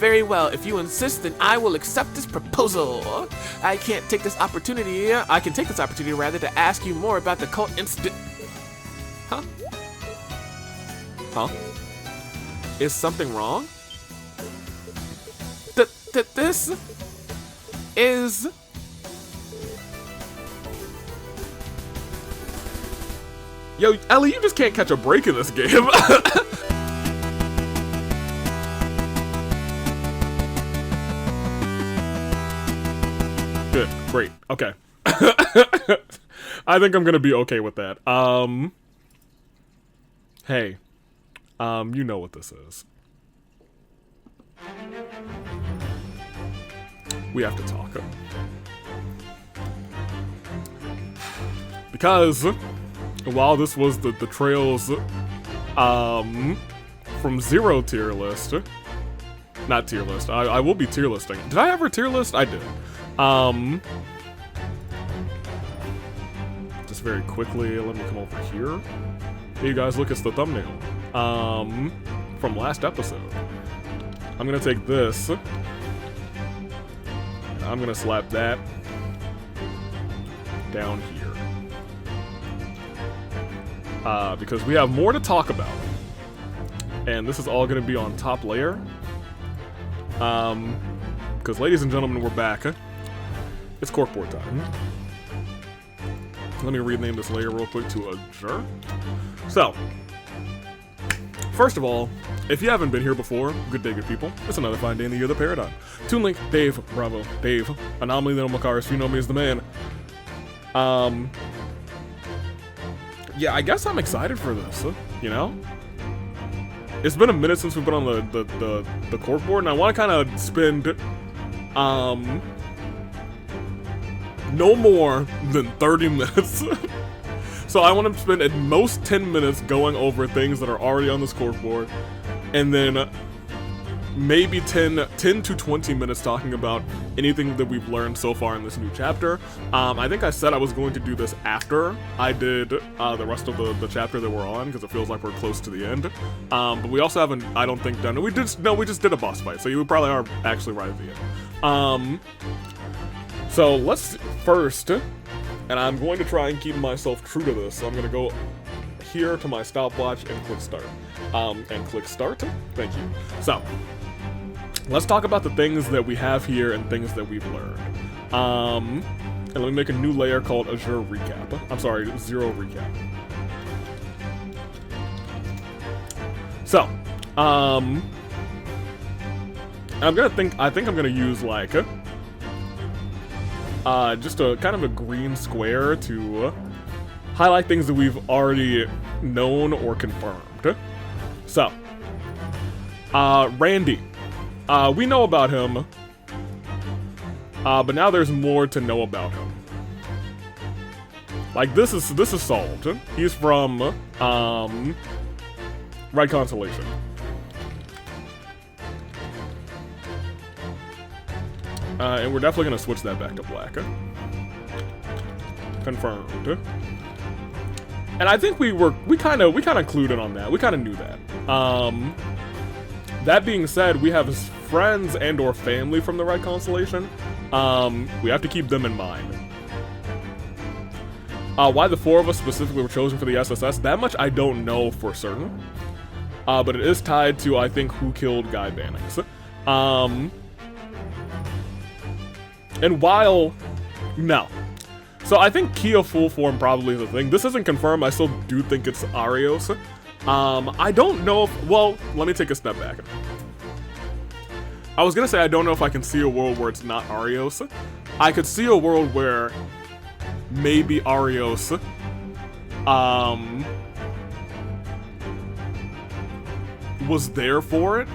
Very well, if you insist, then I will accept this proposal. I can take this opportunity rather to ask you more about the cult incident. Huh? Huh? Is something wrong? This is... Yo, Ellie, you just can't catch a break in this game. Good, great, okay. I think I'm gonna be okay with that. Hey, you know what this is. We have to talk. Because while this was the Trails from Zero tier list, not tier list, I will be tier listing. Did I ever tier list? I did. Just very quickly, let me come over here. Hey, you guys, look, it's the thumbnail from last episode. I'm gonna take this, and I'm gonna slap that down here. Because we have more to talk about. And this is all gonna be on top layer. Because ladies and gentlemen, we're back. It's Corkboard time. Let me rename this layer real quick to Azure. So, first of all, if you haven't been here before, good day, good people. It's another fine day in the year of the paradigm. Toon Link, Dave, Bravo, Dave, Anomaly, the Makars, you know me as the man. Yeah, I guess I'm excited for this, you know? It's been a minute since we've been on the Corkboard, and I want to kind of spend, no more than 30 minutes. So I want to spend at most 10 minutes going over things that are already on this Corkboard, and then maybe 10 to 20 minutes talking about anything that we've learned so far in this new chapter. I think I said I was going to do this after I did the rest of the chapter that we're on, because it feels like we're close to the end. But we also haven't, I don't think, done it. We just did a boss fight, so you probably are actually right at the end. So let's first, and I'm going to try and keep myself true to this, so I'm going to go here to my stopwatch and click start. Thank you. So, let's talk about the things that we have here and things that we've learned. And let me make a new layer called Azure Recap. I'm sorry, Zero Recap. So, I think I'm gonna use like just a kind of a green square to highlight things that we've already known or confirmed. So, Randy. We know about him, but now there's more to know about him. Like, this is solved. He's from, Red Constellation. And we're definitely gonna switch that back to black. Confirmed. And I think we kind of clued in on that. We kind of knew that. That being said, we have his friends and or family from the Red Constellation. We have to keep them in mind. Why the four of us specifically were chosen for the SSS, that much I don't know for certain. But it is tied to, I think, who killed Guy Bannings. And while... No. So I think Kia full form probably is a thing. This isn't confirmed, I still do think it's Arios. I don't know if... Well, let me take a step back. I was gonna say I don't know if I can see a world where it's not Arios. I could see a world where maybe Arios was there for it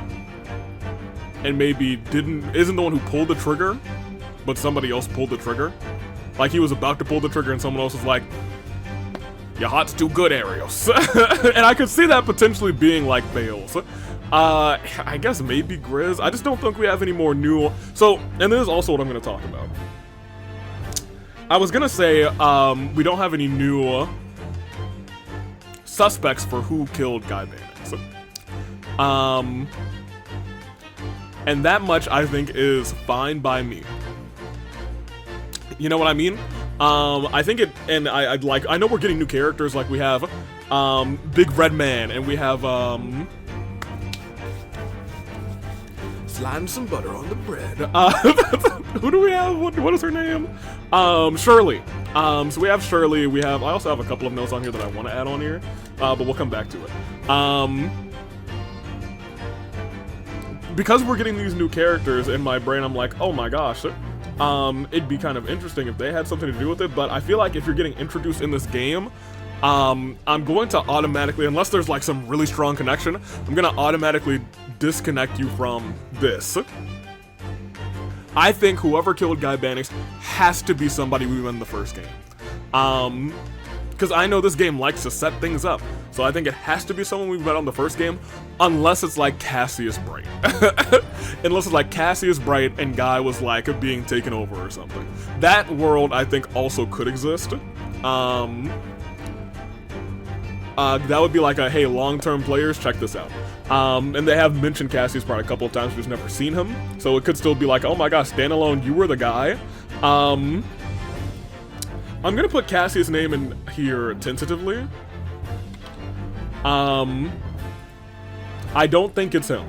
and maybe isn't the one who pulled the trigger, but somebody else pulled the trigger. Like he was about to pull the trigger and someone else was like, your heart's too good, Arios. And I could see that potentially being like Bales. I guess maybe Grizz. I just don't think we have any more new... So, and this is also what I'm going to talk about. I was going to say, we don't have any new suspects for who killed Guy Bannings. And that much, I think, is fine by me. You know what I mean? I think it, and I know we're getting new characters, like we have, Big Red Man, and we have, slime some butter on the bread. Who do we have? What is her name? Shirley. So we have Shirley, I also have a couple of notes on here that I want to add on here, but we'll come back to it. Because we're getting these new characters, in my brain I'm like, oh my gosh, it'd be kind of interesting if they had something to do with it, but I feel like if you're getting introduced in this game, I'm going to automatically, unless there's like some really strong connection, I'm gonna automatically disconnect you from this. I think whoever killed Guy Bannix has to be somebody we met in the first game. Because I know this game likes to set things up, so I think it has to be someone we met on the first game, unless it's like Cassius Bright. Unless it's like Cassius Bright and Guy was like being taken over or something. That world I think also could exist. That would be like a, hey, long-term players, check this out. And they have mentioned Cassius Bright a couple of times, we've never seen him, so it could still be like, oh my gosh, standalone, you were the guy. I'm gonna put Cassius' name in here tentatively. I don't think it's him.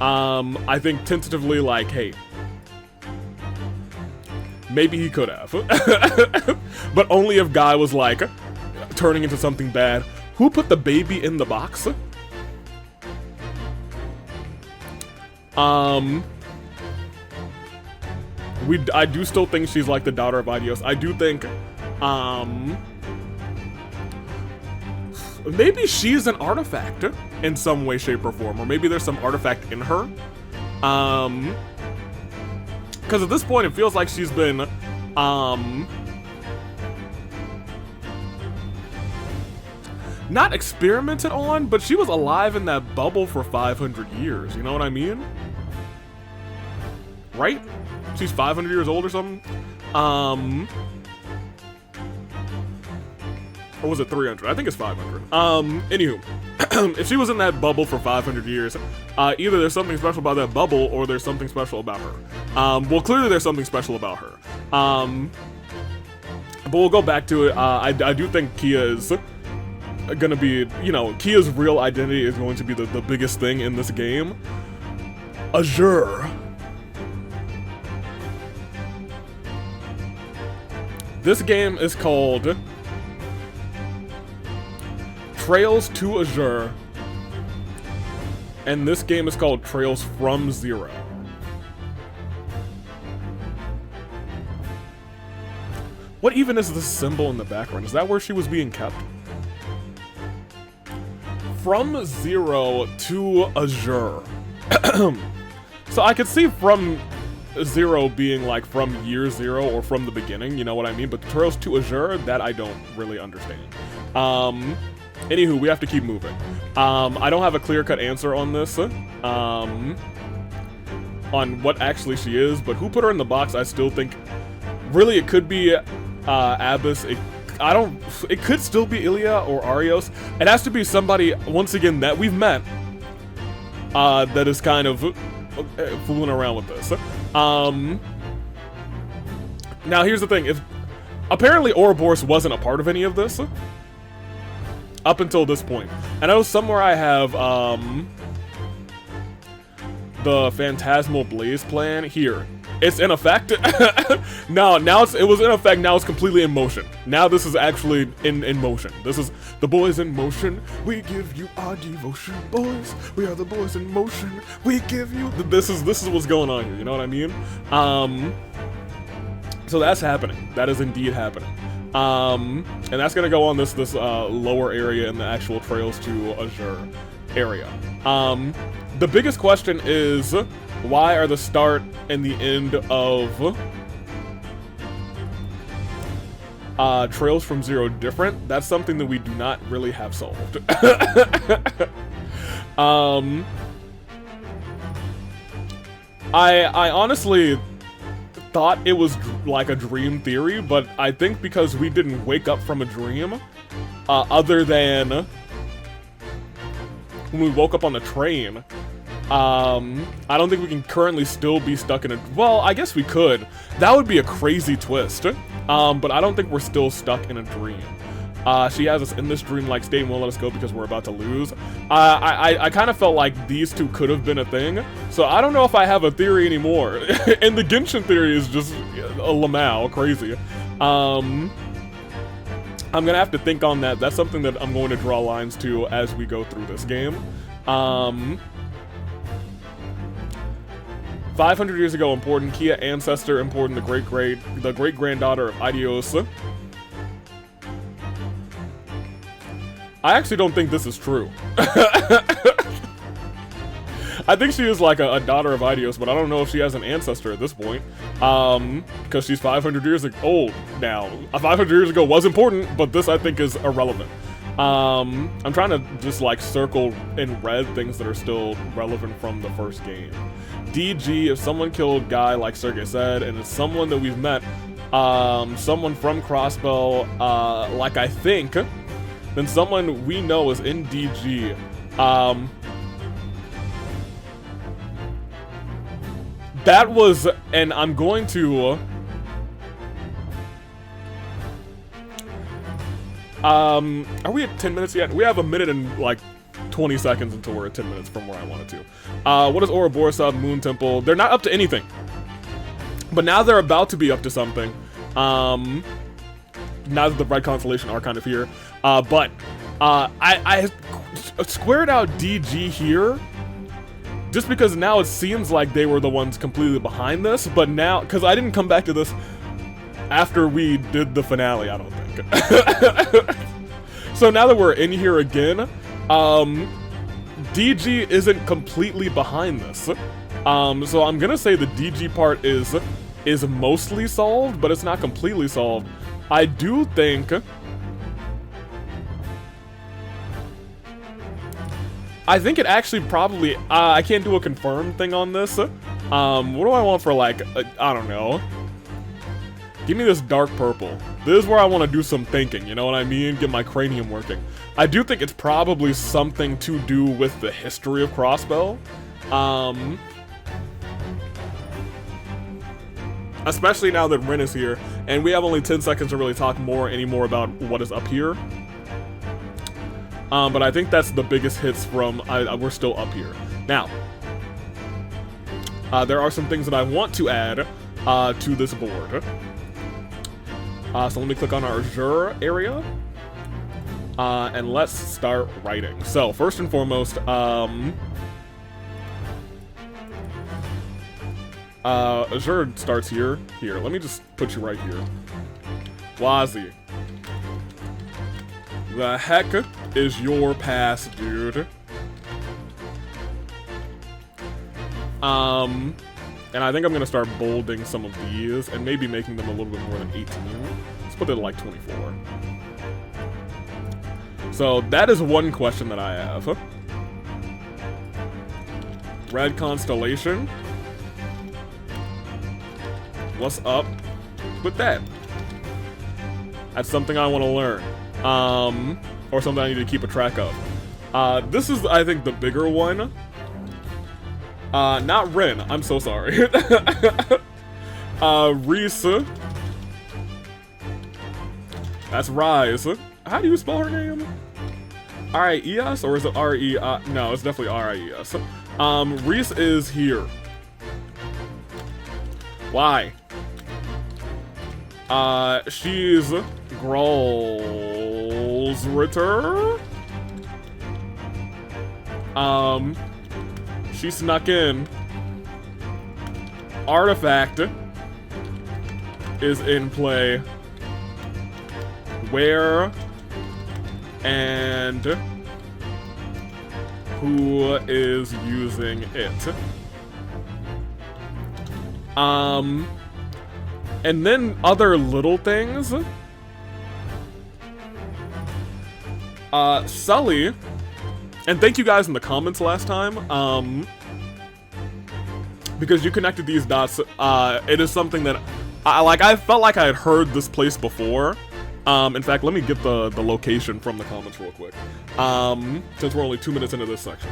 I think tentatively, like, hey, maybe he could have. But only if Guy was like turning into something bad. Who put the baby in the box? I do still think she's like the daughter of HEIYUE'S. I do think, maybe she's an artifact in some way, shape, or form, or maybe there's some artifact in her. Because at this point it feels like she's been, not experimented on, but she was alive in that bubble for 500 years, you know what I mean? Right? She's 500 years old or something? Or was it 300? I think it's 500. Anywho, if she was in that bubble for 500 years, either there's something special about that bubble or there's something special about her. Well, clearly there's something special about her. But we'll go back to it. I do think Kia is gonna be, you know, Kia's real identity is going to be the biggest thing in this game. Azure. This game is called Trails to Azure, and this game is called Trails from Zero. What even is this symbol in the background? Is that where she was being kept? From Zero to Azure. So I could see from Zero being like from year zero or from the beginning, you know what I mean? But Trails to Azure, that I don't really understand. Anywho, we have to keep moving. I don't have a clear-cut answer on this, on what actually she is, but who put her in the box, I still think, really it could be Abyss. It could still be Ilya or Arios. It has to be somebody, once again, that we've met, that is kind of fooling around with this. Now here's the thing, if apparently Ouroboros wasn't a part of any of this up until this point. And I know somewhere I have the Phantasmal Blaze plan here. It's in effect. Now it was in effect, now it's completely in motion. Now this is actually in motion. This is the boys in motion. We give you our devotion, boys. We are the boys in motion. We give you this is what's going on here, you know what I mean? So that's happening. That is indeed happening. And that's gonna go on this lower area in the actual Trails to Azure area. The biggest question is, why are the start and the end of Trails from Zero different? That's something that we do not really have solved. I honestly thought it was like a dream theory, but I think because we didn't wake up from a dream, other than when we woke up on the train, I don't think we can currently still be stuck in a... Well, I guess we could. That would be a crazy twist. But I don't think we're still stuck in a dream. She has us in this dreamlike state and won't let us go because we're about to lose. I kind of felt like these two could have been a thing. So I don't know if I have a theory anymore. And the Genshin theory is just a Lamau, crazy. I'm gonna have to think on that. That's something that I'm going to draw lines to as we go through this game. 500 years ago, important. Kia ancestor, important. The great-granddaughter of HEIYUE'S. I actually don't think this is true. I think she is like a daughter of HEIYUE'S, but I don't know if she has an ancestor at this point. Because she's 500 years old now. 500 years ago was important, but this I think is irrelevant. I'm trying to just like circle in red things that are still relevant from the first game. DG, if someone killed Guy, like Sergey said, and it's someone that we've met, someone from Crossbow, like I think, then someone we know is in DG. That was, and I'm going to... are we at 10 minutes yet? We have a minute and like 20 seconds until we're at 10 minutes from where I wanted to. What is Ouroboros up? Moon Temple? They're not up to anything. But now they're about to be up to something. Now that the Red Constellation are kind of here. I squared out DG here. Just because now it seems like they were the ones completely behind this. But now, because I didn't come back to this after we did the finale, I don't think. So now that we're in here again, DG isn't completely behind this. So I'm gonna say the DG part is mostly solved, but it's not completely solved. I do think... I think it actually probably... I can't do a confirmed thing on this. What do I want for, like, I don't know. Give me this dark purple. This is where I want to do some thinking, you know what I mean? Get my cranium working. I do think it's probably something to do with the history of Crossbow. Especially now that Rin is here, and we have only 10 seconds to really talk anymore about what is up here. But I think that's the biggest hits from, we're still up here. Now, there are some things that I want to add to this board. So let me click on our Azure area, and let's start writing. So first and foremost, Azure starts here. Here, let me just put you right here. Wazi. The heck is your pass, dude? And I think I'm gonna start bolding some of these and maybe making them a little bit more than 18. Let's put it at like 24. So that is one question that I have. Red Constellation. What's up with that? That's something I want to learn. Or something I need to keep a track of. This is, I think, the bigger one. Not Rin, I'm so sorry. Reese. That's Rise. How do you spell her name? R-I-E-S, or is it R-E? No, it's definitely R-I-E-S. Reese is here. Why? She's Grol's Ritter. She snuck in. Artifact is in play. Where and who is using it? And then other little things. Sully. And thank you guys in the comments last time, because you connected these dots. It is something that I felt like I had heard this place before. In fact, let me get the location from the comments real quick, since we're only 2 minutes into this section.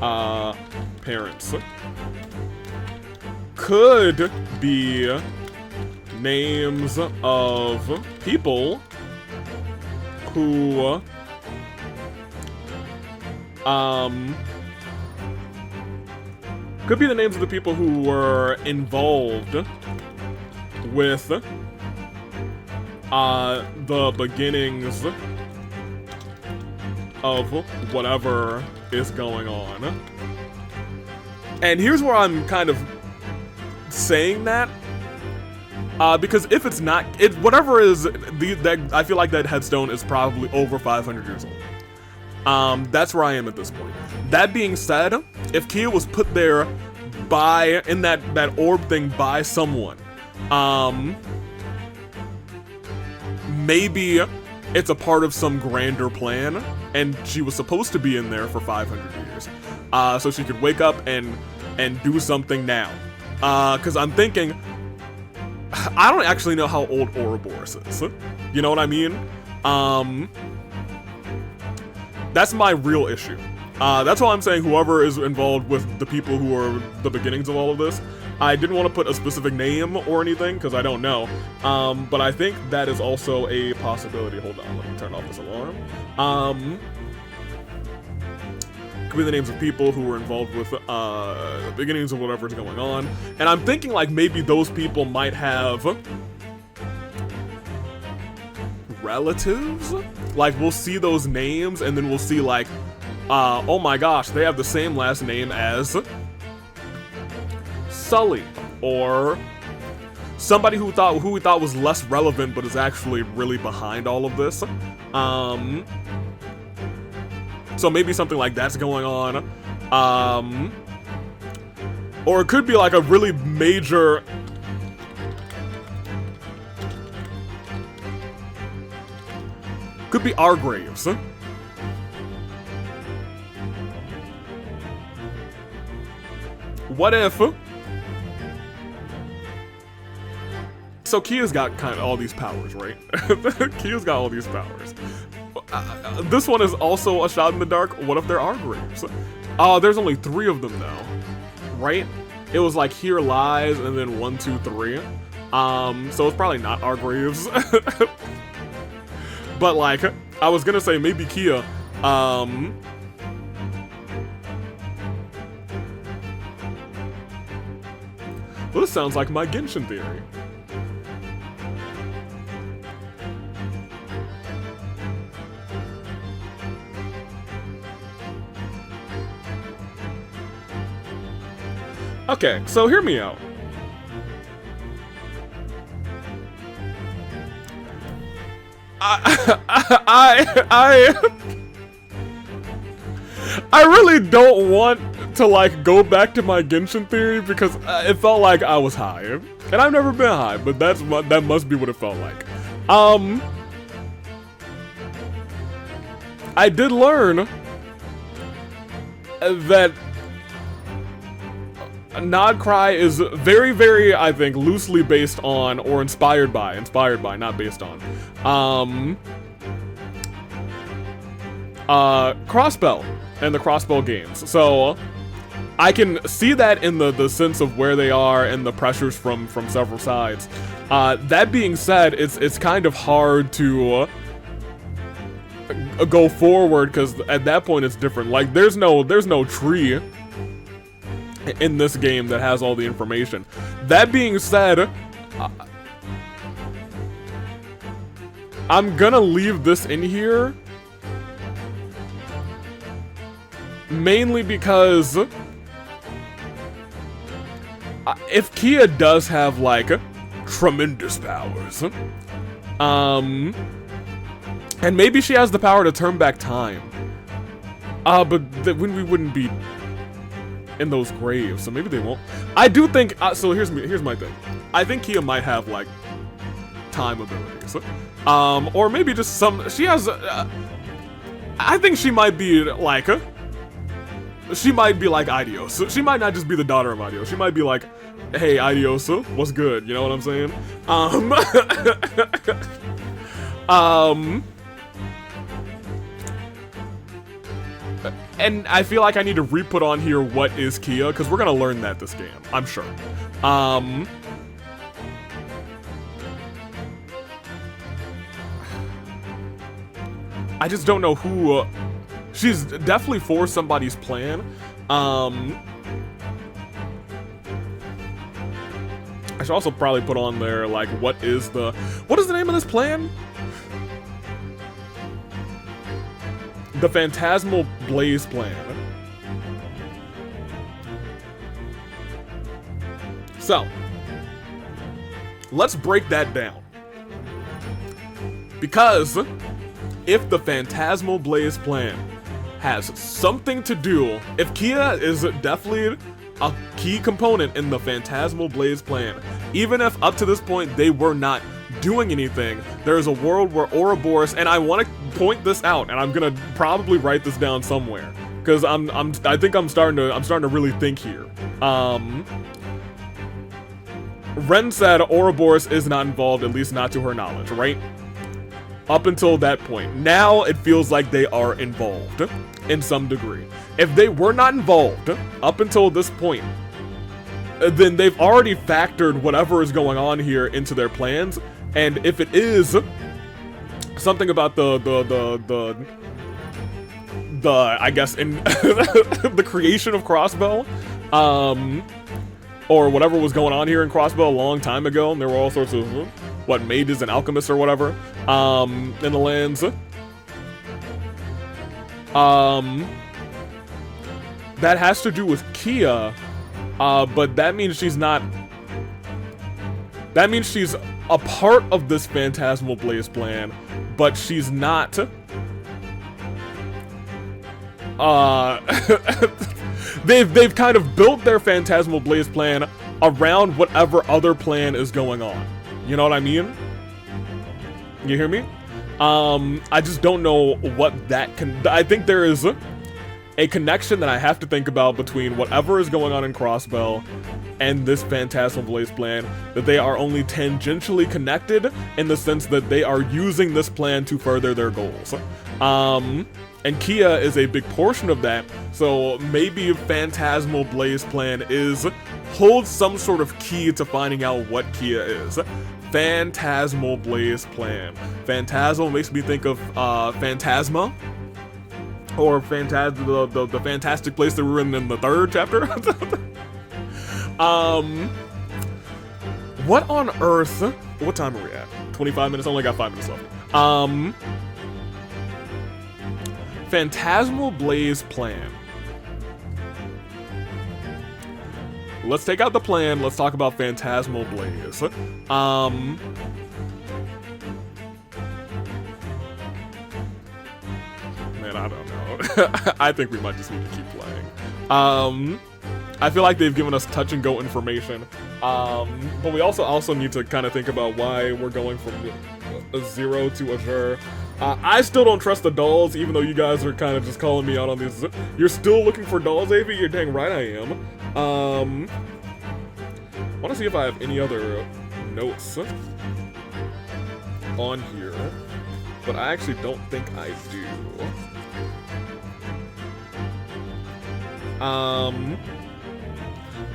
parents. Could be names of people who, could be the names of the people who were involved with the beginnings of whatever is going on. And here's where I'm kind of saying that, because if it's not, whatever is that, I feel like that headstone is probably over 500 years old. That's where I am at this point. That being said, if Kia was put there in that orb thing by someone, maybe it's a part of some grander plan, and she was supposed to be in there for 500 years, so she could wake up and do something now. Because I'm thinking, I don't actually know how old Ouroboros is. You know what I mean? That's my real issue. That's why I'm saying whoever is involved with the people who are the beginnings of all of this. I didn't want to put a specific name or anything because I don't know. But I think that is also a possibility. Hold on, let me turn off this alarm. Could be the names of people who were involved with the beginnings of whatever's going on. And I'm thinking like maybe those people might have relatives. Like we'll see those names and then we'll see like, oh my gosh, they have the same last name as Sully, or somebody who we thought was less relevant but is actually really behind all of this. So maybe something like that's going on. Or it could be like a really major, could be our graves. What if? So Kia's got kind of all these powers, right? Kia's got all these powers. This one is also a shot in the dark. What if there are graves? There's only 3 of them though, right? It was like here lies and then 1, 2, 3. So it's probably not our graves. But like, I was gonna say maybe Kia, well, this sounds like my Genshin theory. Okay, so hear me out. I really don't want to like go back to my Genshin theory because it felt like I was high, and I've never been high, but that must be what it felt like. I did learn that Nod Cry is very, very, I think, loosely based on, or inspired by, not based on, Crossbell and the Crossbell games. So I can see that in the sense of where they are and the pressures from several sides. That being said, it's kind of hard to go forward because at that point it's different. Like there's no tree in this game that has all the information. That being said, I'm gonna leave this in here mainly because if Kia does have like tremendous powers, and maybe she has the power to turn back time, but when we wouldn't be in those graves, so maybe they won't. I do think, so here's my thing. I think Kia might have like time abilities, or maybe just she has, I think she might be like Idios. She might not just be the daughter of Idios. She might be like, hey Idios, what's good? You know what I'm saying? and I feel like I need to re-put on here what is Kia, because we're gonna learn that this game, I'm sure. I just don't know who, she's definitely for somebody's plan. I should also probably put on there, like, what is the name of this plan? The Phantasmal Blaze Plan. So, let's break that down. Because if the Phantasmal Blaze Plan has something to do, if Kia is definitely a key component in the Phantasmal Blaze Plan, even if up to this point they were not doing anything, there is a world where Ouroboros, and I want to point this out, and I'm gonna probably write this down somewhere, because I think I'm starting to really think here. Ren said Ouroboros is not involved, at least not to her knowledge, right? Up until that point. Now it feels like they are involved in some degree. If they were not involved up until this point, then they've already factored whatever is going on here into their plans. And if it is something about the I guess in the creation of Crossbow, or whatever was going on here in Crossbow a long time ago, and there were all sorts of what, mages and alchemists or whatever in the lands. That has to do with Kia, but that means she's not. That means she's a part of this Phantasmal Blaze Plan, but she's not. They've kind of built their Phantasmal Blaze Plan around whatever other plan is going on. You know what I mean? You hear me? I just don't know what that can. I think there is a connection that I have to think about between whatever is going on in Crossbow and this Phantasmal Blaze Plan, that they are only tangentially connected in the sense that they are using this plan to further their goals. And Kia is a big portion of that, so maybe Phantasmal Blaze Plan holds some sort of key to finding out what Kia is. Phantasmal Blaze Plan. Phantasmal makes me think of Phantasma, or the fantastic place that we're in the third chapter. What on earth? What time are we at? 25 minutes. I only got 5 minutes left. Phantasmal Blaze Plan. Let's take out the plan. Let's talk about Phantasmal Blaze. Man, I don't know. I think we might just need to keep playing. I feel like they've given us touch and go information, but we also need to kind of think about why we're going from 0 to Azure. I still don't trust the dolls, even though you guys are kind of just calling me out on these. You're still looking for dolls, Avi? You're dang right I am. I want to see if I have any other notes on here, but I actually don't think I do. I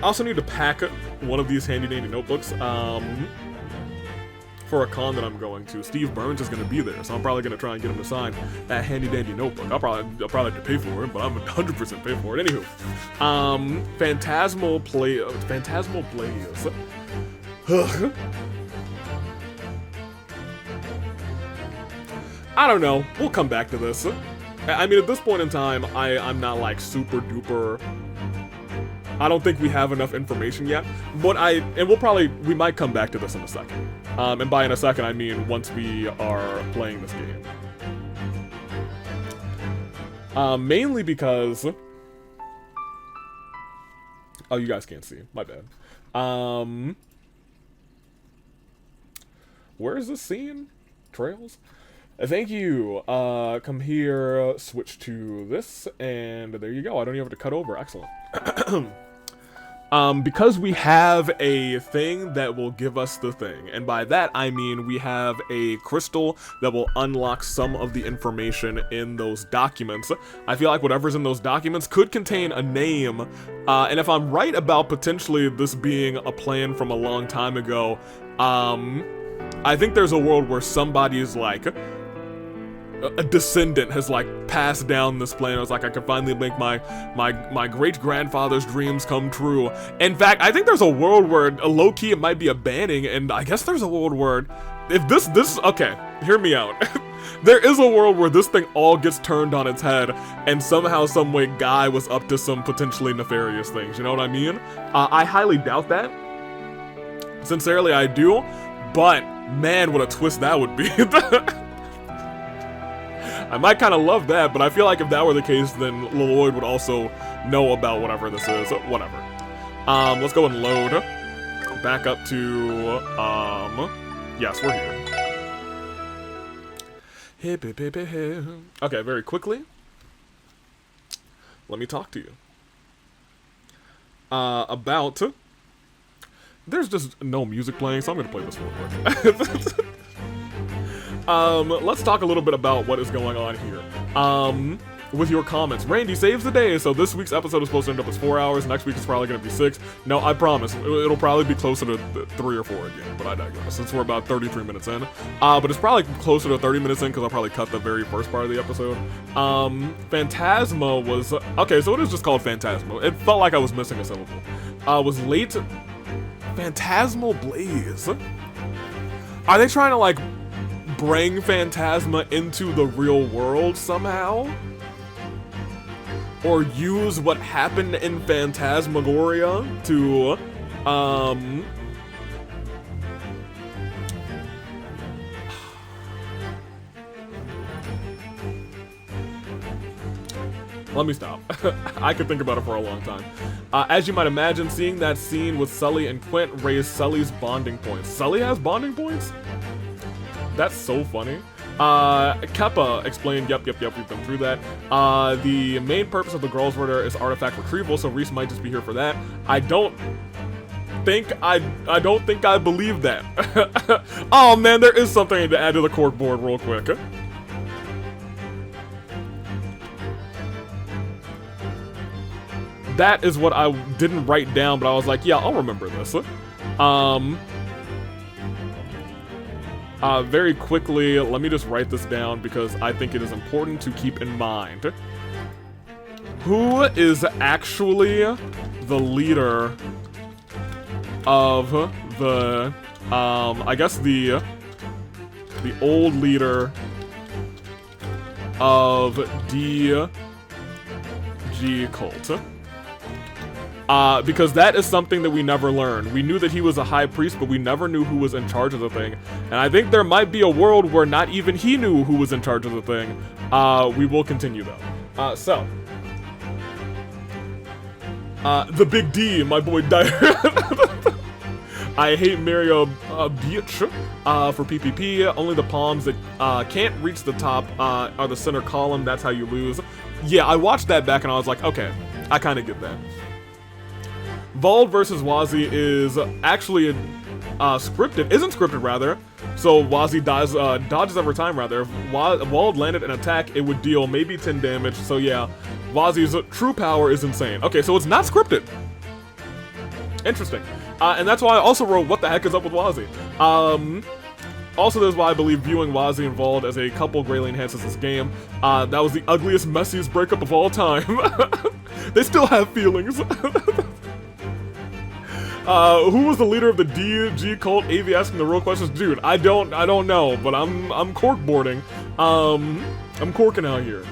also need to pack one of these handy dandy notebooks for a con that I'm going to. Steve Burns is going to be there, so I'm probably going to try and get him to sign that handy dandy notebook. I'll probably have to pay for it, but I'm 100% pay for it. Anywho, Phantasmal Blaze. I don't know. We'll come back to this. I mean, at this point in time, I'm not like super duper. I don't think we have enough information yet, but we might come back to this in a second. And by in a second, I mean once we are playing this game. Mainly because, oh, you guys can't see, my bad. Where is this scene? Trails? Thank you. Come here, switch to this, and there you go. I don't even have to cut over. Excellent. because we have a thing that will give us the thing, and by that I mean we have a crystal that will unlock some of the information in those documents. I feel like whatever's in those documents could contain a name, and if I'm right about potentially this being a plan from a long time ago, I think there's a world where somebody's like a descendant has like passed down this plan. I was like, I can finally make my great grandfather's dreams come true. In fact, I think there's a world where low key it might be a banning, and I guess there's a world where if this okay, hear me out. There is a world where this thing all gets turned on its head, and somehow, some way, Guy was up to some potentially nefarious things. You know what I mean? I highly doubt that. Sincerely, I do. But man, what a twist that would be. I might kind of love that, but I feel like if that were the case, then Lloyd would also know about whatever this is. Whatever. Let's go and load. Back up to, yes, we're here. Okay, very quickly. Let me talk to you. About... There's just no music playing, so I'm gonna play this real quick. Let's talk a little bit about what is going on here. With your comments. Randy saves the day, so this week's episode is supposed to end up as 4 hours, next week it's probably gonna be 6. No, I promise, it'll probably be closer to 3 or 4 again, but I digress, since we're about 33 minutes in. But it's probably closer to 30 minutes in, because I'll probably cut the very first part of the episode. Phantasma was, okay, so it is just called Phantasma. It felt like I was missing a syllable. Was late. Phantasmal Blaze. Are they trying to like bring Phantasma into the real world somehow? Or use what happened in Phantasmagoria to let me stop. I could think about it for a long time. As you might imagine, seeing that scene with Sully and Quint raised Sully's bonding points. Sully has bonding points? That's so funny. Keppa explained, yep, we've been through that. The main purpose of the girls' murder is artifact retrieval, so Reese might just be here for that. I don't think I believe that. Oh man, there is something to add to the corkboard real quick. That is what I didn't write down, but I was like, yeah, I'll remember this. Very quickly, let me just write this down because I think it is important to keep in mind. Who is actually the leader of the, I guess the old leader of DG cult? Because that is something that we never learned. We knew that he was a high priest, but we never knew who was in charge of the thing. And I think there might be a world where not even he knew who was in charge of the thing. We will continue though. The big D, my boy Dyer. I hate Mario Beach for PPP. Only the palms that can't reach the top are the center column. That's how you lose. Yeah, I watched that back and I was like, okay, I kind of get that. Vald versus Wazzy is actually isn't scripted rather. So Wazzy dodges every time rather. If Wald landed an attack, it would deal maybe 10 damage. So yeah, Wazzy's true power is insane. Okay, so it's not scripted. Interesting. And that's why I also wrote, what the heck is up with Wazzy? Also, that's why I believe viewing Wazzy and Vald as a couple greatly enhances this game. That was the ugliest, messiest breakup of all time. They still have feelings. Who was the leader of the DG cult? AV asking the real questions. Dude, I don't know, but I'm corkboarding. I'm corking out here.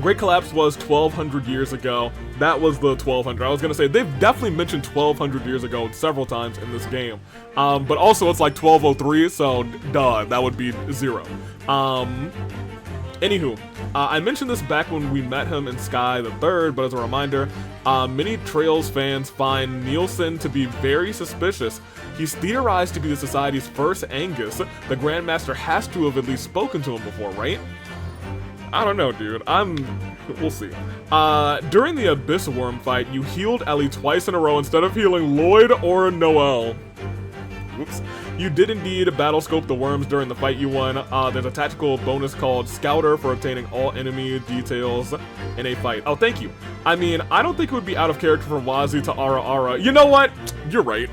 Great Collapse was 1200 years ago. That was the 1200. I was gonna say, they've definitely mentioned 1200 years ago several times in this game. But also it's like 1203, so duh, that would be 0. Anywho, I mentioned this back when we met him in Sky the Third, but as a reminder, many Trails fans find Nielsen to be very suspicious. He's theorized to be the Society's first Angus. The Grandmaster has to have at least spoken to him before, right? I don't know, dude. We'll see. During the Abyss Worm fight, you healed Ellie twice in a row instead of healing Lloyd or Noelle. Whoops. You did indeed battle scope the worms during the fight you won. There's a tactical bonus called Scouter for obtaining all enemy details in a fight. Oh, thank you. I mean, I don't think it would be out of character for Wazi to Ara. You know what? You're right.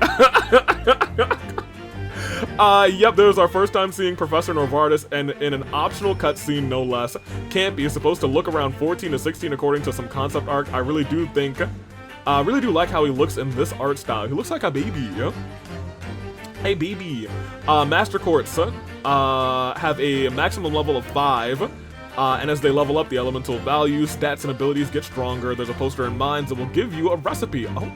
Yep, this was our first time seeing Professor Novartis, and in an optional cutscene, no less. Campy is supposed to look around 14 to 16 according to some concept art. I really do like how he looks in this art style. He looks like a baby, yeah? Hey, baby. Master Courts have a maximum level of 5, and as they level up, the elemental values, stats, and abilities get stronger. There's a poster in Minds that will give you a recipe. Oh.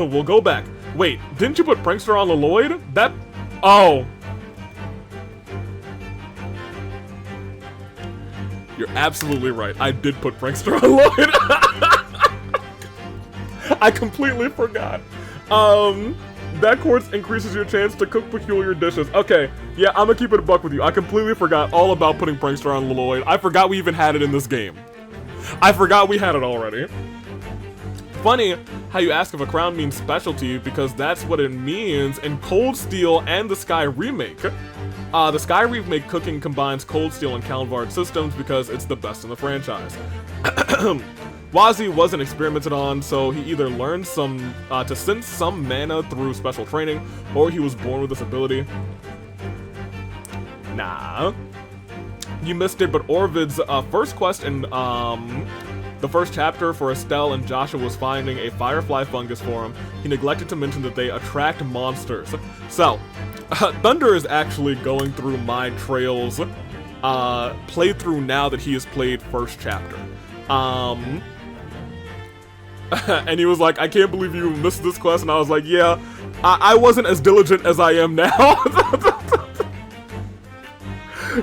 We'll go back. Wait, didn't you put Prankster on Lloyd? Oh. You're absolutely right. I did put Prankster on Lloyd. I completely forgot. That quartz increases your chance to cook peculiar dishes. Okay, yeah, I'm gonna keep it a buck with you. I completely forgot all about putting Prankster on Lloyd. I forgot we even had it in this game. I forgot we had it already. Funny how you ask if a crown means specialty, because that's what it means in Cold Steel and the Sky Remake. The Sky Remake cooking combines Cold Steel and Calvard systems because it's the best in the franchise. Wazi wasn't experimented on, so he either learned to sense some mana through special training, or he was born with this ability. Nah. You missed it, but Orvid's first quest in the first chapter for Estelle and Joshua was finding a firefly fungus for him. He neglected to mention that they attract monsters. So, Thunder is actually going through my trails playthrough now that he has played first chapter. And he was like, I can't believe you missed this quest, and I was like, yeah, I wasn't as diligent as I am now.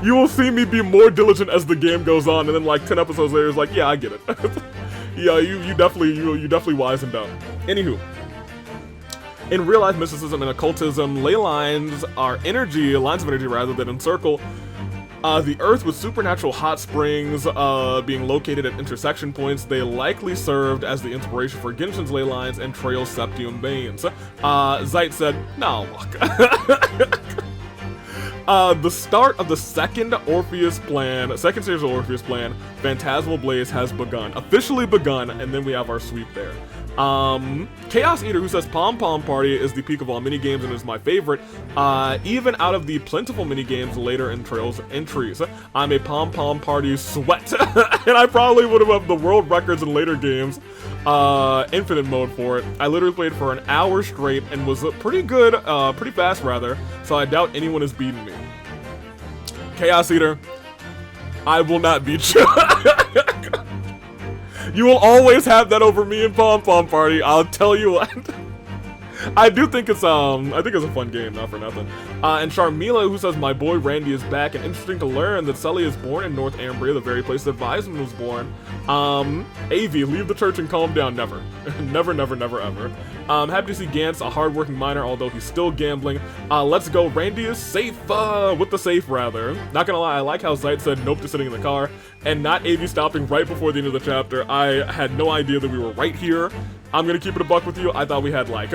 You will see me be more diligent as the game goes on, and then like 10 episodes later, it's like, yeah, I get it. Yeah, you definitely wisened up. Anywho, in real life mysticism and occultism, ley lines are lines of energy rather than encircle the Earth with supernatural hot springs being located at intersection points. They likely served as the inspiration for Genshin's ley lines and Trail's septium veins. Zeit said, no, look. The start of the second stage of Orpheus plan, Phantasmal Blaze, has officially begun, and then we have our sweep there. Chaos Eater, who says Pom Pom Party is the peak of all minigames and is my favorite, even out of the plentiful minigames later in Trail's entries. I'm a Pom Pom Party sweat, and I probably would have the world records in later games, infinite mode for it. I literally played for an hour straight and was pretty good, pretty fast rather, so I doubt anyone has beaten me. Chaos Eater, I will not beat you. You will always have that over me in Pom Pom Party, I'll tell you what. I do think it's a fun game, not for nothing. And Sharmila, who says, my boy Randy is back, and interesting to learn that Sully is born in North Ambria, the very place that Wiseman was born. AV, leave the church and calm down, never. Never, never, never, ever. Happy to see Gantz, a hardworking miner, although he's still gambling. Let's go, Randy is safe, with the safe, rather. Not gonna lie, I like how Zeit said nope to sitting in the car, and not AV stopping right before the end of the chapter. I had no idea that we were right here. I'm gonna keep it a buck with you. I thought we had like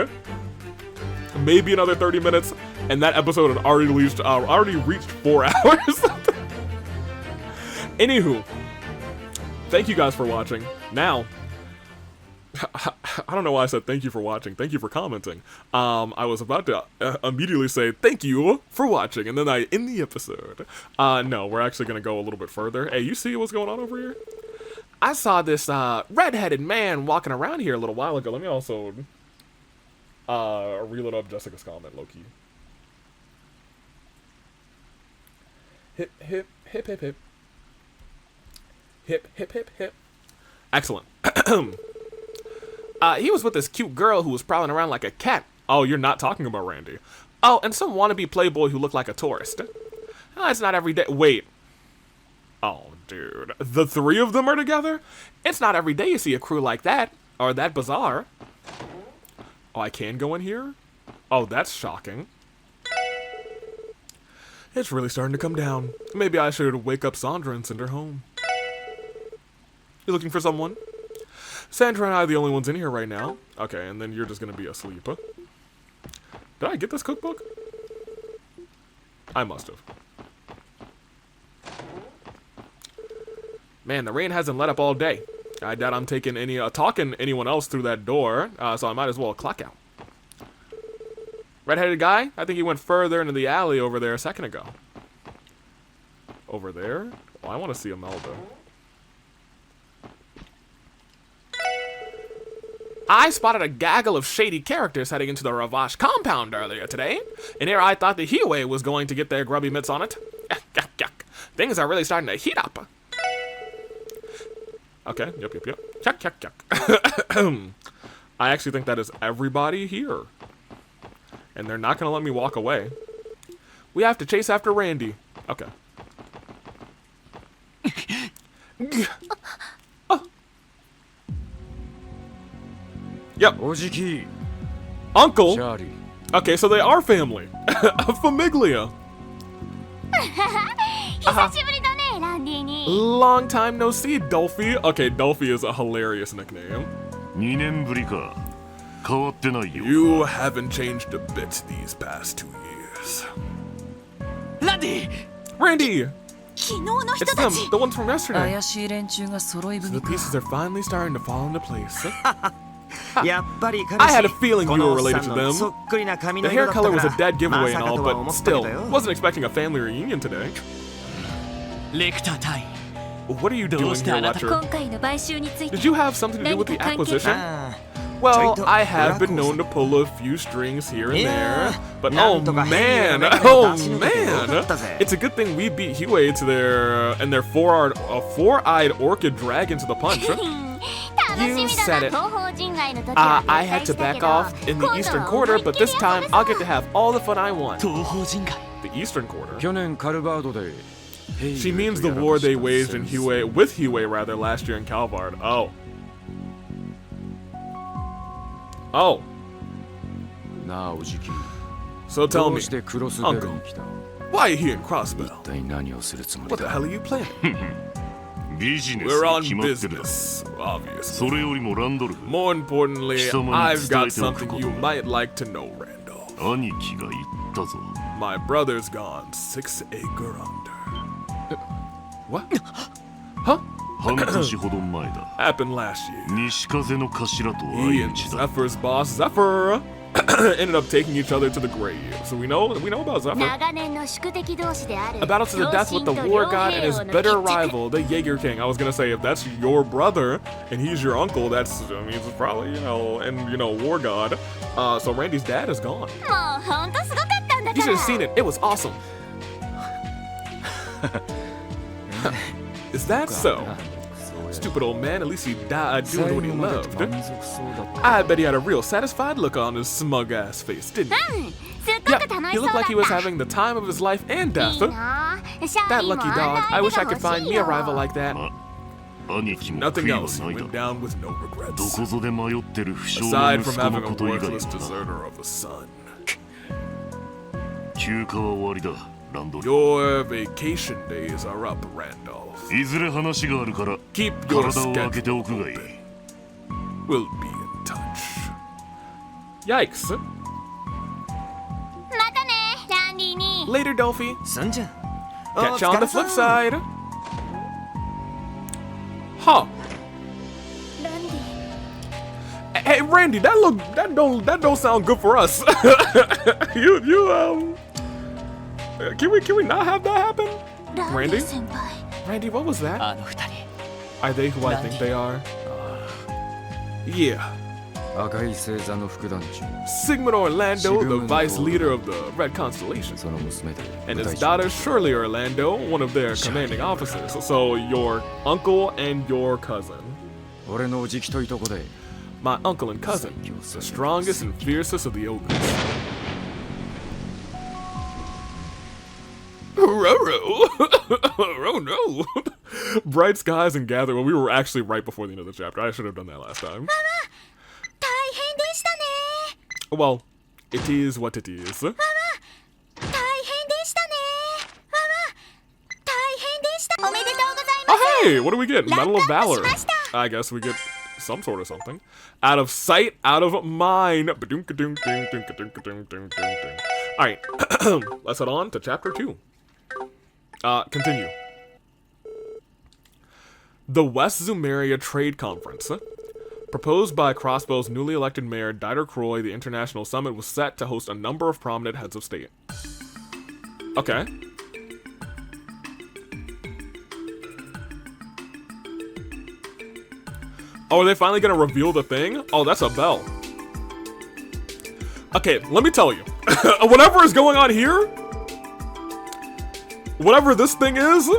maybe another 30 minutes, and that episode had already reached 4 hours. Anywho, thank you guys for watching. Now, I don't know why I said thank you for watching. Thank you for commenting. I was about to immediately say thank you for watching, and then I end the episode. No, we're actually gonna go a little bit further. Hey, you see what's going on over here? I saw this red-headed man walking around here a little while ago. Let me also reload up Jessica's comment, low-key. Hip, hip, hip, hip, hip. Hip, hip, hip, hip. Excellent. He was with this cute girl who was prowling around like a cat. Oh, you're not talking about Randy. Oh, and some wannabe playboy who looked like a tourist. Oh, it's not every day. Wait. Oh, dude. The three of them are together? It's not every day you see a crew like that. Or that bizarre. Oh, I can go in here? Oh, that's shocking. It's really starting to come down. Maybe I should wake up Sandra and send her home. You looking for someone? Sandra and I are the only ones in here right now. Okay, and then you're just gonna be asleep. Did I get this cookbook? I must have. Man, the rain hasn't let up all day. I doubt I'm taking talking anyone else through that door, so I might as well clock out. Red-headed guy? I think he went further into the alley over there a second ago. Over there? Oh, I want to see Imelda. I spotted a gaggle of shady characters heading into the Ravash compound earlier today, and here I thought the HEIYUE was going to get their grubby mitts on it. Yuck, yuck. Things are really starting to heat up. Okay, yep. Yuck, yuck, yuck. I actually think that is everybody here. And they're not going to let me walk away. We have to chase after Randy. Okay. Oh. Yep. Uncle. Okay, so they are family. Famiglia. Long time no see, Dolphy. Okay, Dolphy is a hilarious nickname. You haven't changed a bit these past 2 years. Randy! It's them, the ones from yesterday. So the pieces are finally starting to fall into place. I had a feeling you were related to them. The hair color was a dead giveaway and all, but still, wasn't expecting a family reunion today. What are you doing here, Letcher? Did you have something to do with the acquisition? Well, I have been known to pull a few strings here and there, but oh man, it's a good thing we beat HEIYUE to their four-eyed orchid dragon to the punch. You said it. I had to back off in the Eastern Quarter, but this time I'll get to have all the fun I want. The Eastern Quarter? She means the war they waged in HEIYUE, with HEIYUE last year in Calvard. Oh. Oh. So tell me, Uncle, why are you here in Crossbell? What the hell are you planning? We're on business, obviously. More importantly, I've got something you might like to know, Randall. My brother's gone 6 acre under. What? Huh? Happened last year. He and Zephyr's boss, Zephyr, ended up taking each other to the grave. So we know about Zephyr. A battle to the death with the war god and his bitter rival, the Jaeger King. I was gonna say, if that's your brother and he's your uncle, that's it's probably war god. So Randy's dad is gone. You should have seen it. It was awesome. Is that so? Stupid old man, at least he died doing what he loved. I bet he had a real satisfied look on his smug-ass face, didn't he? Yep, he looked like he was having the time of his life and death. That lucky dog, I wish I could find me a rival like that. Nothing else, he went down with no regrets. Aside from having a worthless deserter of a son. Your vacation days are up, Randolph. Keep your schedule open. We'll be in touch. Yikes. Later, Dolphy. Catch you on the flip side. Huh. Hey, Randy, that don't sound good for us. Can we not have that happen? Randy, what was that? Are they who I think they are? Yeah. Sigmund Orlando, the vice leader of the Red Constellation. And his daughter Shirley Orlando, one of their commanding officers. So your uncle and your cousin. My uncle and cousin, the strongest and fiercest of the ogres. Oh no! Bright skies and gather. Well, we were actually right before the end of the chapter. I should have done that last time. Well, it is what it is. Hey, what do we get? Medal of Valor. I guess we get some sort of something. Out of sight, out of mind. Alright, let's head on to chapter 2. Continue. The West Zumeria Trade Conference. Proposed by Crossbow's newly elected mayor, Dieter Croy, the international summit was set to host a number of prominent heads of state. Okay. Oh, are they finally gonna reveal the thing? Oh, that's a bell. Okay, let me tell you. Whatever is going on here, whatever this thing is,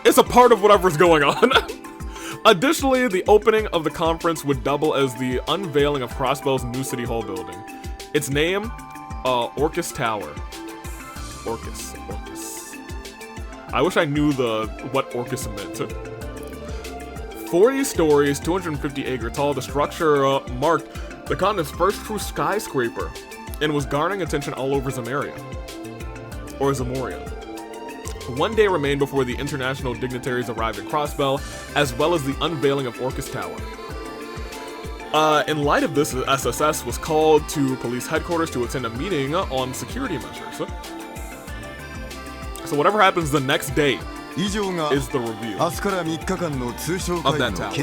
it's a part of whatever's going on. Additionally, the opening of the conference would double as the unveiling of Crossbow's new City Hall building. Its name, Orcus Tower. Orcus. I wish I knew what Orcus meant. 40 stories, 250 acre tall, the structure marked the continent's first true skyscraper and was garnering attention all over Zamoria. Or Zamoria. One day remained before the international dignitaries arrived at Crossbow, as well as the unveiling of Orcus Tower. In light of this, SSS was called to police headquarters to attend a meeting on security measures. So whatever happens the next day is the reveal of that tower.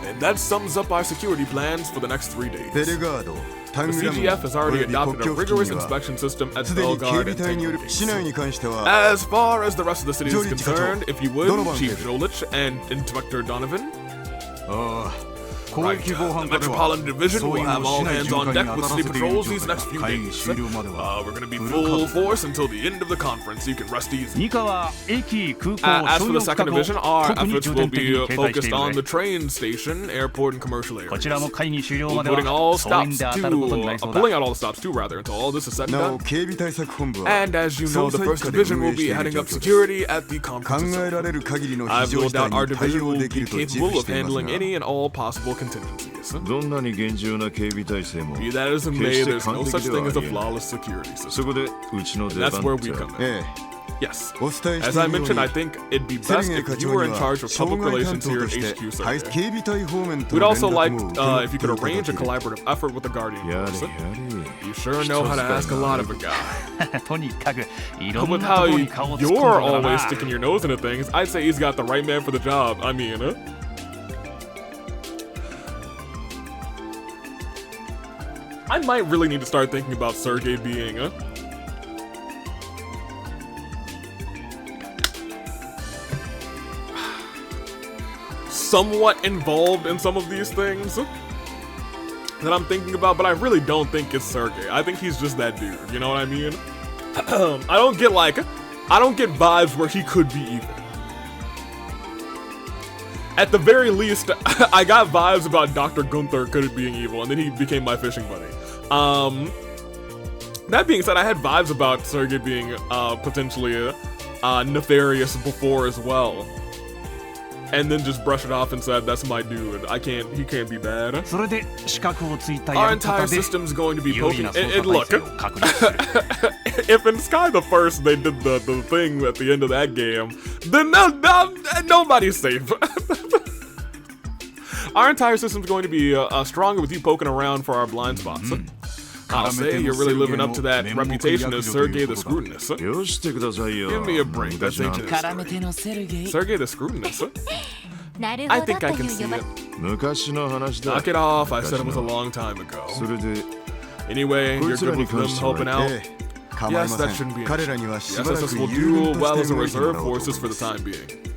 And that sums up our security plans for the next 3 days. The CGF has already adopted a rigorous inspection system at Belgard and Tango gates. As far as the rest of the city is concerned, if you would, Chief Jolich and Inspector Donovan. Right, the Metropolitan Division will have all hands on deck with city patrols these next few days. We're gonna be full force until the end of the conference, so you can rest easy. As for the second division, our efforts will be focused on the train station, airport, and commercial areas. We're pulling out all the stops too, until all this is said and done. And as you know, the first division will be heading up security at the conference itself. I've no doubt our division will be capable of handling any and all possible contingencies. Be that as it may, there's no such thing as a flawless security system. And that's where we come in. Yes. As I mentioned, I think it'd be best if you were in charge of public relations here at HQ Sergey. We'd also like if you could arrange a collaborative effort with the Guardian Force. You sure know how to ask a lot of a guy. With how you're always sticking your nose into things, I'd say he's got the right man for the job. I mean, I might really need to start thinking about Sergey being somewhat involved in some of these things that I'm thinking about, but I really don't think it's Sergey. I think he's just that dude, you know what I mean? I don't get vibes where he could be evil. At the very least, I got vibes about Dr. Gunther could being evil, and then he became my fishing buddy. That being said, I had vibes about Sergey being potentially nefarious before as well. And then just brush it off and said, that's my dude. He can't be bad. Our entire system's going to be poking. And look, if in Sky the First they did the thing at the end of that game, then nobody's safe. Our entire system's going to be stronger with you poking around for our blind spots. I'll say you're really living up to that reputation as Sergey the Scrutinous. Give me a break, that's ancient history. Sergey the Scrutinous? I think I can see it. Knock it off, I said it was a long time ago. Anyway, you're good with them helping out? Yes, that shouldn't be an issue. The SSS will do well as a reserve forces for the time being.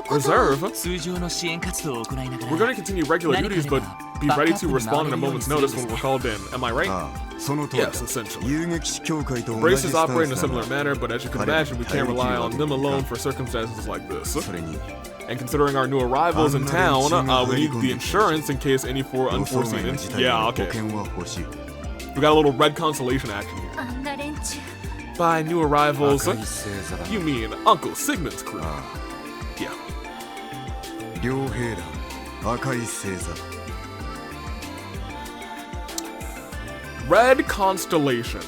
Reserve? We're going to continue regular duties, but be ready to respond at a moment's notice when we're called in. Am I right? Yes, essentially. Braces operate in a similar manner, but as you can imagine, we can't rely on them alone for circumstances like this. And considering our new arrivals in town, we need the insurance in case any unforeseen incidents. Yeah, okay. We got a little red constellation action here. By new arrivals, you mean Uncle Sigmund's crew. Yeah. Red Constellation.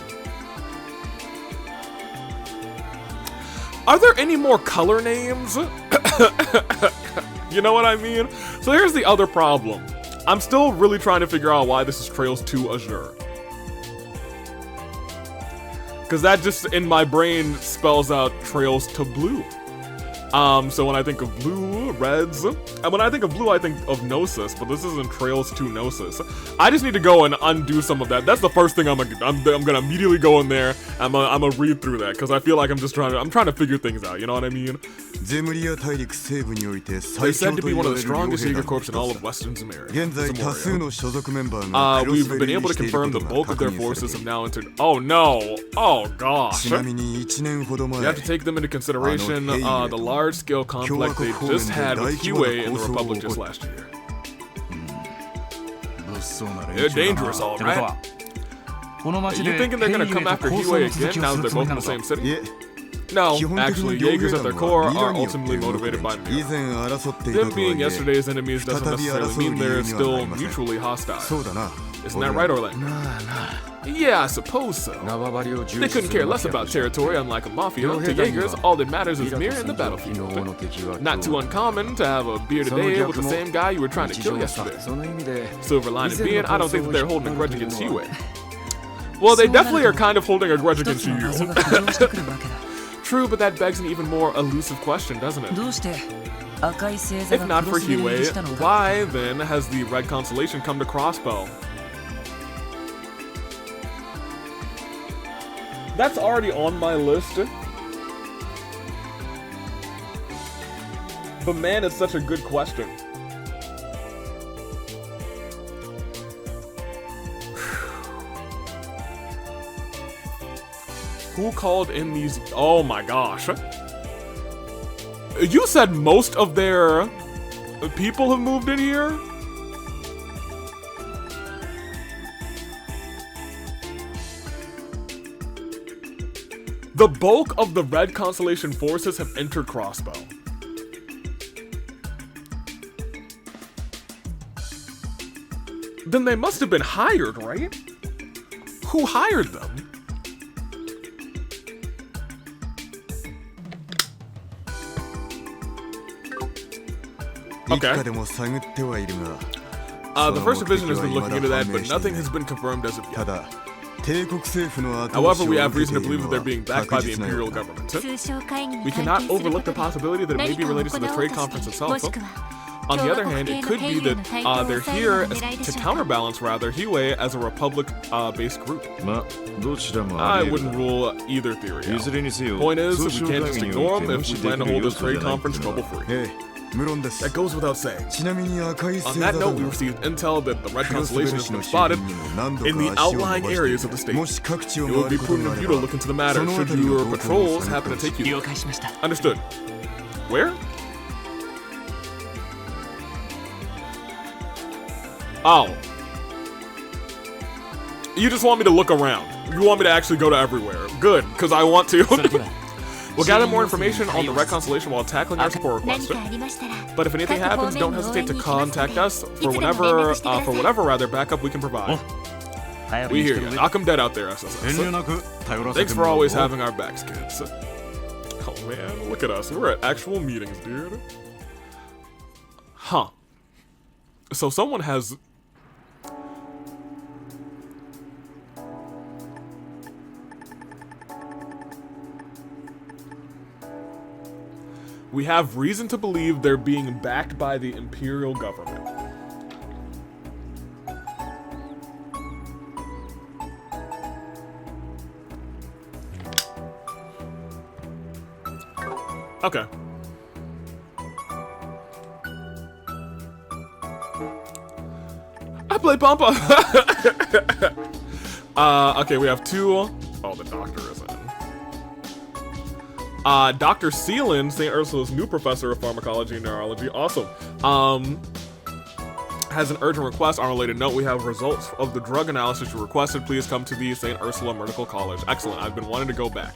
Are there any more color names? You know what I mean? So here's the other problem. I'm still really trying to figure out why this is Trails to Azure. Because that just, in my brain, spells out Trails to Blue. So when I think of blue, reds, and when I think of blue, I think of Gnosis, but this isn't Trails to Gnosis. I just need to go and undo some of that. That's the first thing I'm gonna immediately go in there. I'm gonna read through that because I feel like I'm trying to figure things out. You know what I mean? They're said to be one of the strongest Jaeger Corps in all of Western Zamoria. We've been able to confirm the bulk of their forces have now entered. Oh no! Oh gosh! You have to take them into consideration. The large-scale conflict they just had with HEIYUE in the Republic just last year. They're dangerous, all right. Are you thinking they're gonna come after HEIYUE again now that they're both in the same city? No, actually, Jaegers at their core are ultimately motivated by Mira. Them being yesterday's enemies doesn't necessarily mean they're still mutually hostile. Isn't that right, Orlando? Yeah, I suppose so. They couldn't care less about territory, unlike a mafia. To Jaegers, all that matters is Mira in the battlefield. Not too uncommon to have a beer today with the same guy you were trying to kill yesterday. Silver lining being, I don't think that they're holding a grudge against HEIYUE. Well, they definitely are kind of holding a grudge against you. True, but that begs an even more elusive question, doesn't it? If not for HEIYUE, why then has the Red Constellation come to Crossbow? That's already on my list. But man, it's such a good question. Who called in these? Oh my gosh. You said most of their people have moved in here? The bulk of the Red Constellation forces have entered Crossbow. Then they must have been hired, right? Who hired them? Okay. The first division has been looking into that, but nothing has been confirmed as of yet. However, we have reason to believe that they're being backed by the Imperial government. We cannot overlook the possibility that it may be related to the trade conference itself. On the other hand, it could be that they're here to counterbalance, rather, HEIYUE as a Republic-based group. I wouldn't rule either theory out. Point is, we can't just ignore them if we plan to hold this trade conference trouble-free. That goes without saying. On that note, we received intel that the Red Constellation has been spotted in the outlying areas of the state. It would be prudent of you to look into the matter should your patrols happen to take you. Understood. Where? Oh. You just want me to look around. You want me to actually go to everywhere. Good, because I want to. We'll gather more information on the Red Constellation while tackling our support request. But if anything happens, don't hesitate to contact us for whatever backup we can provide. We hear you. Knock 'em dead out there, SSS. Thanks for always having our backs, kids. Oh man, look at us. We're at actual meetings, dude. Huh. So someone has... We have reason to believe they're being backed by the Imperial government. Okay. I play Pampa. Okay, we have two. Oh, the doctor is in. Dr. Seelan, St. Ursula's new professor of pharmacology and neurology, awesome, has an urgent request. On a related note, we have results of the drug analysis you requested. Please come to the St. Ursula Medical College. Excellent. I've been wanting to go back.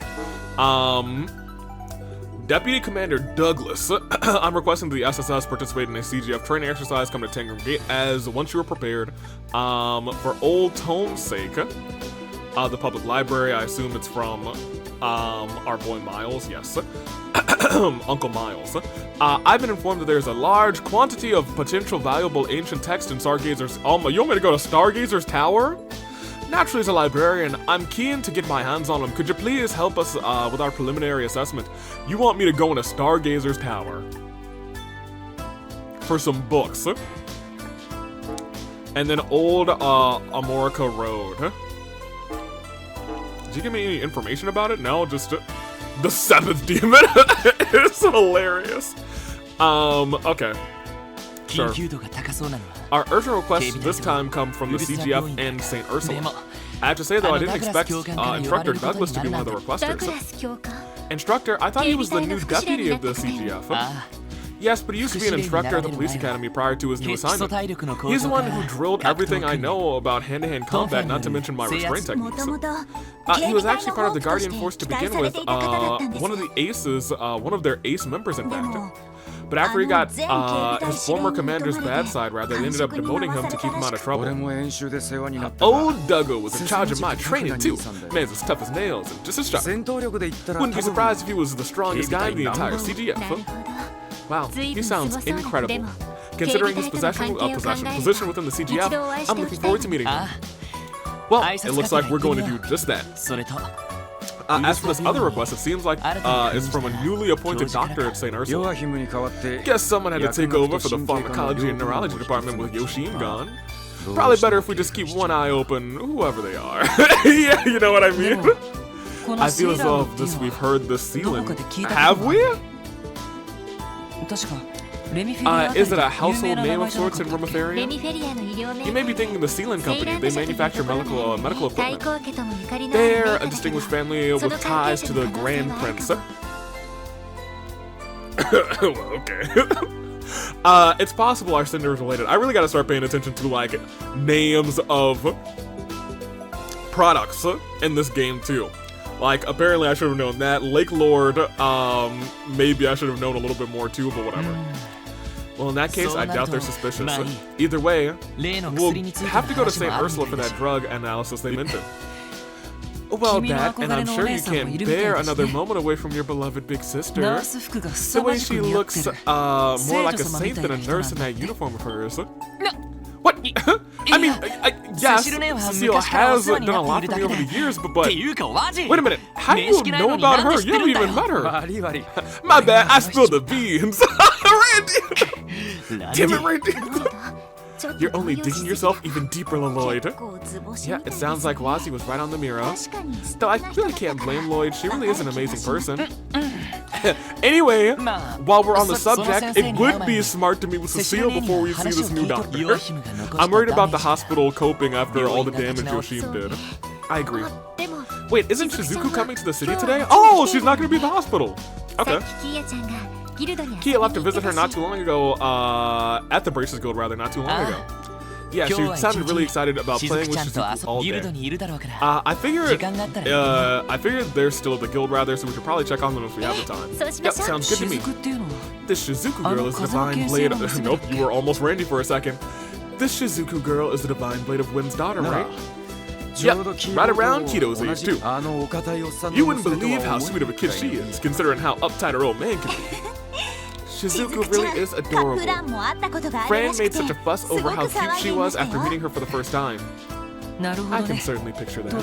Deputy Commander Douglas, I'm requesting that the SSS participate in a CGF training exercise. Come to Tangram Gate as once you are prepared. For old tome's sake, the public library, I assume it's from our boy Miles, yes. Uncle Miles. I've been informed that there's a large quantity of potential valuable ancient text in Stargazer's... you want me to go to Stargazer's Tower? Naturally, as a librarian, I'm keen to get my hands on them. Could you please help us with our preliminary assessment? You want me to go into Stargazer's Tower for some books. And then Old Amorica Road. Did you give me any information about it? No, just the seventh demon. It's hilarious. Okay. Sure. Our urgent requests this time come from the CGF and St. Ursula. I have to say though, I didn't expect Instructor Douglas to be one of the requesters. Instructor, I thought he was the new deputy of the CGF. Yes, but he used to be an instructor at the police academy prior to his new assignment. He's the one who drilled everything I know about hand-to-hand combat, not to mention my restraint techniques. He was actually part of the Guardian Force to begin with, one of the aces, one of their ace members in fact. But after he got his former commander's bad side, rather, they ended up demoting him to keep him out of trouble. Old Duggo was in charge of my training too. Man's as tough as nails and just as sharp. Wouldn't be surprised if he was the strongest guy in the entire CGF. Wow, he sounds incredible. Considering his position within the CGF, I'm looking forward to meeting him. Well, it looks like we're going to do just that. As for this other request, it seems like it's from a newly appointed doctor at St. Ursula. Guess someone had to take over for the pharmacology and neurology department with Yoshin gone. Probably better if we just keep one eye open, whoever they are. Yeah, you know what I mean? I feel as though we've heard this ceiling. Have we? Is it a household name of sorts in Romiferia? You may be thinking the Sealand Company. They manufacture medical equipment. They're a distinguished family with ties to the Grand Prince. Okay. It's possible our sender is related. I really gotta start paying attention to, like, names of products in this game, too. Like, apparently I should have known that. Lake Lord, maybe I should have known a little bit more too, but whatever. Well, in that case, I doubt they're suspicious. Either way, we'll have to go to St. Ursula for that drug analysis they mentioned. Well, Dad, and I'm sure you can't bear another moment away from your beloved big sister. The way she looks more like a saint than a nurse in that uniform of hers. What? I mean, yes, Cecile has done a lot for me over the years, but wait a minute, how do you know about her? You haven't even met her. My bad, I spilled the beans. Randy! Damn it, Randy! You're only digging yourself even deeper, Lloyd. Yeah, it sounds like Wazi was right on the mirror. Though I really can't blame Lloyd, she really is an amazing person. Anyway, while we're on the subject, it would be smart to meet with Cecile before we see this new doctor. I'm worried about the hospital coping after all the damage Yoshim did. I agree. Wait, isn't Shizuku coming to the city today? Oh, she's not going to be at the hospital. Okay. Kia left to visit her not too long ago, at the Braces Guild rather, not too long ago. Yeah, she sounded really excited about playing with Shizuku all day. I figured they're still at the guild rather, so we should probably check on them if we have the time. Yep, sounds good to me. This Shizuku girl is the divine blade of... Nope, you were almost Randy for a second. This Shizuku girl is the divine blade of Wind's daughter, right? Yep, right around Kito's age, too. You wouldn't believe how sweet of a kid she is, considering how uptight her old man can be. Shizuku really is adorable. Fran made such a fuss over how cute she was after meeting her for the first time. I can certainly picture that.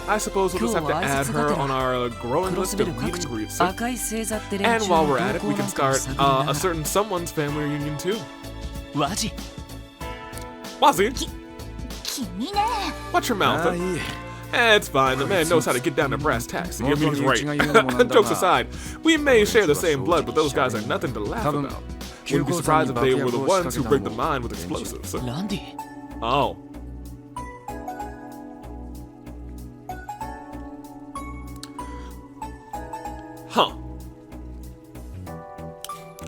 I suppose we'll just have to add her on our growing list of meet and greets. And while we're at it, we can start a certain someone's family reunion too. Wazi? Watch your mouth. It's fine, the man knows how to get down to brass tacks. I mean, he's right. Jokes aside, we may share the same blood, but those guys are nothing to laugh about. Wouldn't be surprised if they were the ones who rigged the mine with explosives. Oh. Huh.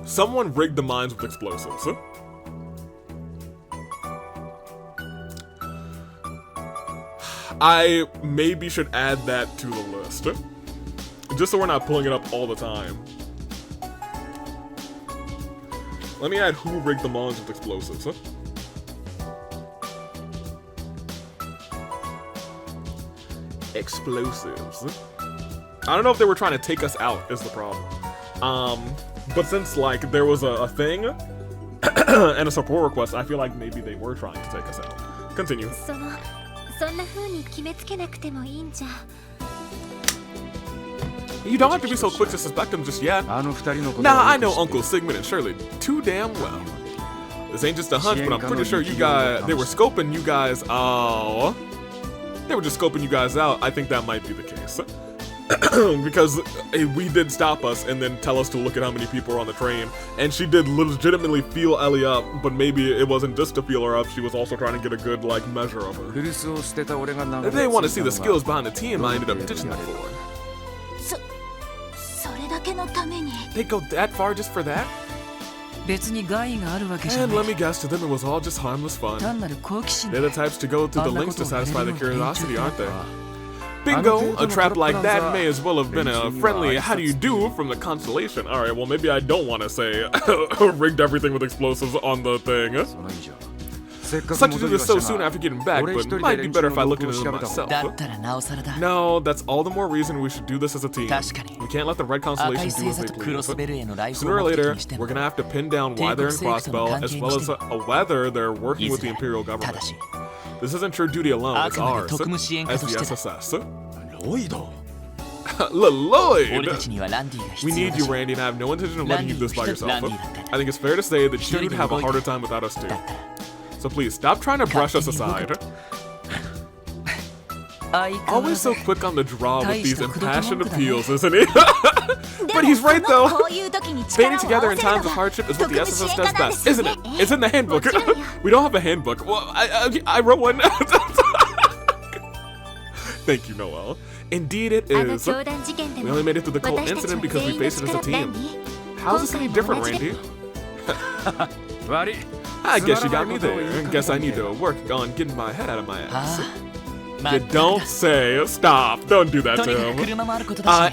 Someone rigged the mines with explosives. I maybe should add that to the list. Just so we're not pulling it up all the time. Let me add who rigged the mines with explosives. Explosives. I don't know if they were trying to take us out is the problem. But since like there was a thing and a support request, I feel like maybe they were trying to take us out. Continue. You don't have to be so quick to suspect them just yet. Nah, I know Uncle Sigmund and Shirley too damn well. This ain't just a hunch, but I'm pretty sure you guys, they were scoping you guys. Oh, they were just scoping you guys out. I think that might be the case. Because we did stop us and then tell us to look at how many people are on the train. And she did legitimately feel Ellie up, but maybe it wasn't just to feel her up, she was also trying to get a good, like, measure of her. If they want to see the skills behind the team I ended up ditching them for. They go that far just for that? And let me guess, to them it was all just harmless fun. They're the types to go through the lengths to satisfy their curiosity, aren't they? Bingo! A trap like that may as well have been a friendly how do you do from the constellation. Alright, well maybe I don't want to say rigged everything with explosives on the thing. Such to do this so soon after getting back, but it might be better if I looked into it myself. No, that's all the more reason we should do this as a team. We can't let the Red Constellation do as they please. Sooner or later, we're gonna have to pin down why they're in Crossbell, as well as whether they're working with the Imperial government. This isn't your duty alone, it's ours, as the SSS. Lloyd! We need you, Randy, and I have no intention of letting you do this by yourself. I think it's fair to say that you'd have a harder time without us too. So please, stop trying to brush us aside. Always so quick on the draw with these impassioned appeals, isn't he? But he's right though. Banding together in times of hardship is what the SSS does best, isn't it? It's in the handbook. We don't have a handbook. Well, I wrote one. Thank you, Noelle. Indeed it is. We only made it through the cult incident because we faced it as a team. How is this any different, Randy? I guess you got me there. Guess I need to work on getting my head out of my ass. You don't say. Stop. Don't do that to him.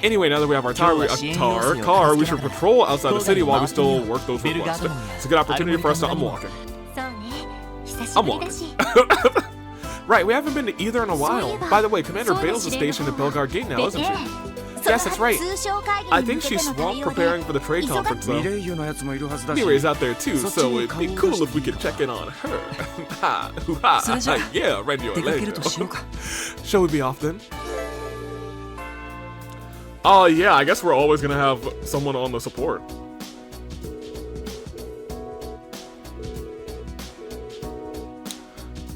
Anyway, now that we have our car, we should patrol outside the city while we still work those requests. It's a good opportunity for us to... I'm walking. Right, we haven't been to either in a while. By the way, Commander Bales is stationed at Belgard Gate now, isn't she? Yes, that's right. I think she's swamped preparing for the trade conference, though. Mirai's out there too, so it'd be cool if we could check in on her. Yeah, Randy Orlando. Shall we be off then? Oh yeah, I guess we're always gonna have someone on the support.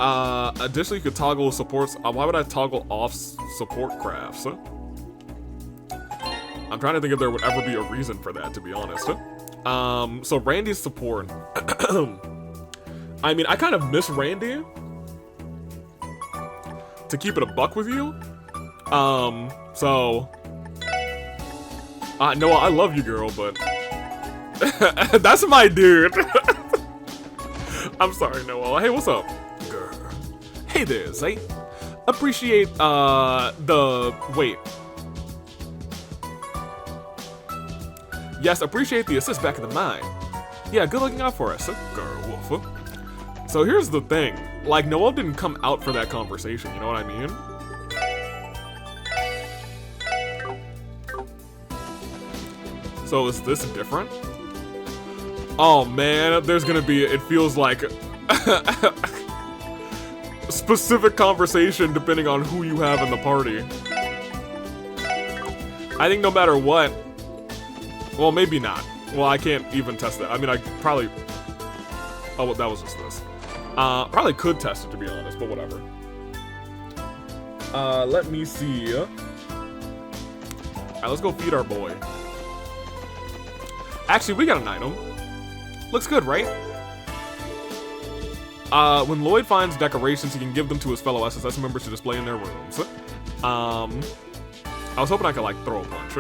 Additionally, you could toggle supports. Why would I toggle off support crafts? I'm trying to think if there would ever be a reason for that, to be honest. So Randy's support. I mean, I kind of miss Randy. To keep it a buck with you. So. Noah, I love you, girl, but. That's my dude. I'm sorry, Noah. Hey, what's up? Hey there, Zay. Appreciate, wait. Yes, appreciate the assist back in the mine. Yeah, good looking out for us, girl wolf. So here's the thing. Like, Noelle didn't come out for that conversation, you know what I mean? So is this different? Oh man, there's gonna be, it feels like... specific conversation depending on who you have in the party. I think no matter what, well, maybe not. Well, I can't even test it. I mean, I probably, oh, well, that was just this. Probably could test it, to be honest, but whatever. Let me see. All right, let's go feed our boy. Actually, we got an item. Looks good, right? When Lloyd finds decorations, he can give them to his fellow SSS members to display in their rooms. I was hoping I could, like, throw a punch.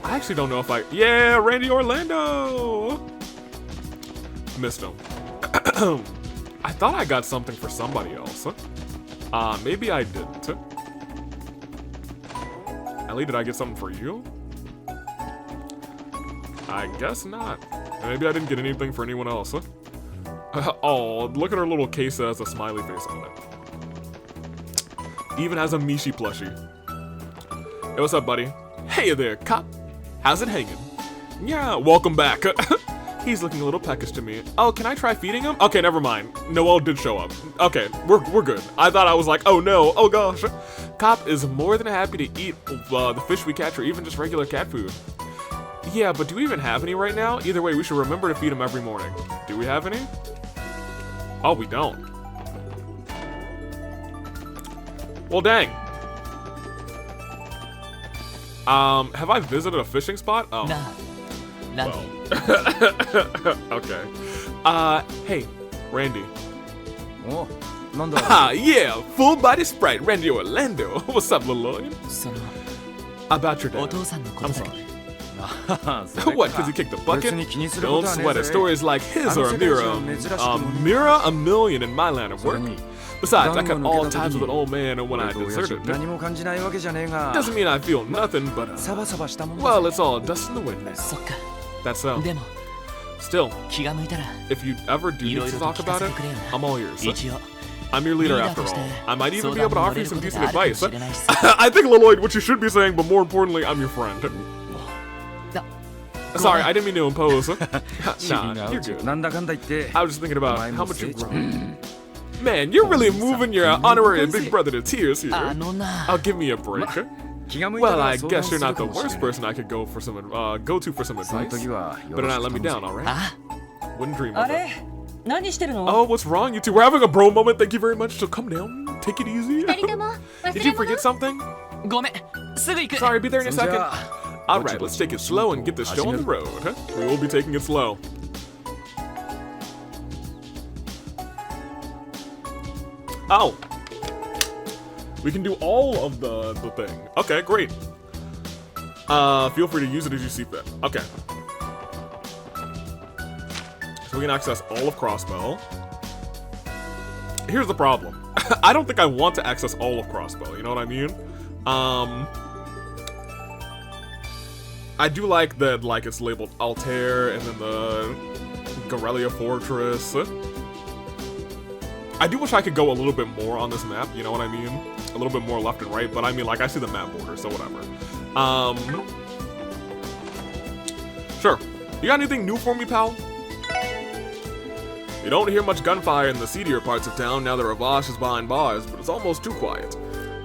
I actually don't know if I... Yeah, Randy Orlando! Missed him. I thought I got something for somebody else. Maybe I didn't. Ellie, did I get something for you? I guess not. Maybe I didn't get anything for anyone else. Oh, look at her little case that has a smiley face on it. Even has a Mishi plushie. Hey, what's up, buddy? Hey there, cop. How's it hanging? Yeah, welcome back. He's looking a little peckish to me. Oh, can I try feeding him? Okay, never mind. Noel did show up. Okay, we're good. I thought I was like, oh no, oh gosh. Cop is more than happy to eat the fish we catch or even just regular cat food. Yeah, but do we even have any right now? Either way, we should remember to feed him every morning. Do we have any? Oh, we don't. Well, dang. Have I visited a fishing spot? Oh. Well. Okay. Hey, Randy. Oh, Ah, yeah, full body sprite, Randy Orlando. What's up, Lloyd? About your dad. I'm sorry. What, because he kicked the bucket? Don't sweat it. Stories like his are a mirror a million in my line of work. Besides, I cut all ties with an old man when I deserted. Doesn't mean I feel nothing, but well, it's all dust in the wind now. That's so. Still, if you ever do need to talk about it, I'm all yours. I'm your leader after all. I might even be able to offer you some decent advice. I think, Lloyd, what you should be saying, but more importantly, I'm your friend. Sorry, I didn't mean to impose. Nah, you're good. I was just thinking about how much you've grown. Man, you're really moving your honorary big brother to tears here. Oh, give me a break. Well, I guess you're not the worst person I could go to for some advice. Better not let me down, alright? Wouldn't dream of it. Oh, what's wrong, you two? We're having a bro moment. Thank you very much. So come down. Take it easy. Did you forget something? Sorry, be there in a second. Alright, let's take it slow and get this show on the road. We will be taking it slow. Oh. We can do all of the thing. Okay, great. Feel free to use it as you see fit. Okay. So we can access all of Crossbow. Here's the problem. I don't think I want to access all of Crossbow, you know what I mean? I do like that, like, it's labeled Altair and then the Gorelia Fortress. I do wish I could go a little bit more on this map, you know what I mean? A little bit more left and right, but I mean, like, I see the map border, so whatever. Sure. You got anything new for me, pal? You don't hear much gunfire in the seedier parts of town now that Ravash is behind bars, but it's almost too quiet.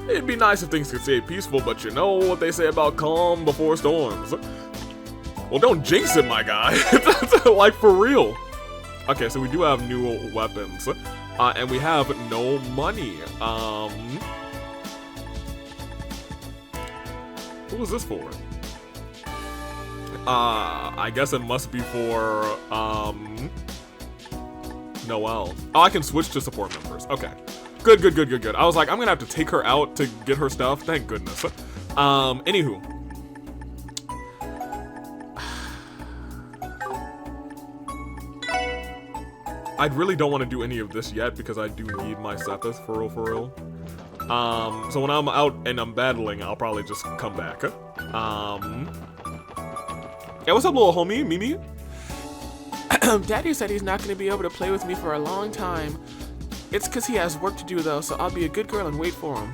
It'd be nice if things could stay peaceful, but you know what they say about calm before storms. Well, don't jinx it, my guy. Like, for real. Okay, so we do have new weapons. And we have no money. Who is this for? I guess it must be for, Noelle. Oh, I can switch to support members. Okay. Good. I was like, I'm gonna have to take her out to get her stuff. Thank goodness. Anywho. I really don't want to do any of this yet because I do need my Sethis for real. So when I'm out and I'm battling, I'll probably just come back. Yeah, what's up, little homie, Mimi? Daddy said he's not going to be able to play with me for a long time. It's because he has work to do, though, so I'll be a good girl and wait for him.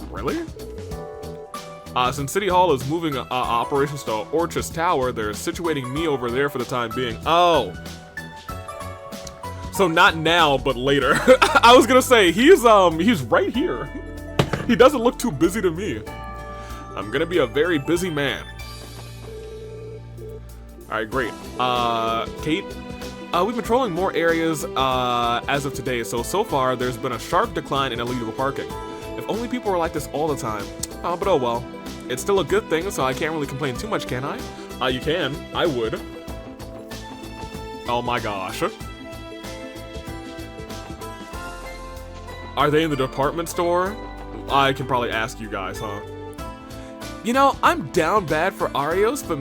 Really? Since City Hall is moving operations to Orchis Tower, they're situating me over there for the time being. Oh. So not now, but later. I was gonna say, he's right here. He doesn't look too busy to me. I'm gonna be a very busy man. Alright, great. Kate, we've been patrolling more areas as of today, so far there's been a sharp decline in illegal parking. If only people were like this all the time. But oh well. It's still a good thing, so I can't really complain too much, can I? You can. I would. Oh my gosh. Are they in the department store? I can probably ask you guys, huh? You know, I'm down bad for Arios, but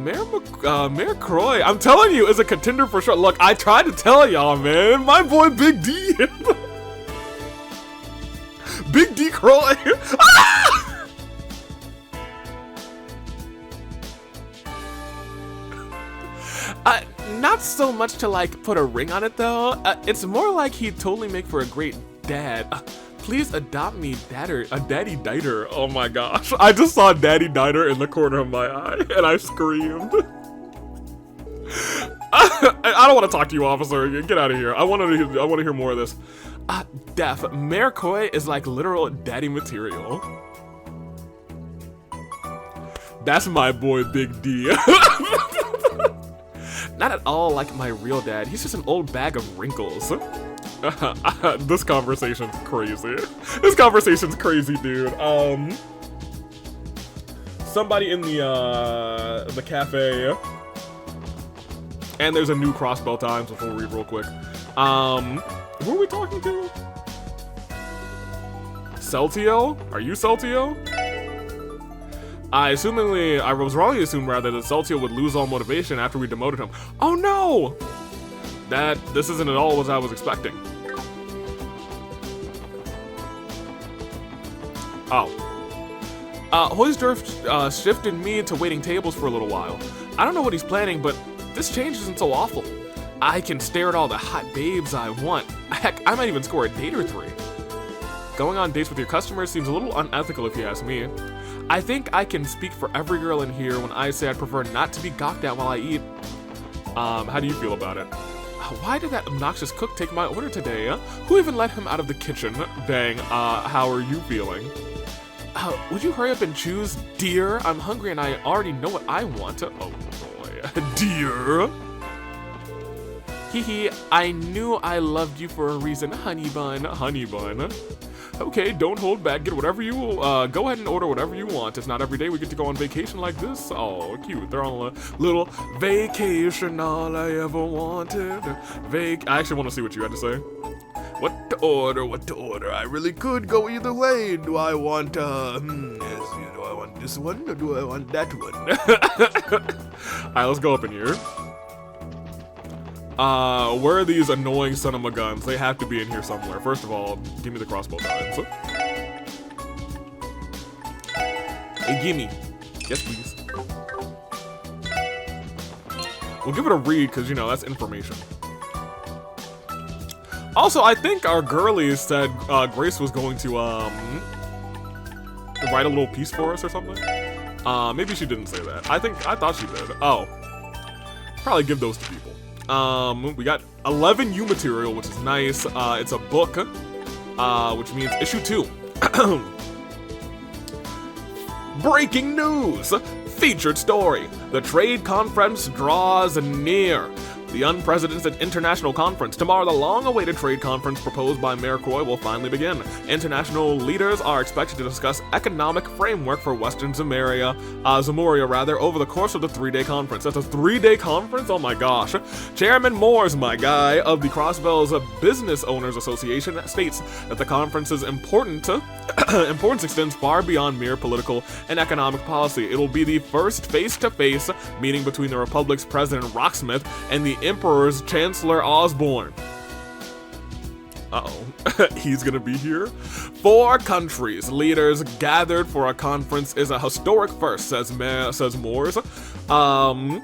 Mayor Croy, I'm telling you, is a contender for sure. Look, I tried to tell y'all, man. My boy Big D. Big D Croy. Not so much to, like, put a ring on it, though. It's more like he'd totally make for a great dad. Please adopt me, Daddy Diter. Oh my gosh. I just saw Daddy Diter in the corner of my eye, and I screamed. I don't want to talk to you, officer. Get out of here. I want to hear more of this. Def, Mayor Koi is like literal daddy material. That's my boy, Big D. Not at all like my real dad. He's just an old bag of wrinkles. This conversation's crazy. This conversation's crazy, dude. Somebody in the cafe. And there's a new crossbell times, which we'll read real quick. Who are we talking to? Celtio? Are you Celtio? I was wrongly assumed rather that Celtio would lose all motivation after we demoted him. Oh no! This isn't at all what I was expecting. Oh. HEIYUE'S shifted me to waiting tables for a little while. I don't know what he's planning, but this change isn't so awful. I can stare at all the hot babes I want. Heck, I might even score a date or 3. Going on dates with your customers seems a little unethical if you ask me. I think I can speak for every girl in here when I say I'd prefer not to be gawked at while I eat. How do you feel about it? Why did that obnoxious cook take my order today? Who even let him out of the kitchen? Dang, how are you feeling? Would you hurry up and choose, dear? I'm hungry and I already know what I want. Oh boy, dear. Hehe, I knew I loved you for a reason, honey bun. Honey bun. Okay, don't hold back. Get whatever you go ahead and order whatever you want. It's not every day we get to go on vacation like this. Oh, cute. They're on a little vacation. All I ever wanted. I actually want to see what you had to say. What to order? What to order? I really could go either way. Do I want do I want this one or do I want that one? All right, let's go up in here. Where are these annoying son of a guns? They have to be in here somewhere. First of all, give me the crossbow times. Hey, gimme. Yes, please. We'll give it a read, because, you know, that's information. Also, I think our girlies said Grace was going to, write a little piece for us or something. Maybe she didn't say that. I thought she did. Oh. Probably give those to people. We got 11 U material, which is nice. It's a book, which means issue 2. Breaking news! Featured story. The trade conference draws near. The unprecedented international conference. Tomorrow, the long-awaited trade conference proposed by Mayor Koi will finally begin. International leaders are expected to discuss economic framework for Western Zamoria, over the course of the 3-day conference. That's a 3-day conference? Oh my gosh. Chairman Moores, my guy, of the Crossbell's Business Owners Association states that the conference's importance extends far beyond mere political and economic policy. It will be the first face-to-face meeting between the Republic's President Rocksmith and the Emperor's Chancellor Osborne. Uh-oh. He's gonna be here? 4 countries' leaders gathered for a conference is a historic first, says Moores. Oh,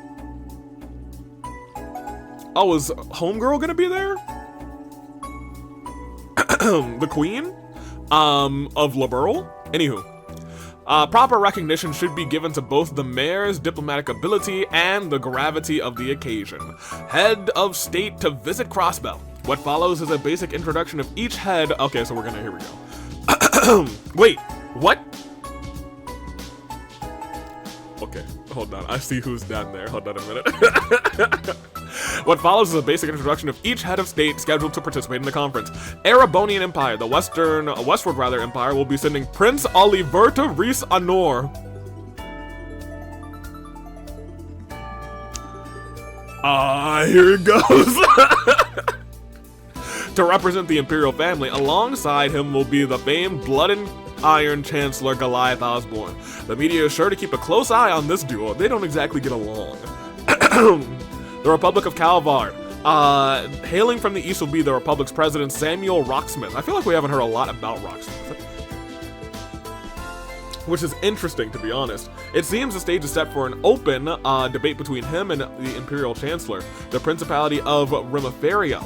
is Homegirl gonna be there? The Queen? Of Liberal? Anywho. Proper recognition should be given to both the mayor's diplomatic ability and the gravity of the occasion. Head of state to visit Crossbell. What follows is a basic introduction of each head. Okay, so here we go. Wait, what? Okay, hold on. I see who's down there. Hold on a minute. What follows is a basic introduction of each head of state scheduled to participate in the conference. Erebonian Empire, the westward Empire, will be sending Prince Oliverta Reese Honor. Here it goes. To represent the imperial family. Alongside him will be the famed Blood and Iron Chancellor Goliath Osborne. The media is sure to keep a close eye on this duo. They don't exactly get along. The Republic of Calvard. Hailing from the east will be the Republic's president, Samuel Rocksmith. I feel like we haven't heard a lot about Rocksmith, which is interesting, to be honest. It seems the stage is set for an open debate between him and the Imperial Chancellor, the Principality of Rimaferia.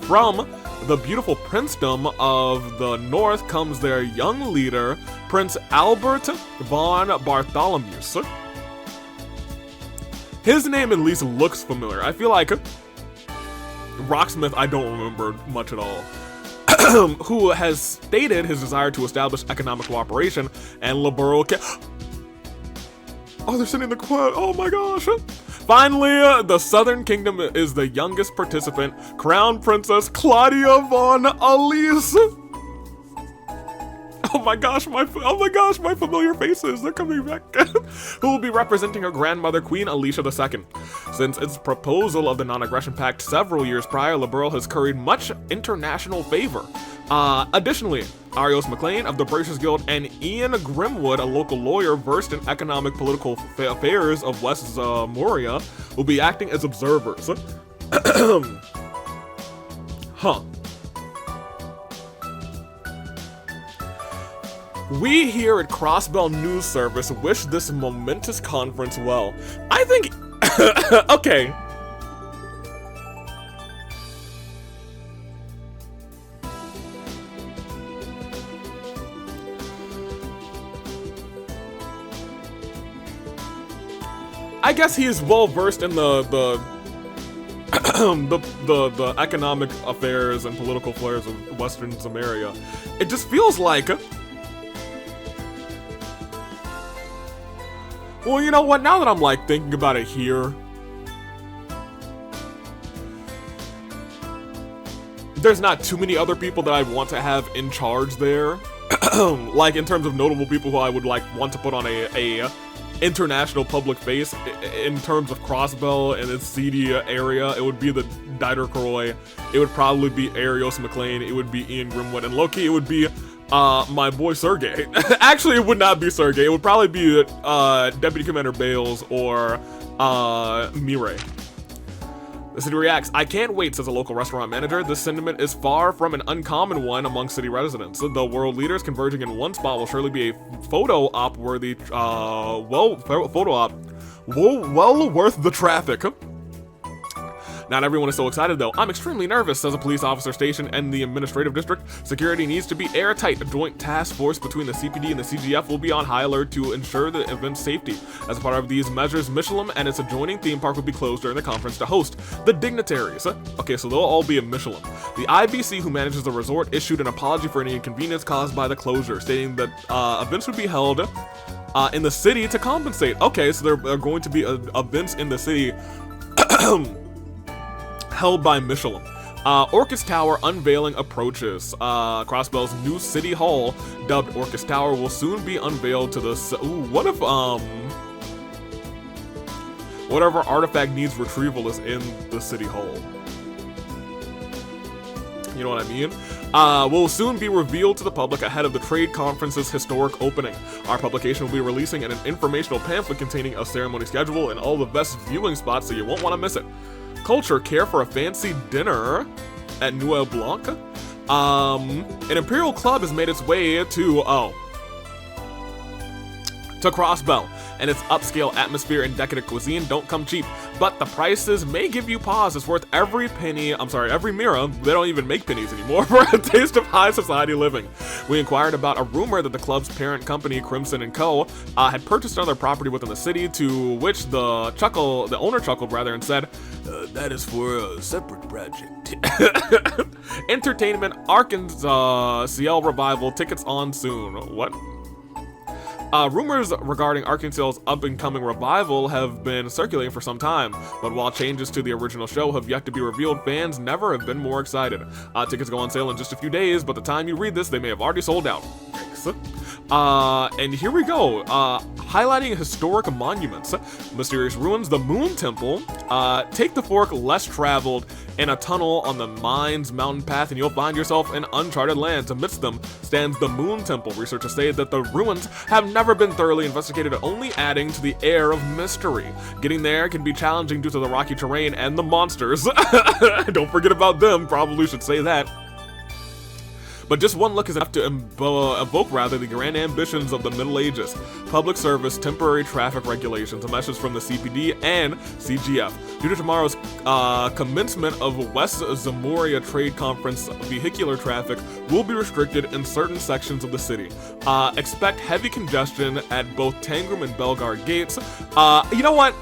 From the beautiful princedom of the north comes their young leader, Prince Albert von Bartholomeus. His name at least looks familiar. I feel like Rocksmith, I don't remember much at all. Who has stated his desire to establish economic cooperation and liberal Oh, they're sending the quote. Oh my gosh. Finally, the Southern Kingdom is the youngest participant, Crown Princess Claudia von Alice. Oh my gosh, my familiar faces, they're coming back. Who will be representing her grandmother, Queen Alicia II. Since its proposal of the Non-Aggression Pact several years prior, Liberal has curried much international favor. Additionally, Arios MacLean of the Bracers Guild and Ian Grimwood, a local lawyer versed in economic political affairs of West Moria, will be acting as observers. Huh. We here at Crossbell News Service wish this momentous conference well. I think... okay. I guess he is well versed in the economic affairs and political affairs of Western Samaria. It just feels like... Well, you know what, now that I'm like thinking about it here, there's not too many other people that I want to have in charge there. Like in terms of notable people who I would like want to put on a international public face. In terms of Crossbell and its seedy area, it would be the Dieter Croy, it would probably be Arios MacLean, it would be Ian Grimwood, and low-key it would be my boy Sergey. Actually, it would not be Sergey. It would probably be Deputy Commander Bales or Mireille. The city reacts. I can't wait, says a local restaurant manager. This sentiment is far from an uncommon one among city residents. The world leaders converging in one spot will surely be a photo op worthy, photo op well worth the traffic. Not everyone is so excited though. I'm extremely nervous, says a police officer stationed in the administrative district. Security needs to be airtight. A joint task force between the CPD and the CGF will be on high alert to ensure the event's safety. As a part of these measures, Michelin and its adjoining theme park will be closed during the conference to host the dignitaries. Okay, so they'll all be in Michelin. The IBC, who manages the resort, issued an apology for any inconvenience caused by the closure, stating that events would be held in the city to compensate. Okay, so there are going to be events in the city held by Michelin. Orcus Tower unveiling approaches. Crossbell's new city hall, dubbed Orcus Tower, will soon be unveiled to the... what if, whatever artifact needs retrieval is in the city hall? You know what I mean? Will soon be revealed to the public ahead of the trade conference's historic opening. Our publication will be releasing an informational pamphlet containing a ceremony schedule and all the best viewing spots, so you won't want to miss it. Culture, care for a fancy dinner at Noël Blanc? An Imperial Club has made its way to Crossbell, and its upscale atmosphere and decadent cuisine don't come cheap, but the prices may give you pause. It's worth every penny, every mira, they don't even make pennies anymore, for a taste of high society living. We inquired about a rumor that the club's parent company, Crimson & Co., had purchased another property within the city, to which the owner chuckled and said, that is for a separate project. Entertainment, Arkansas CL Revival, tickets on soon. What? Rumors regarding Arkansas's up-and-coming revival have been circulating for some time, but while changes to the original show have yet to be revealed, fans never have been more excited. Tickets go on sale in just a few days, but the time you read this, they may have already sold out. Thanks. And here we go. Highlighting historic monuments. Mysterious ruins, the Moon Temple. Take the fork less traveled in a tunnel on the Mines Mountain Path, and you'll find yourself in uncharted lands. Amidst them stands the Moon Temple. Researchers say that the ruins have never been thoroughly investigated, only adding to the air of mystery. Getting there can be challenging due to the rocky terrain and the monsters. Don't forget about them, probably should say that. but just one look is enough to evoke rather the grand ambitions of the Middle Ages. Public service, temporary traffic regulations, a message from the CPD and CGF. Due to tomorrow's commencement of West Zamoria Trade Conference, vehicular traffic will be restricted in certain sections of the city. Expect heavy congestion at both Tangram and Belgar gates. You know what?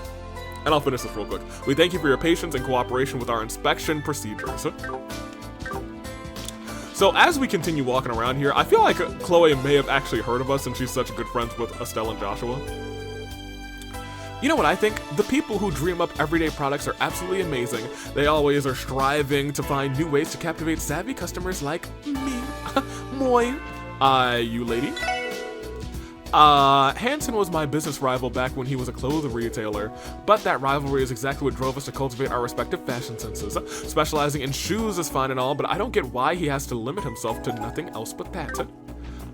And I'll finish this real quick. We thank you for your patience and cooperation with our inspection procedures. So as we continue walking around here, I feel like Chloe may have actually heard of us since she's such good friends with Estelle and Joshua. You know what I think? The people who dream up everyday products are absolutely amazing. They always are striving to find new ways to captivate savvy customers like me. Moi. You lady? Hanson was my business rival back when he was a clothes retailer, but that rivalry is exactly what drove us to cultivate our respective fashion senses. Specializing in shoes is fine and all, but I don't get why he has to limit himself to nothing else but that.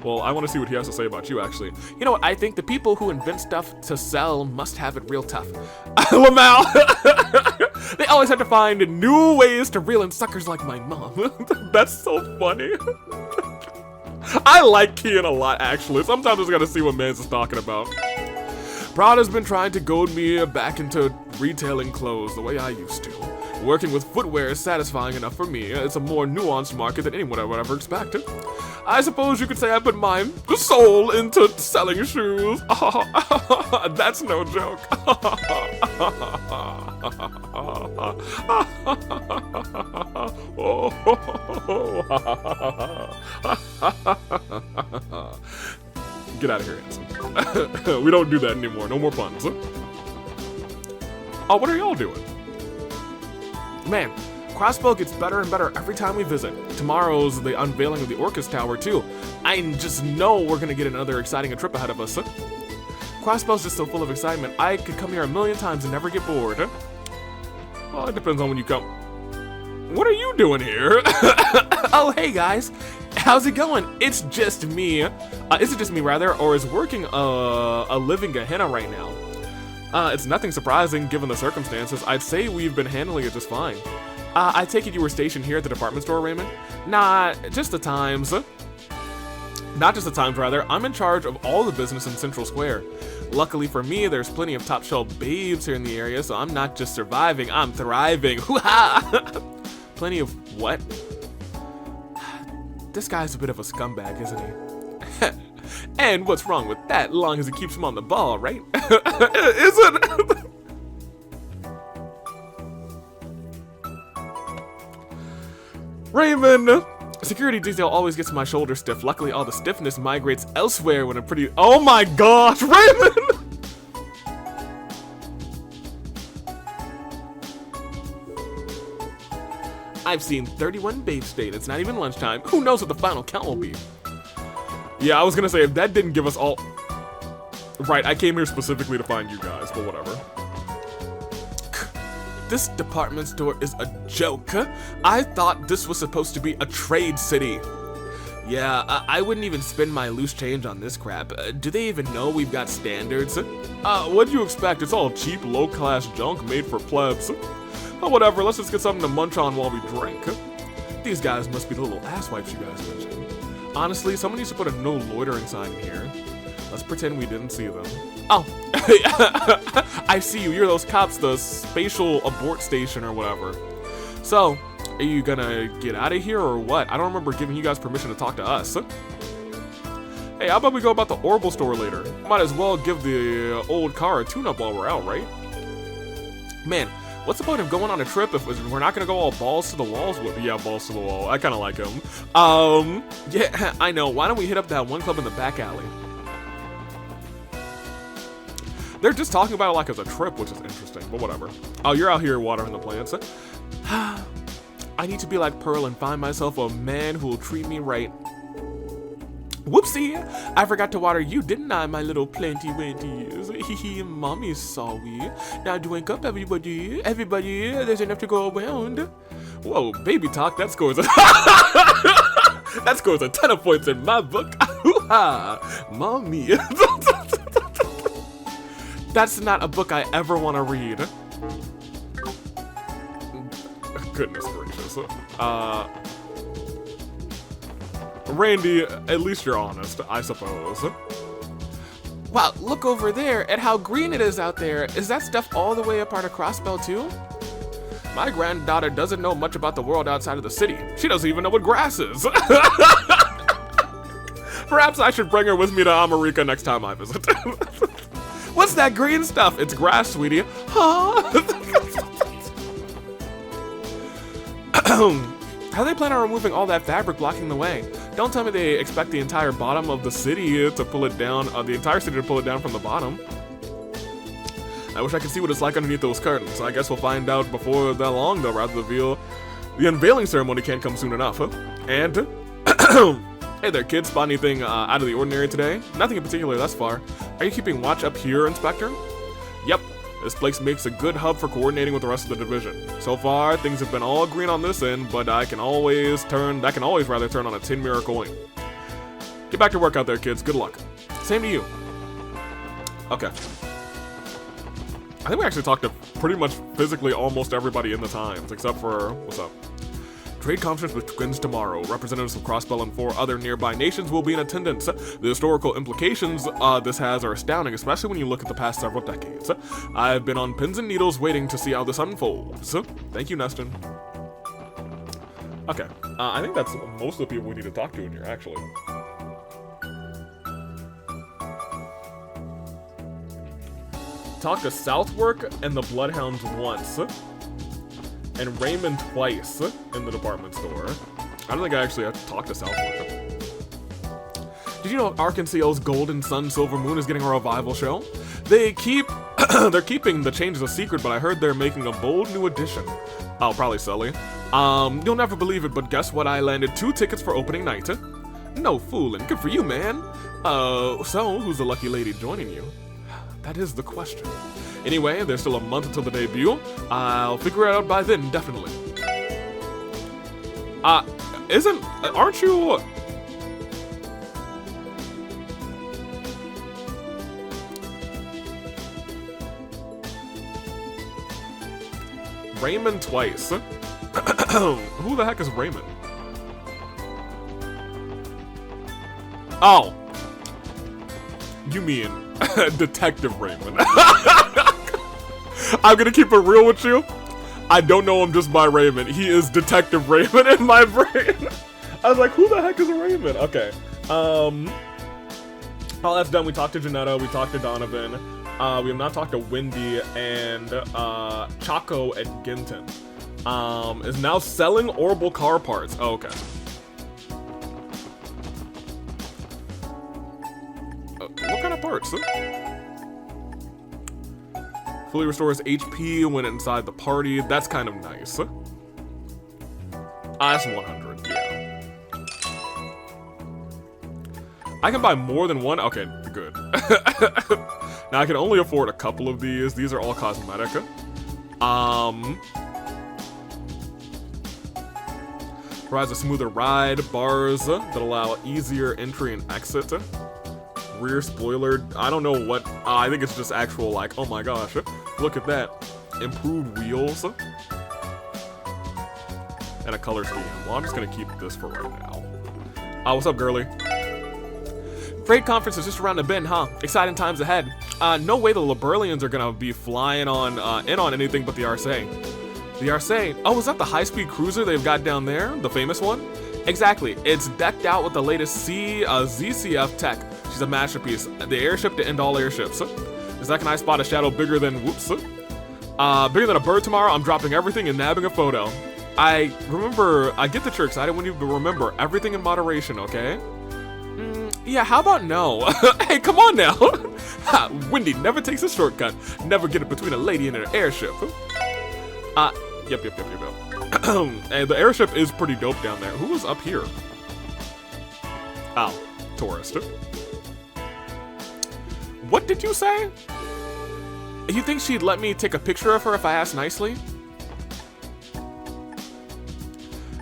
Well, I want to see what he has to say about you, actually. You know what, I think the people who invent stuff to sell must have it real tough. Lamau! They always have to find new ways to reel in suckers like my mom. That's so funny. I like Kian a lot, actually. Sometimes I just gotta see what Mans is talking about. Prada's been trying to goad me back into retailing clothes the way I used to. Working with footwear is satisfying enough for me. It's a more nuanced market than anyone would ever expect. I suppose you could say I put my soul into selling shoes. That's no joke. Get out of here, Hanson. We don't do that anymore. No more puns. Oh, what are y'all doing? Man, Crossbow gets better and better every time we visit. Tomorrow's the unveiling of the Orcus Tower, too. I just know we're gonna get another exciting trip ahead of us. Crossbow's just so full of excitement. I could come here a million times and never get bored. Well, it depends on when you come. What are you doing here? Oh, hey guys. How's it going? It's just me. Is it just me, rather, or is working a living Gehenna right now? It's nothing surprising given the circumstances. I'd say we've been handling it just fine. I take it you were stationed here at the department store, Raymond? Nah, just the times. Not just the times, rather. I'm in charge of all the business in Central Square. Luckily for me, there's plenty of top-shelf babes here in the area, so I'm not just surviving, I'm thriving. Hoo-ha! Plenty of what? This guy's a bit of a scumbag, isn't he? And what's wrong with that, long as it keeps him on the ball, right? Is it? Raymond! Security detail always gets my shoulder stiff. Luckily, all the stiffness migrates elsewhere when a pretty— Oh my gosh, Raymond! I've seen 31 babes date. It's not even lunchtime. Who knows what the final count will be? Yeah, I was gonna say, if that didn't give us all— Right, I came here specifically to find you guys, but whatever. This department store is a joke. I thought this was supposed to be a trade city. Yeah, I wouldn't even spend my loose change on this crap. Do they even know we've got standards? What'd you expect? It's all cheap, low-class junk made for plebs. Oh, whatever, let's just get something to munch on while we drink. These guys must be the little asswipes you guys mentioned. Honestly, someone needs to put a no loitering sign in here. Let's pretend we didn't see them. Oh, I see you. You're those cops, the spatial abort station or whatever. So, are you gonna get out of here or what? I don't remember giving you guys permission to talk to us. Hey, how about we go about the Orbital store later? Might as well give the old car a tune-up while we're out, right? Man, what's the point of going on a trip if we're not gonna go all balls to the walls with— Yeah, balls to the wall. I kinda like him. Yeah, I know. Why don't we hit up that one club in the back alley? They're just talking about it like it's a trip, which is interesting, but whatever. Oh, you're out here watering the plants. I need to be like Pearl and find myself a man who will treat me right. Whoopsie! I forgot to water you, didn't I, my little planty-wanties? Hee mommy saw we. Now drink up, everybody. Everybody, there's enough to go around. Whoa, baby talk, that scores that scores a ton of points in my book. Mommy. That's not a book I ever want to read. Goodness gracious. Randy, at least you're honest, I suppose. Wow, look over there at how green it is out there. Is that stuff all the way a part of Crossbell too? My granddaughter doesn't know much about the world outside of the city. She doesn't even know what grass is. Perhaps I should bring her with me to America next time I visit. What's that green stuff? It's grass, sweetie. Huh? How do they plan on removing all that fabric blocking the way? Don't tell me they expect the entire bottom of the city to pull it down, the entire city to pull it down from the bottom. I wish I could see what it's like underneath those curtains. I guess we'll find out before that long, though, rather than reveal. The unveiling ceremony can't come soon enough, huh? And, hey there, kids. Spot anything out of the ordinary today? Nothing in particular thus far. Are you keeping watch up here, Inspector? Yep. This place makes a good hub for coordinating with the rest of the division. So far, things have been all green on this end, but that can always turn on a tin mirror coin. Get back to work out there, kids. Good luck. Same to you. Okay. I think we actually talked to pretty much physically almost everybody in the Times, except for, what's up? Trade conference begins tomorrow. Representatives of Crossbell and 4 other nearby nations will be in attendance. The historical implications this has are astounding, especially when you look at the past several decades. I've been on pins and needles waiting to see how this unfolds. Thank you, Neston. Okay, I think that's most of the people we need to talk to in here, actually. Talk to Southwark and the Bloodhounds once. And Raymond twice in the department store. I don't think I actually have to talk to Southwark. Did you know Arkansas's Golden Sun Silver Moon is getting a revival show? They're keeping the changes a secret, but I heard they're making a bold new edition. Oh, probably Sully. You'll never believe it, but guess what? I landed 2 tickets for opening night. No fooling. Good for you, man. So, who's the lucky lady joining you? That is the question. Anyway, there's still a month until the debut. I'll figure it out by then, definitely. Aren't you... Raymond twice. Who the heck is Raymond? Oh. You mean Detective Raymond. I'm gonna keep it real with you. I don't know him just by Raymond. He is Detective Raymond in my brain. I was like, who the heck is Raymond? Okay. All that's done. We talked to Janetta. We talked to Donovan. We have not talked to Wendy, and Chaco at Ginton. Is now selling Orbital car parts. Oh, okay. What kind of parts? Fully restores HP when inside the party. That's kind of nice. That's 100, yeah. I can buy more than one? Okay, good. Now I can only afford a couple of these. These are all cosmetic. Provides a smoother ride. Bars that allow easier entry and exit. Rear spoiler. I don't know what. I think it's just actual, like, oh my gosh. Look at that. Improved wheels. And a color scheme. Well, I'm just gonna keep this for right now. What's up, girly? Freight conference is just around the bend, huh? Exciting times ahead. No way the Liberlians are gonna be flying on in on anything but the RSA. The RSA? Oh, is that the high-speed cruiser they've got down there? The famous one? Exactly. It's decked out with the latest ZCF tech. She's a masterpiece. The airship to end all airships. The second I spot a shadow bigger than, bigger than a bird tomorrow, I'm dropping everything and nabbing a photo. I get that you're excited when you, but remember, everything in moderation, okay? Yeah, how about no? Hey, come on now. Wendy never takes a shortcut. Never get it between a lady and an airship. Yep. And the airship is pretty dope down there. Who was up here? Oh, tourist. What did you say? You think she'd let me take a picture of her if I asked nicely?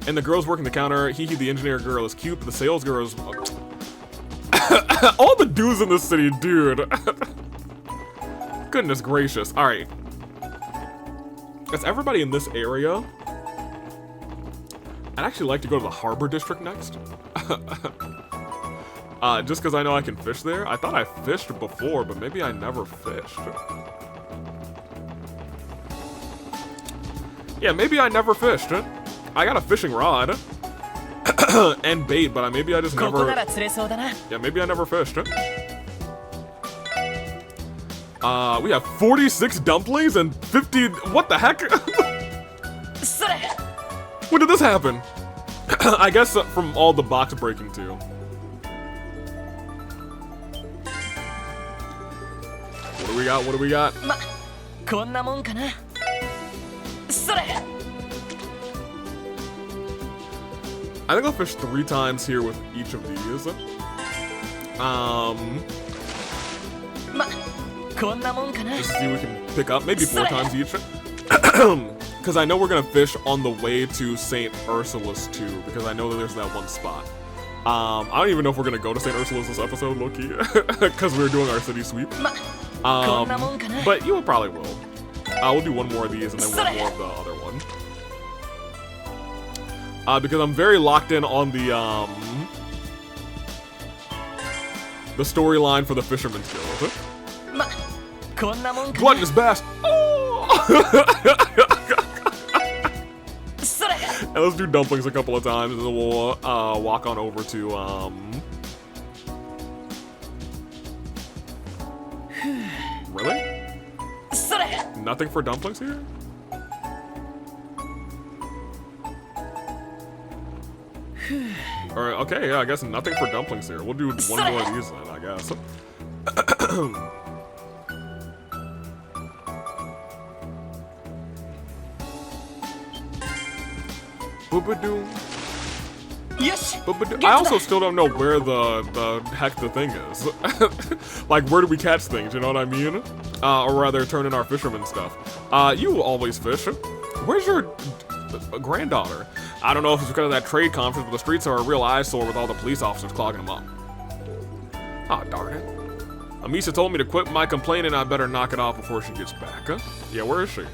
And the girl's working the counter. Hee, the engineer girl is cute, but the sales girl is... All the dudes in this city, dude. Goodness gracious. Alright. That's everybody in this area. I'd actually like to go to the Harbor District next. Just because I know I can fish there. I thought I fished before, but maybe I never fished. Yeah, maybe I never fished. I got a fishing rod and bait, but maybe I just never. Yeah, maybe I never fished. We have 46 dumplings and 50. What the heck? When did this happen? I guess from all the box breaking too. What do we got? What do we got? I think I'll fish 3 times here with each of these. Just to see if we can pick up maybe 4 times each. Because I know we're gonna fish on the way to St. Ursula's too, because I know that there's that one spot. I don't even know if we're gonna go to St. Ursula's this episode, low-key, because we're doing our city sweep. But you probably will. We'll do 1 more of these and then 1 more of the other one. Because I'm very locked in on the storyline for the Fisherman's Guild. Gluttonous Bass! Oh! And let's do dumplings a couple of times, and then we'll walk on over to Really? Nothing for dumplings here? Alright, okay, yeah, I guess nothing for dumplings here. We'll do 1 more of these then, I guess. Boobadoo. Yes. I also still don't know where the heck the thing is. Like, where do we catch things, you know what I mean? Or rather, turn in our fisherman stuff. You always fish. Where's your granddaughter? I don't know if it's because of that trade conference, but the streets are a real eyesore with all the police officers clogging them up. Ah, darn it. Amisa told me to quit my complaining. I better knock it off before she gets back. Huh? Yeah, where is she?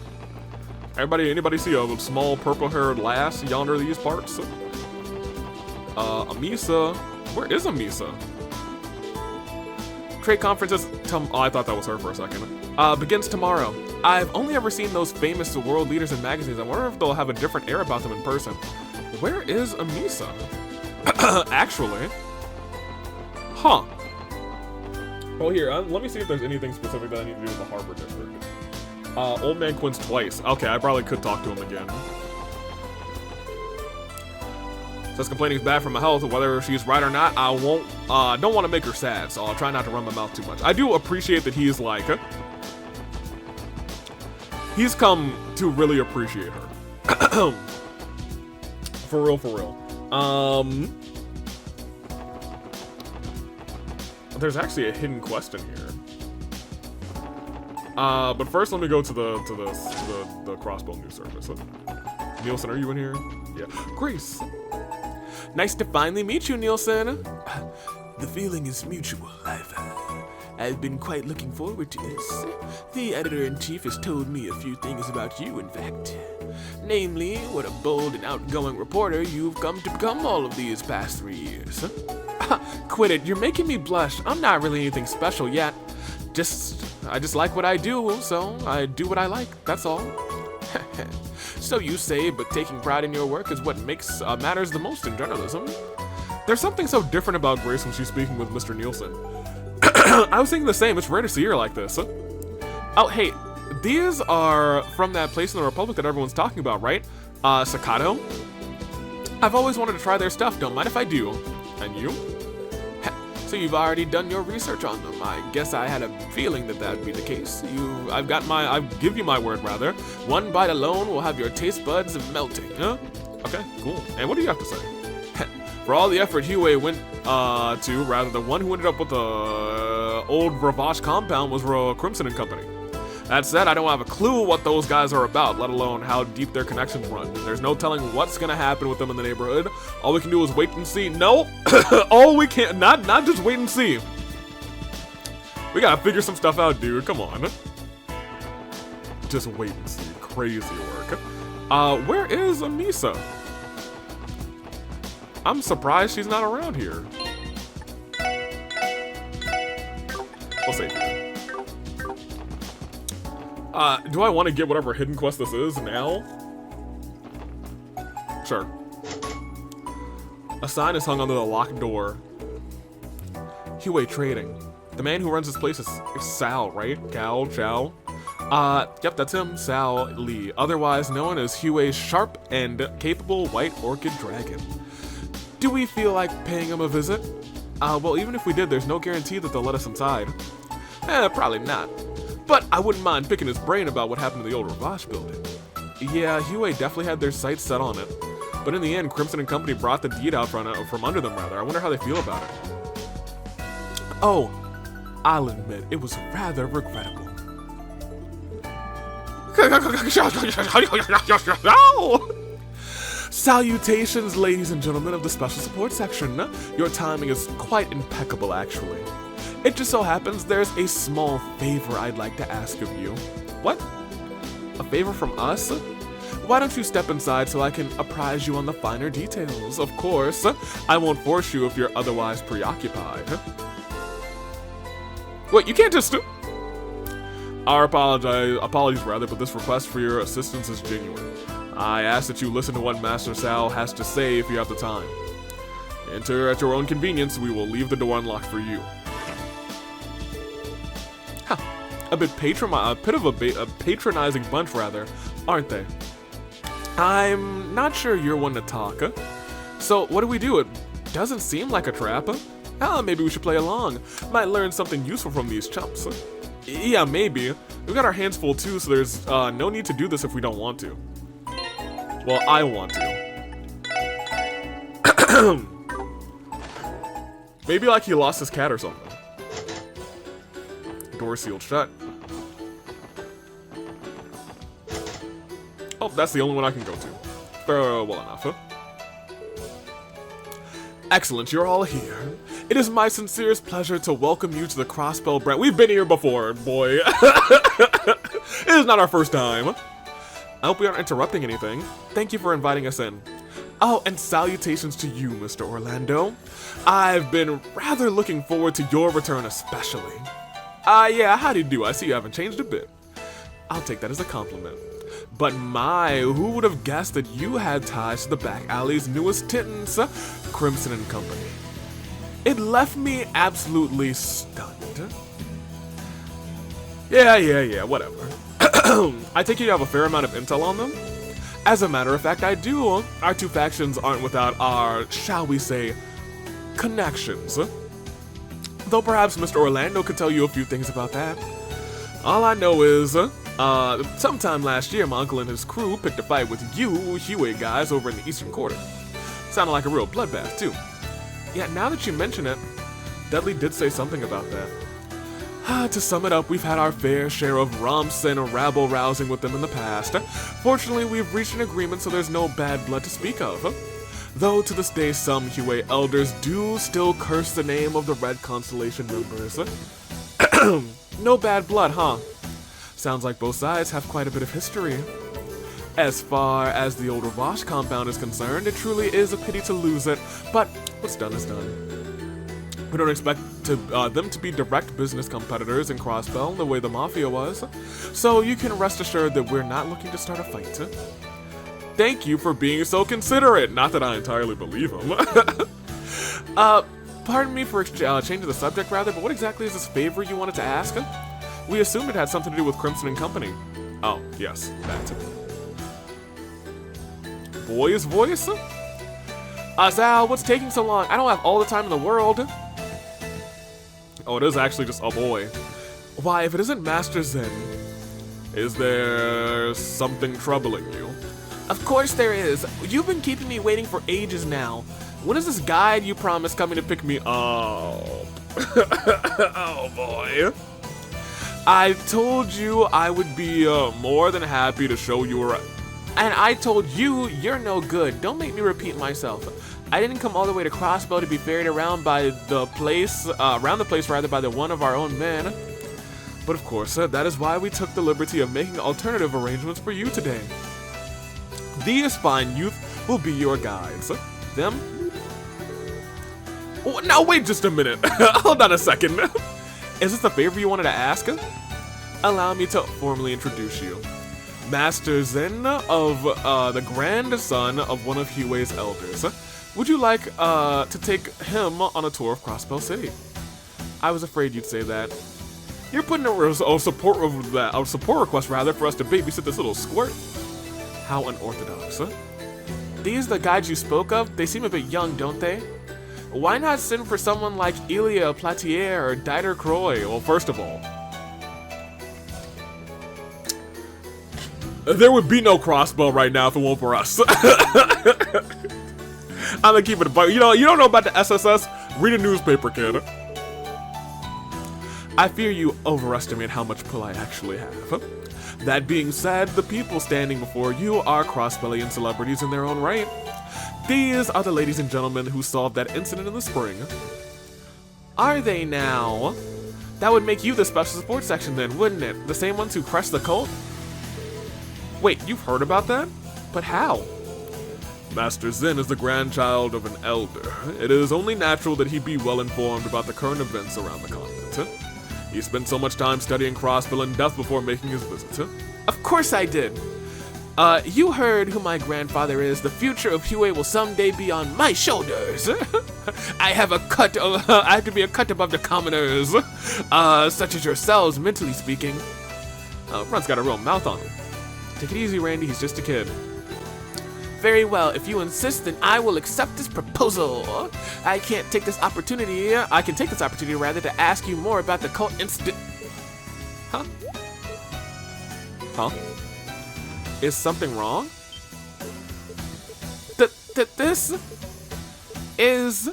Anybody see a small purple-haired lass yonder these parts? Amisa. Where is Amisa? Trade conference is oh, I thought that was her for a second. Begins tomorrow. I've only ever seen those famous world leaders in magazines. I wonder if they'll have a different air about them in person. Where is Amisa? Actually. Huh. Oh, here, let me see if there's anything specific that I need to do with the Harbor District. Old Man Quinn's twice. Okay, I probably could talk to him again. Says complaining is bad for my health. Whether she's right or not, I don't want to make her sad, so I'll try not to run my mouth too much. I do appreciate that he's like, he's come to really appreciate her. For real, for real. There's actually a hidden quest in here. But first, let me go to the crossbow news service. Nielsen, are you in here? Yeah. Grace. Nice to finally meet you, Nielsen. The feeling is mutual. I've been quite looking forward to this. The editor-in-chief has told me a few things about you, in fact. Namely, what a bold and outgoing reporter you've come to become all of these past 3 years. Quit it, you're making me blush. I'm not really anything special yet. I just like what I do, so I do what I like, that's all. So you say, but taking pride in your work is what makes matters the most in journalism. There's something so different about Grace when she's speaking with Mr. Nielsen. I was thinking the same, it's rare to see her like this. Oh, hey, these are from that place in the Republic that everyone's talking about, right? Staccato? I've always wanted to try their stuff, don't mind if I do. And you? So you've already done your research on them. I guess I had a feeling that that'd be the case. I give you my word, rather. One bite alone will have your taste buds melting, huh? Okay, cool. And what do you have to say? For all the effort HEIYUE went to, rather, the one who ended up with the old Ravache compound was Crimson and Company. That said, I don't have a clue what those guys are about, let alone how deep their connections run. There's no telling what's gonna happen with them in the neighborhood. All we can do is wait and see. No, all we can, not just wait and see. We gotta figure some stuff out, dude, come on. Just wait and see, crazy work. Where is Amisa? I'm surprised she's not around here. We'll save it. Do I want to get whatever hidden quest this is now? Sure. A sign is hung onto the locked door. HEIYUE Trading. The man who runs this place is Sal, right? Cal, Chow? Yep, that's him, Sal Lee. Otherwise known as HEIYUE'S sharp and capable white orchid dragon. Do we feel like paying him a visit? Well, even if we did, there's no guarantee that they'll let us inside. Probably not. But I wouldn't mind picking his brain about what happened to the old Ravache building. Yeah, HEIYUE definitely had their sights set on it. But in the end, Crimson and Company brought the deed out from under them, rather. I wonder how they feel about it. Oh, I'll admit, it was rather regrettable. Salutations, ladies and gentlemen of the Special Support Section. Your timing is quite impeccable, actually. It just so happens there's a small favor I'd like to ask of you. What? A favor from us? Why don't you step inside so I can apprise you on the finer details? Of course, I won't force you if you're otherwise preoccupied. Wait, you can't just... Our apologies rather, but this request for your assistance is genuine. I ask that you listen to what Master Sal has to say if you have the time. Enter at your own convenience. We will leave the door unlocked for you. Huh. A bit of a patronizing bunch, rather, aren't they? I'm not sure you're one to talk. So what do? It doesn't seem like a trap. Maybe we should play along. Might learn something useful from these chumps. Yeah, maybe. We've got our hands full too, so there's no need to do this if we don't want to. Well, I want to. Maybe like he lost his cat or something. Door sealed shut. Oh, that's the only one I can go to. Well enough, huh? Excellent, you're all here. It is my sincerest pleasure to welcome you to the Crossbell brand. We've been here before, boy. It is not our first time. I hope we aren't interrupting anything. Thank you for inviting us in. Oh, and salutations to you, Mr. Orlando. I've been rather looking forward to your return especially. Yeah, how do you do? I see you haven't changed a bit. I'll take that as a compliment. But my, who would have guessed that you had ties to the back alley's newest tittans, Crimson and Company? It left me absolutely stunned. Yeah, whatever. I take it you have a fair amount of intel on them? As a matter of fact, I do. Our two factions aren't without our, shall we say, connections. Though perhaps Mr. Orlando could tell you a few things about that. All I know is, sometime last year, my uncle and his crew picked a fight with you HEIYUE guys over in the Eastern Quarter. Sounded like a real bloodbath, too. Yeah, now that you mention it, Dudley did say something about that. To sum it up, we've had our fair share of romps and rabble-rousing with them in the past. Fortunately, we've reached an agreement so there's no bad blood to speak of. Though to this day, some HEIYUE elders do still curse the name of the Red Constellation members. No bad blood, huh? Sounds like both sides have quite a bit of history. As far as the old Ravache compound is concerned, it truly is a pity to lose it, but what's done is done. We don't expect them to be direct business competitors in Crossbell the way the Mafia was, so you can rest assured that we're not looking to start a fight. Thank you for being so considerate. Not that I entirely believe him. Pardon me for changing the subject rather, but what exactly is this favor you wanted to ask? We assumed it had something to do with Crimson and Company. Oh, yes, that. Boy's voice? Sal, what's taking so long? I don't have all the time in the world. Oh, it is actually just a boy. Why, if it isn't Master Zen, is there something troubling you? Of course there is. You've been keeping me waiting for ages now. When is this guide you promised coming to pick me up? Oh boy. I told you I would be more than happy to show you around. And I told you you're no good. Don't make me repeat myself. I didn't come all the way to Crossbell to be ferried around by the place, around the place rather by the one of our own men. But of course, that is why we took the liberty of making alternative arrangements for you today. These fine youth will be your guides. Them, Now wait just a minute. Hold on a second. Is this a favor you wanted to ask? Allow me to formally introduce you. Master Zen of the grandson of one of HEIYUE'S elders. Would you like to take him on a tour of Crossbell City? I was afraid you'd say that. You're putting a support request rather for us to babysit this little squirt. How unorthodox, huh? These the guides you spoke of? They seem a bit young, don't they? Why not send for someone like Elia Platier or Dieter Croy? Well, first of all, there would be no Crossbow right now if it weren't for us. I'm gonna keep it a bug. You don't know about the SSS? Read a newspaper, kid. I fear you overestimate how much pull I actually have. That being said, the people standing before you are crossbellian celebrities in their own right. These are the ladies and gentlemen who solved that incident in the spring. Are they now? That would make you the special support section then, wouldn't it? The same ones who crushed the cult? Wait, you've heard about that? But how? Master Zen is the grandchild of an elder. It is only natural that he be well informed about the current events around the continent. He spent so much time studying Crossbell in depth before making his visit. Of course I did. You heard who my grandfather is. The future of HEIYUE will someday be on my shoulders. I have to be a cut above the commoners, such as yourselves, mentally speaking. Ron's got a real mouth on him. Take it easy, Randy. He's just a kid. Very well. If you insist, then I will accept this proposal. I can take this opportunity rather to ask you more about the cult incident. Huh? Huh? Is something wrong? This is...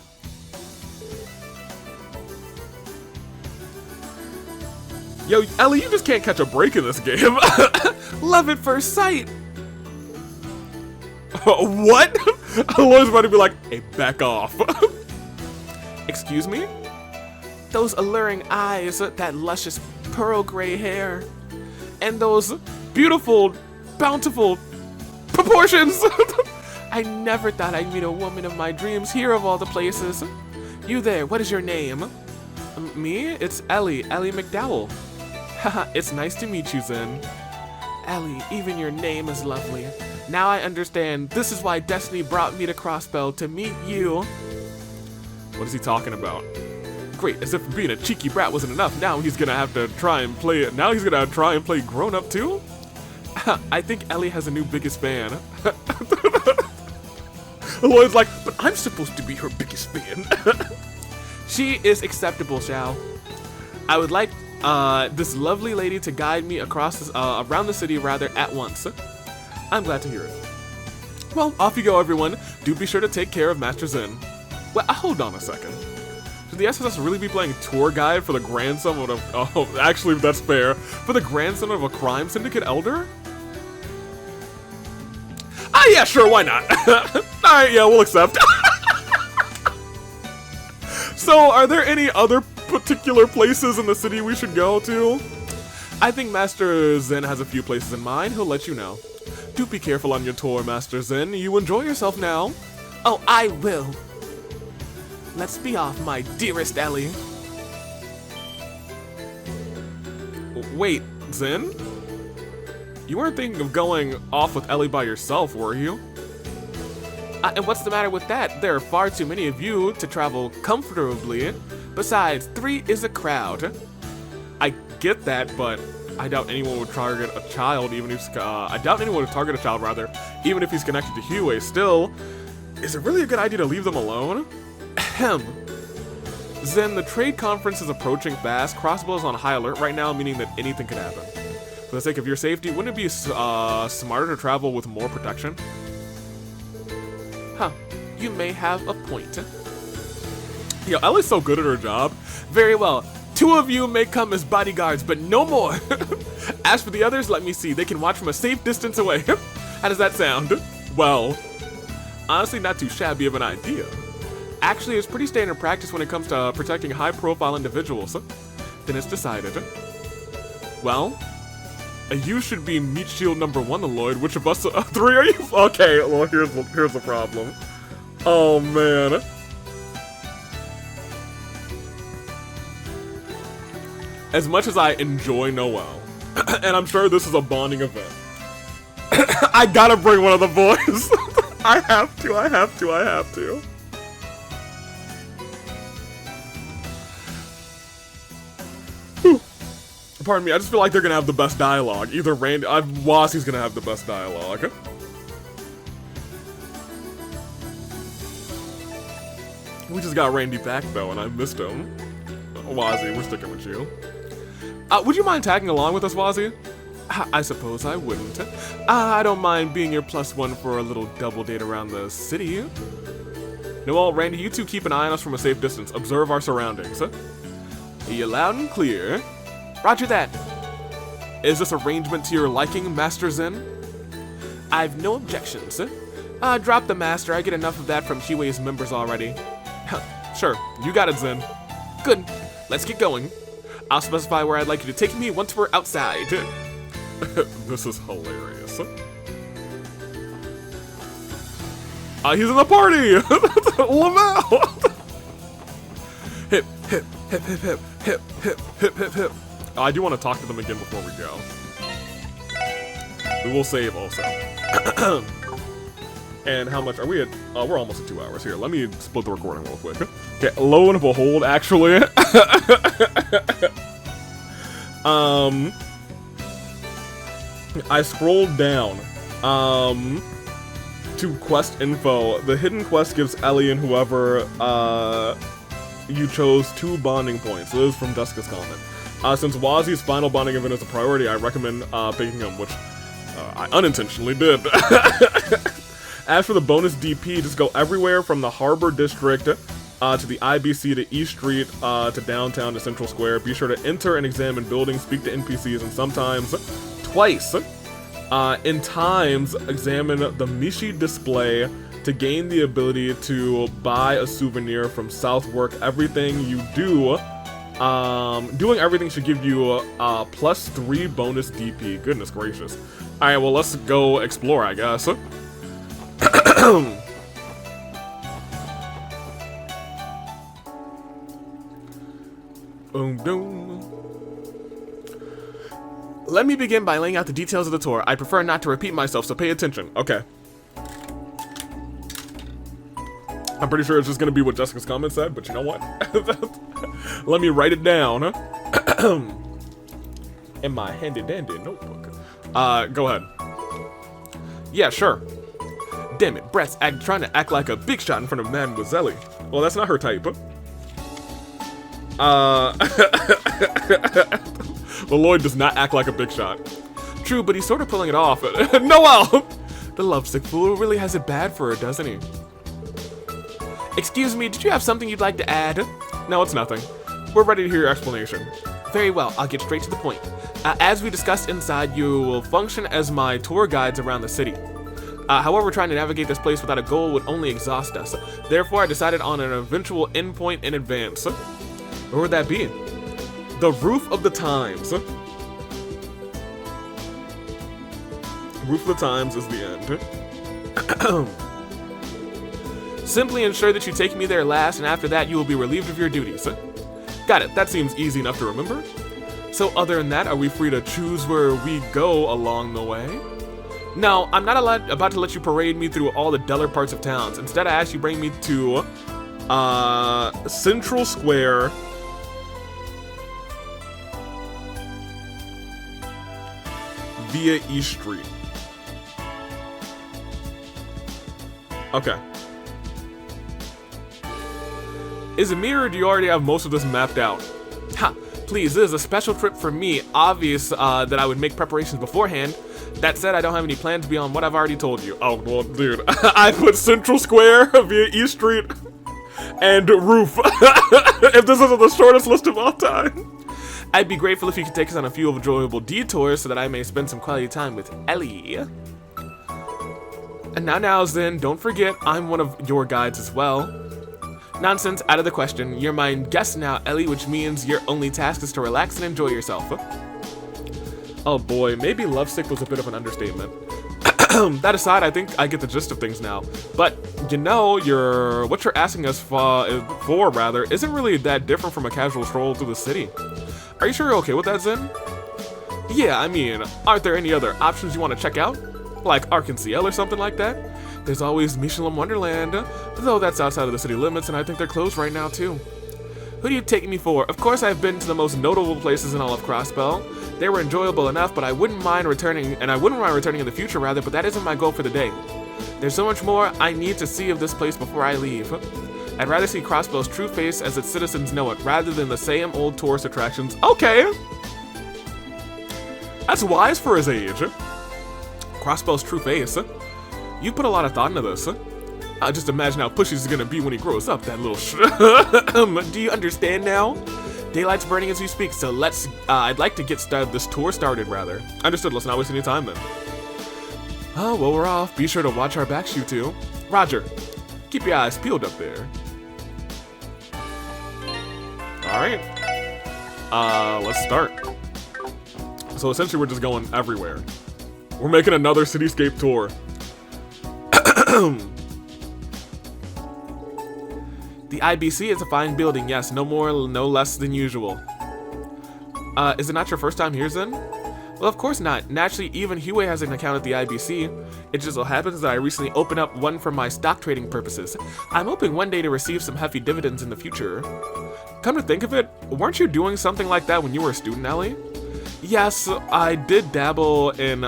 Yo, Ellie, you just can't catch a break in this game. Love at first sight. What? Lloyd's about to be like, hey, back off. Excuse me? Those alluring eyes, that luscious pearl gray hair, and those beautiful, bountiful proportions. I never thought I'd meet a woman of my dreams here of all the places. You there, what is your name? Me? It's Ellie McDowell. Haha, it's nice to meet you, Zen. Ellie, even your name is lovely. Now I understand. This is why Destiny brought me to Crossbell, to meet you. What is he talking about? Great, as if being a cheeky brat wasn't enough, now he's gonna have to try and play it. Now he's gonna try and play grown-up too? I think Ellie has a new biggest fan. Lloyd's like, but I'm supposed to be her biggest fan. She is acceptable, Shao. I would like this lovely lady to guide me across this, around the city rather at once. I'm glad to hear it. Well, off you go, everyone. Do be sure to take care of Master Zen. Well, hold on a second. Should the SSS really be playing tour guide for the grandson of a... Oh, actually, that's fair. For the grandson of a crime syndicate elder? Ah, yeah, sure, why not? Alright, yeah, we'll accept. So, are there any other particular places in the city we should go to? I think Master Zen has a few places in mind. He'll let you know. Do be careful on your tour, Master Zen. You enjoy yourself now. Oh, I will. Let's be off, my dearest Ellie. Wait, Zen? You weren't thinking of going off with Ellie by yourself, were you? And what's the matter with that? There are far too many of you to travel comfortably. Besides, 3 is a crowd. I get that, but I doubt anyone would target a child, even if even if he's connected to HEIYUE. Still, is it really a good idea to leave them alone? Ahem. Zen, the trade conference is approaching fast. Crossbow is on high alert right now, meaning that anything could happen. For the sake of your safety, wouldn't it be smarter to travel with more protection? Huh, you may have a point. Yo, Ellie's so good at her job. Very well. 2 of you may come as bodyguards, but no more. As for the others, let me see. They can watch from a safe distance away. How does that sound? Well, honestly, not too shabby of an idea. Actually, it's pretty standard practice when it comes to protecting high-profile individuals. Then it's decided. Well, you should be meat shield number 1, Lloyd. Which of us 3 are you? Okay, well, here's the problem. Oh, man. as much as I enjoy Noel, and I'm sure this is a bonding event, I gotta bring one of the boys. I have to. Whew. Pardon me, I just feel like they're gonna have the best dialogue. Either Wazzy's gonna have the best dialogue. We just got Randy back though, and I missed him. Wazzy, we're sticking with you. Would you mind tagging along with us, Wazzy? I suppose I wouldn't. I don't mind being your +1 for a little double date around the city. Noel, Randy, you two keep an eye on us from a safe distance. Observe our surroundings. You loud and clear. Roger that. Is this arrangement to your liking, Master Zen? I've no objections. Drop the Master. I get enough of that from HEIYUE'S members already. Sure, you got it, Zen. Good. Let's get going. I'll specify where I'd like you to take me once we're outside. This is hilarious. He's in the party! Lamau! Hip, hip, hip, hip, hip, hip, hip, hip, hip, hip. I do want to talk to them again before we go. We will save also. And how much are we at? We're almost at 2 hours here. Let me split the recording real quick. Okay, lo and behold, actually. I scrolled down to quest info. The hidden quest gives Ellie and whoever you chose 2 bonding points. So this is from Jessica's comment. Since Wazzy's final bonding event is a priority, I recommend picking him, which I unintentionally did. As for the bonus DP, just go everywhere from the Harbor District to the IBC to East Street to downtown to Central Square. Be sure to enter and examine buildings, speak to NPCs, and sometimes twice in times examine the Mishi display to gain the ability to buy a souvenir from Southwark. Everything you do, doing everything should give you a +3 bonus DP. Goodness gracious. Alright, well, let's go explore, I guess. Let me begin by laying out the details of the tour. I prefer not to repeat myself, so pay attention. Okay. I'm pretty sure it's just gonna be what Jessica's comment said, but you know what? Let me write it down. In my handy-dandy notebook. Go ahead. Yeah, sure. Damn it, Brett's trying to act like a big shot in front of Mademoiselle. Well, that's not her type. Well, Lloyd does not act like a big shot. True, but he's sort of pulling it off. Noel! The lovesick fool really has it bad for her, doesn't he? Excuse me, did you have something you'd like to add? No, it's nothing. We're ready to hear your explanation. Very well, I'll get straight to the point. As we discussed inside, you will function as my tour guides around the city. However, trying to navigate this place without a goal would only exhaust us. Therefore, I decided on an eventual endpoint in advance. Where would that be? The Roof of the Times. Roof of the Times is the end. Simply ensure that you take me there last, and after that, you will be relieved of your duties. Got it. That seems easy enough to remember. So other than that, are we free to choose where we go along the way? No, I'm not about to let you parade me through all the duller parts of towns. Instead, I ask you bring me to Central Square via East Street. Okay. Is it me, or do you already have most of this mapped out? Ha! Please, this is a special trip for me. Obvious that I would make preparations beforehand. That said, I don't have any plans beyond what I've already told you. Oh, well, dude. I put Central Square via East Street and Roof. If this isn't the shortest list of all time. I'd be grateful if you could take us on a few enjoyable detours so that I may spend some quality time with Ellie. And now, Zen, don't forget, I'm one of your guides as well. Nonsense, out of the question. You're my guest now, Ellie, which means your only task is to relax and enjoy yourself. Oh boy, maybe lovesick was a bit of an understatement. That aside, I think I get the gist of things now. But, you know, what you're asking us for isn't really that different from a casual stroll through the city. Are you sure you're okay with that, Zen? Yeah, I mean, aren't there any other options you want to check out? Like Arkansas or something like that? There's always Michelin Wonderland, though that's outside of the city limits, and I think they're closed right now, too. Who do you take me for? Of course, I've been to the most notable places in all of Crossbell. They were enjoyable enough, but I wouldn't mind returning in the future, rather, but that isn't my goal for the day. There's so much more I need to see of this place before I leave. I'd rather see Crossbell's true face as its citizens know it, rather than the same old tourist attractions. Okay! That's wise for his age. Crossbell's true face. You put a lot of thought into this. Just imagine how pushy he's gonna be when he grows up, that little Do you understand now? Daylight's burning as we speak, so let's, I'd like to get this tour started, rather. Understood, let's not waste any time then. Oh, well, we're off. Be sure to watch our back, you two. Roger. Keep your eyes peeled up there. Alright. Let's start. So essentially we're just going everywhere. We're making another cityscape tour. The IBC is a fine building, yes, no more, no less than usual. Is it not your first time here, Zen? Well, of course not. Naturally, even HEIYUE has an account at the IBC. It just so happens that I recently opened up one for my stock trading purposes. I'm hoping one day to receive some hefty dividends in the future. Come to think of it, weren't you doing something like that when you were a student, Ellie? Yes, I did dabble in,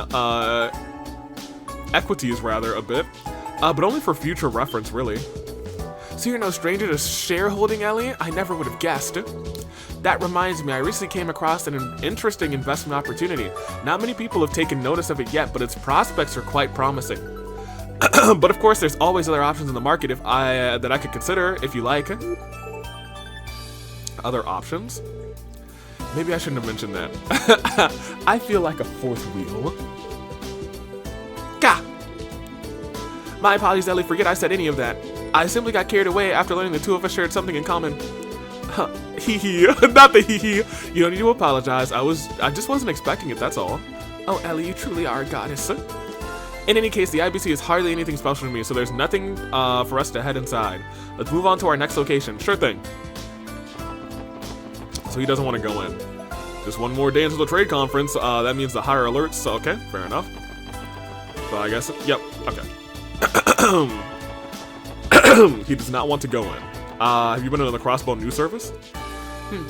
equities, rather, a bit. But only for future reference, really. So you're no stranger to shareholding, Ellie? I never would have guessed. That reminds me, I recently came across an interesting investment opportunity. Not many people have taken notice of it yet, but its prospects are quite promising. But of course, there's always other options in the market that I could consider, if you like. Other options? Maybe I shouldn't have mentioned that. I feel like a fourth wheel. Gah! My apologies, Ellie, forget I said any of that. I simply got carried away after learning the two of us shared something in common. Huh, hee-hee, not the hee-hee. You don't need to apologize, I just wasn't expecting it, that's all. Oh, Ellie, you truly are a goddess. In any case, the IBC is hardly anything special to me, so there's nothing for us to head inside. Let's move on to our next location, sure thing. So he doesn't want to go in. Just one more day until the trade conference, that means the higher alerts, so okay, fair enough. So I guess, yep, okay. He does not want to go in. Have you been in the Crossbow news service?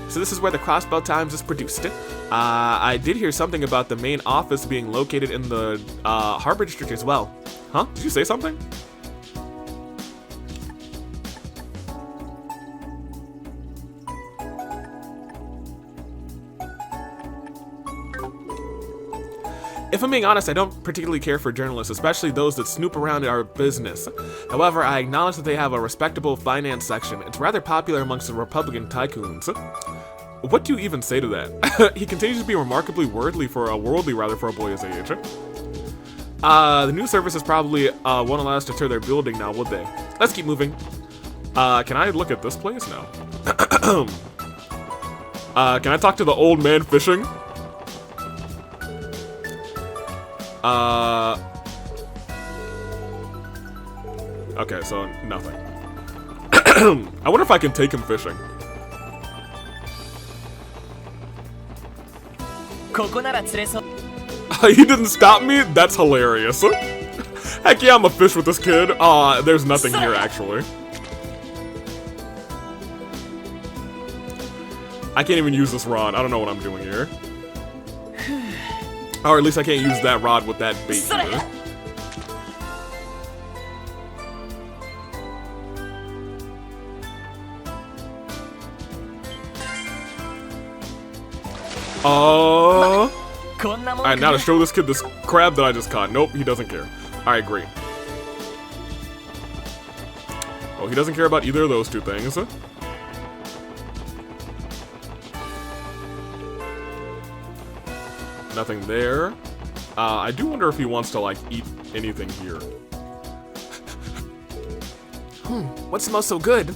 So this is where the Crossbow Times is produced. I did hear something about the main office being located in the Harbor District as well. Huh? Did you say something? If I'm being honest, I don't particularly care for journalists, especially those that snoop around our business. However, I acknowledge that they have a respectable finance section. It's rather popular amongst the Republican tycoons. What do you even say to that? He continues to be remarkably worldly for a boy his age. The news service is probably won't allow us to tour their building now, would they? Let's keep moving. Can I look at this place now? Can I talk to the old man fishing? Okay, so nothing. I wonder if I can take him fishing. He didn't stop me? That's hilarious. Heck yeah, I'm a fish with this kid. There's nothing here, actually. I can't even use this rod. I don't know what I'm doing here. Or at least I can't use that rod with that bait either. Alright, now to show this kid this crab that I just caught. Nope, he doesn't care. Alright, great. Oh, he doesn't care about either of those two things. Nothing there. I do wonder if he wants to, like, eat anything here. What smells so good?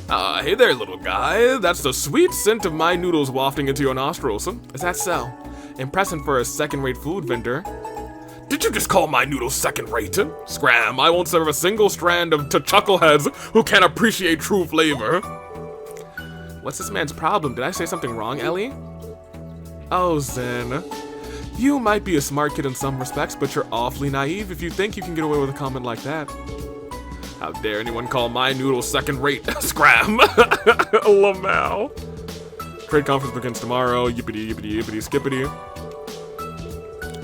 Hey there, little guy. That's the sweet scent of my noodles wafting into your nostrils. Is that so? Impressive for a second-rate food vendor. Did you just call my noodles second-rate? Scram, I won't serve a single strand to chuckleheads who can't appreciate true flavor. What's this man's problem? Did I say something wrong, Ellie? Oh, Zen. You might be a smart kid in some respects, but you're awfully naive if you think you can get away with a comment like that. How dare anyone call my noodles second-rate scram? Lamau. Trade conference begins tomorrow. Yippity, yippity, yippity, skippity.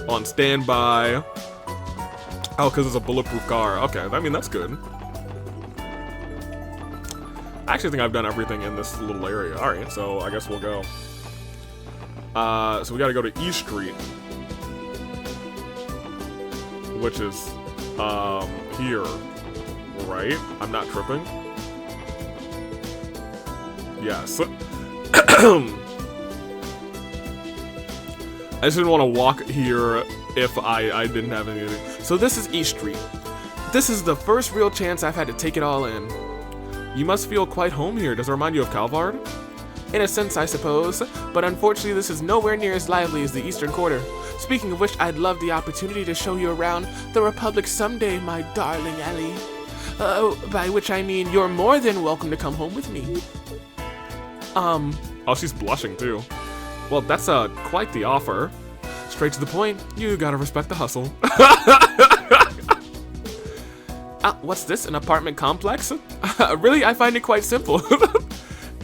On standby. Oh, because it's a bulletproof car. Okay, I mean, that's good. I actually think I've done everything in this little area. Alright, so I guess we'll go. So we gotta go to East Street. Which is, here. Right? I'm not tripping. Yes. I just didn't want to walk here if I didn't have anything. So this is East Street. This is the first real chance I've had to take it all in. You must feel quite home here. Does it remind you of Calvard? In a sense, I suppose, but unfortunately this is nowhere near as lively as the Eastern Quarter. Speaking of which, I'd love the opportunity to show you around the Republic someday, my darling Ellie. By which I mean you're more than welcome to come home with me. Oh, she's blushing too. Well, that's quite the offer. Straight to the point, you gotta respect the hustle. What's this, an apartment complex? Really, I find it quite simple.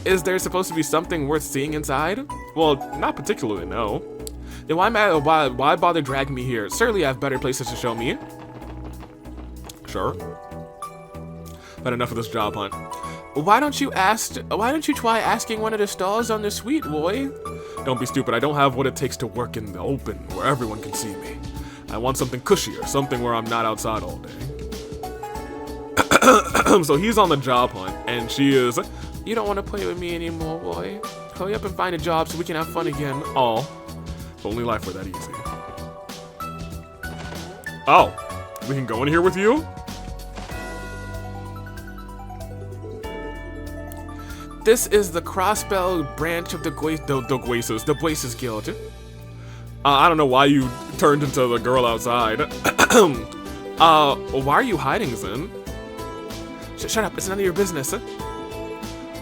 Is there supposed to be something worth seeing inside? Well, not particularly, no. Then why bother dragging me here? Certainly I have better places to show me. Sure. But enough of this job hunt. Why don't you try asking one of the stalls on the suite, boy? Don't be stupid, I don't have what it takes to work in the open, where everyone can see me. I want something cushier, something where I'm not outside all day. So he's on the job hunt, and she is... You don't want to play with me anymore, boy. Hurry up and find a job so we can have fun again. Aw. If only life were that easy. Oh, we can go in here with you? This is the Crossbell branch of the Bueses Guild. I don't know why you turned into the girl outside. Why are you hiding, Zen? Shut up, it's none of your business.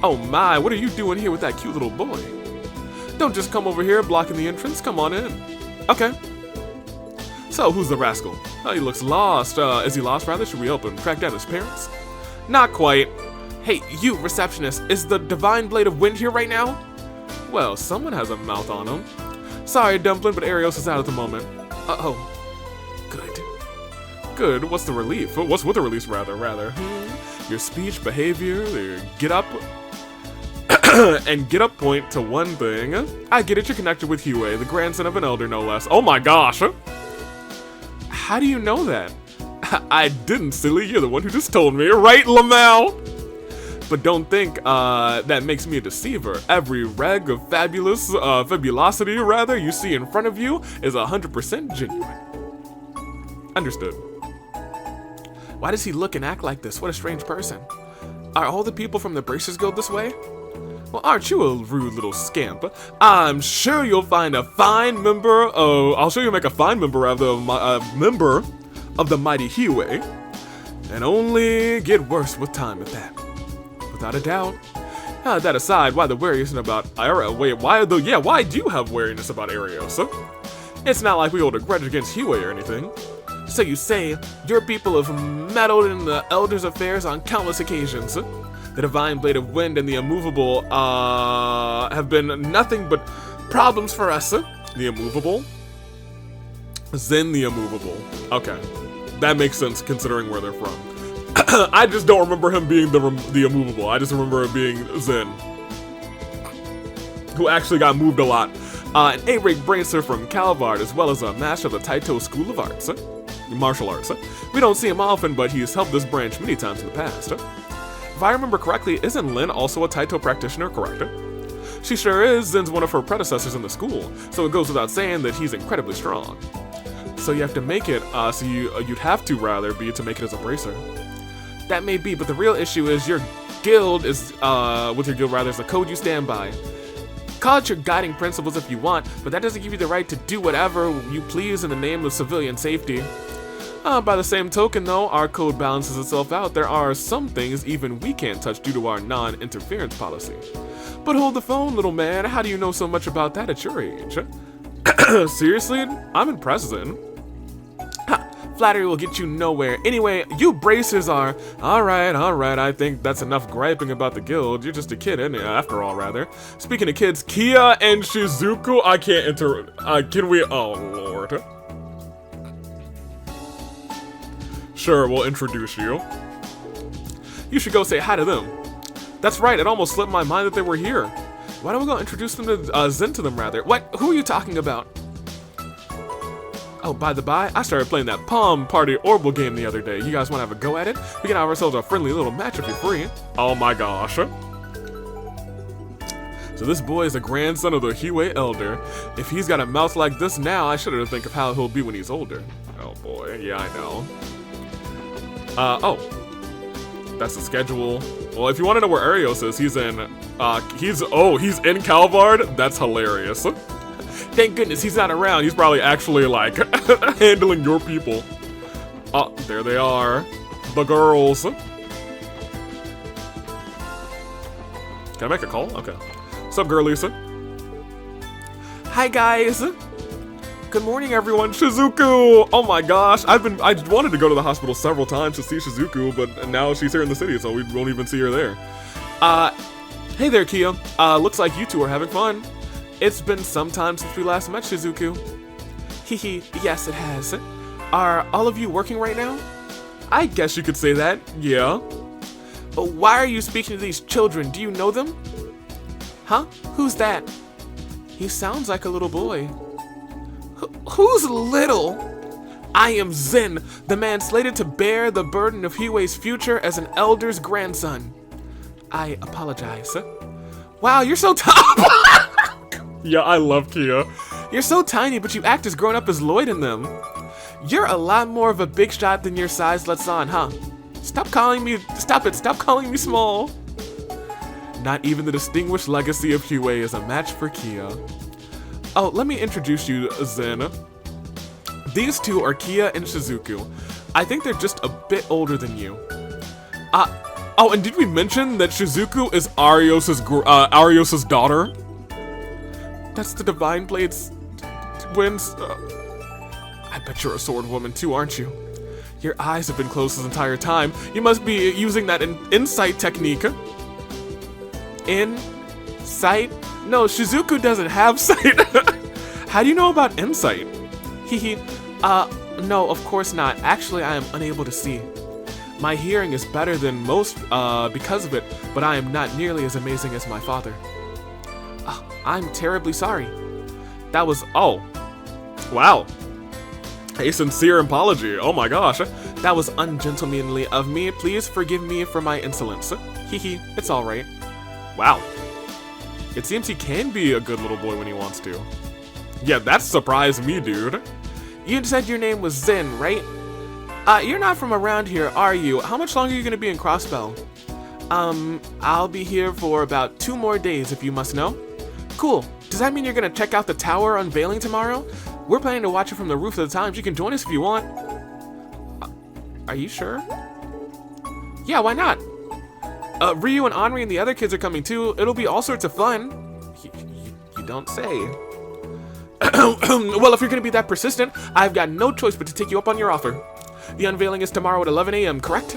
Oh my, what are you doing here with that cute little boy? Don't just come over here blocking the entrance, come on in. Okay. So, who's the rascal? Oh, he looks lost. Is he lost rather? Should we help him track down his parents? Not quite. Hey, you, receptionist, is the Divine Blade of Wind here right now? Well, someone has a mouth on him. Sorry, Dumpling, but Arios is out at the moment. Uh-oh. Good. Good, what's the relief? What's with the release, rather? Your speech, behavior, your get up... and get up point to one thing. I get it, you're connected with HEIYUE, the grandson of an elder, no less. Oh my gosh! How do you know that? I didn't, silly. You're the one who just told me, right, Lamau? But don't think that makes me a deceiver. Every reg of fabulosity, rather, you see in front of you is 100% genuine. Understood. Why does he look and act like this? What a strange person. Are all the people from the Bracers Guild this way? Well, aren't you a rude little scamp? I'm sure you'll find a fine member of... I'll show you make a fine member of the member of the mighty HEIYUE. And only get worse with time at that. Without a doubt. That aside, why the wariness about Arios? Wait, why do you have wariness about Arios? It's not like we hold a grudge against HEIYUE or anything. So you say, your people have meddled in the Elder's affairs on countless occasions. The Divine Blade of Wind and the Immovable, have been nothing but problems for us. The Immovable? Zen the Immovable. Okay. That makes sense considering where they're from. I just don't remember him being the Immovable. I just remember it being Zen. Who actually got moved a lot. An 8-rank bracer from Calvard, as well as a master of the Taito School of Arts. Martial arts. We don't see him often, but he's helped this branch many times in the past. If I remember correctly, isn't Lin also a Taito practitioner, correct? She sure is. Zen's one of her predecessors in the school, so it goes without saying that he's incredibly strong. So you have to make it, you'd have to rather be to make it as a bracer. That may be, but the real issue is your guild is, with your guild rather, is the code you stand by. Call it your guiding principles if you want, but that doesn't give you the right to do whatever you please in the name of civilian safety. By the same token, though, our code balances itself out. There are some things even we can't touch due to our non-interference policy. But hold the phone, little man. How do you know so much about that at your age? Seriously? I'm impressed then. Flattery will get you nowhere. Anyway, you bracers are... Alright, I think that's enough griping about the guild. You're just a kid, after all, rather. Speaking of kids, Kia and Shizuku, I can't can we... Oh, Lord. Sure, we'll introduce you. You should go say hi to them. That's right, it almost slipped my mind that they were here. Why don't we go introduce them to, Zen to them, rather? What? Who are you talking about? Oh, by the by, I started playing that Palm Party Orbital game the other day. You guys want to have a go at it? We can have ourselves a friendly little match if you're free. Oh my gosh. So this boy is a grandson of the HEIYUE'S elder. If he's got a mouth like this now, I shudder to think of how he'll be when he's older. Oh boy, yeah, I know. Oh. That's the schedule. Well, if you want to know where Arios is, he's in Calvard? That's hilarious. Thank goodness he's not around. He's probably actually, like, handling your people. Oh, there they are. The girls. Can I make a call? Okay. What's up, girl Lisa? Hi, guys. Good morning, everyone. Shizuku! Oh my gosh. I wanted to go to the hospital several times to see Shizuku, but now she's here in the city, so we won't even see her there. Hey there, Kia. Looks like you two are having fun. It's been some time since we last met, Shizuku. Hehe, yes it has. Are all of you working right now? I guess you could say that, yeah. But why are you speaking to these children? Do you know them? Huh? Who's that? He sounds like a little boy. Who's little? I am Zen, the man slated to bear the burden of HEIYUE'S future as an elder's grandson. I apologize. Wow, you're so tall. Yeah, I love Kia. You're so tiny, but you act as grown up as Lloyd in them. You're a lot more of a big shot than your size lets on, huh? Stop calling me small. Not even the distinguished legacy of HEIYUE is a match for Kia. Oh, let me introduce you, Zen. These two are Kia and Shizuku. I think they're just a bit older than you. Oh, and did we mention that Shizuku is Arios's daughter? That's the Divine Blade's twins. I bet you're a sword woman too, aren't you? Your eyes have been closed this entire time. You must be using that insight technique. Insight? No, Shizuku doesn't have sight. How do you know about insight? No, of course not. Actually, I am unable to see. My hearing is better than most because of it, but I am not nearly as amazing as my father. I'm terribly sorry. That was, oh, wow. A sincere apology, oh my gosh. That was ungentlemanly of me. Please forgive me for my insolence. It's alright. Wow. It seems he can be a good little boy when he wants to. Yeah, that surprised me, dude. You said your name was Zen, right? You're not from around here, are you? How much longer are you gonna be in Crossbell? I'll be here for about 2 more days, if you must know. Cool. Does that mean you're gonna check out the tower unveiling tomorrow? We're planning to watch it from the roof of the Times. You can join us if you want. Are you sure? Yeah, why not? Ryu and Henri and the other kids are coming too. It'll be all sorts of fun. You don't say. Well, if you're gonna be that persistent, I've got no choice but to take you up on your offer. The unveiling is tomorrow at 11 a.m., correct?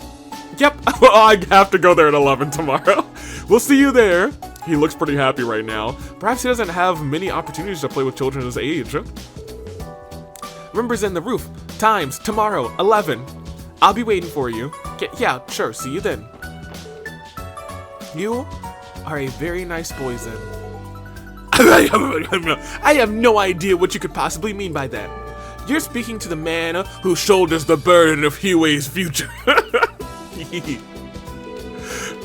Yep. Well, I have to go there at 11 tomorrow. We'll see you there. He looks pretty happy right now. Perhaps he doesn't have many opportunities to play with children his age. Remember Zen, the roof. Times, tomorrow, 11. I'll be waiting for you. Yeah, sure, see you then. You are a very nice boy, Zen. I have no idea what you could possibly mean by that. You're speaking to the man who shoulders the burden of HEIYUE'S future.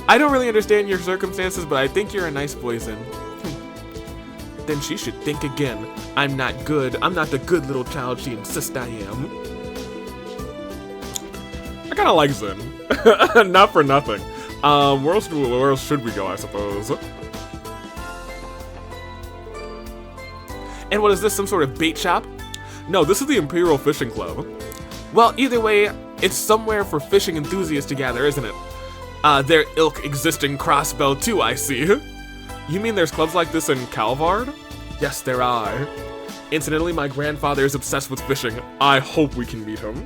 I don't really understand your circumstances, but I think you're a nice boy, Zen. Then she should think again. I'm not good. I'm not the good little child she insists I am. I kind of like Zen. Not for nothing. Where else should we go, I suppose? And what is this, some sort of bait shop? No, this is the Imperial Fishing Club. Well, either way, it's somewhere for fishing enthusiasts to gather, isn't it? There ilk existing crossbow too, I see. You mean there's clubs like this in Calvard? Yes, there are. Incidentally, my grandfather is obsessed with fishing. I hope we can meet him.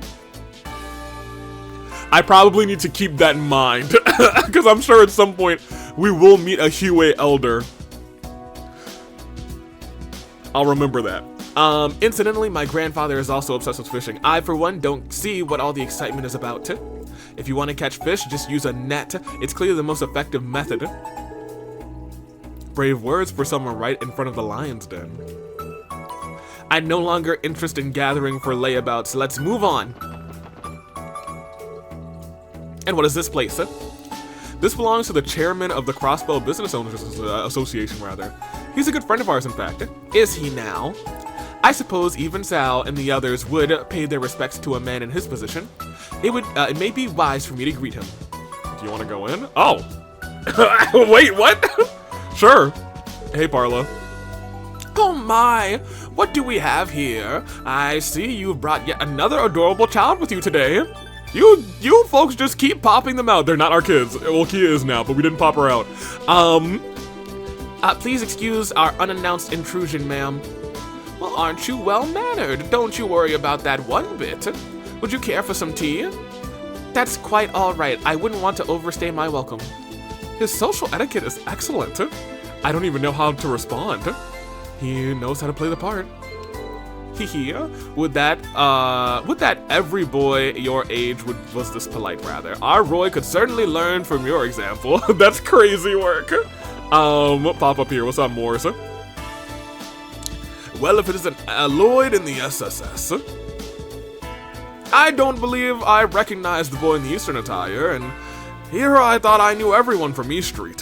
I probably need to keep that in mind, because I'm sure at some point we will meet a HEIYUE elder. I'll remember that. Incidentally, my grandfather is also obsessed with fishing. I, for one, don't see what all the excitement is about. If you want to catch fish, just use a net. It's clearly the most effective method. Brave words for someone right in front of the lion's den. I'm no longer interested in gathering for layabouts. Let's move on. And what is this place? This belongs to the chairman of the Crossbow Business Owners Association, rather. He's a good friend of ours, in fact. Is he now? I suppose even Sal and the others would pay their respects to a man in his position. It may be wise for me to greet him. Do you want to go in? Oh! Wait, what? Sure. Hey, Parla. Oh my! What do we have here? I see you've brought yet another adorable child with you today. You folks just keep popping them out. They're not our kids. Well, Kia is now, but we didn't pop her out. Please excuse our unannounced intrusion, ma'am. Well, aren't you well-mannered? Don't you worry about that one bit. Would you care for some tea? That's quite all right. I wouldn't want to overstay my welcome. His social etiquette is excellent. I don't even know how to respond. He knows how to play the part. Hee. Would that every boy your age was this polite, rather? Our Roy could certainly learn from your example. That's crazy work. Pop up here. What's up, Morris? Well, if it isn't Lloyd in the SSS. I don't believe I recognized the boy in the Eastern attire, and here I thought I knew everyone from East Street.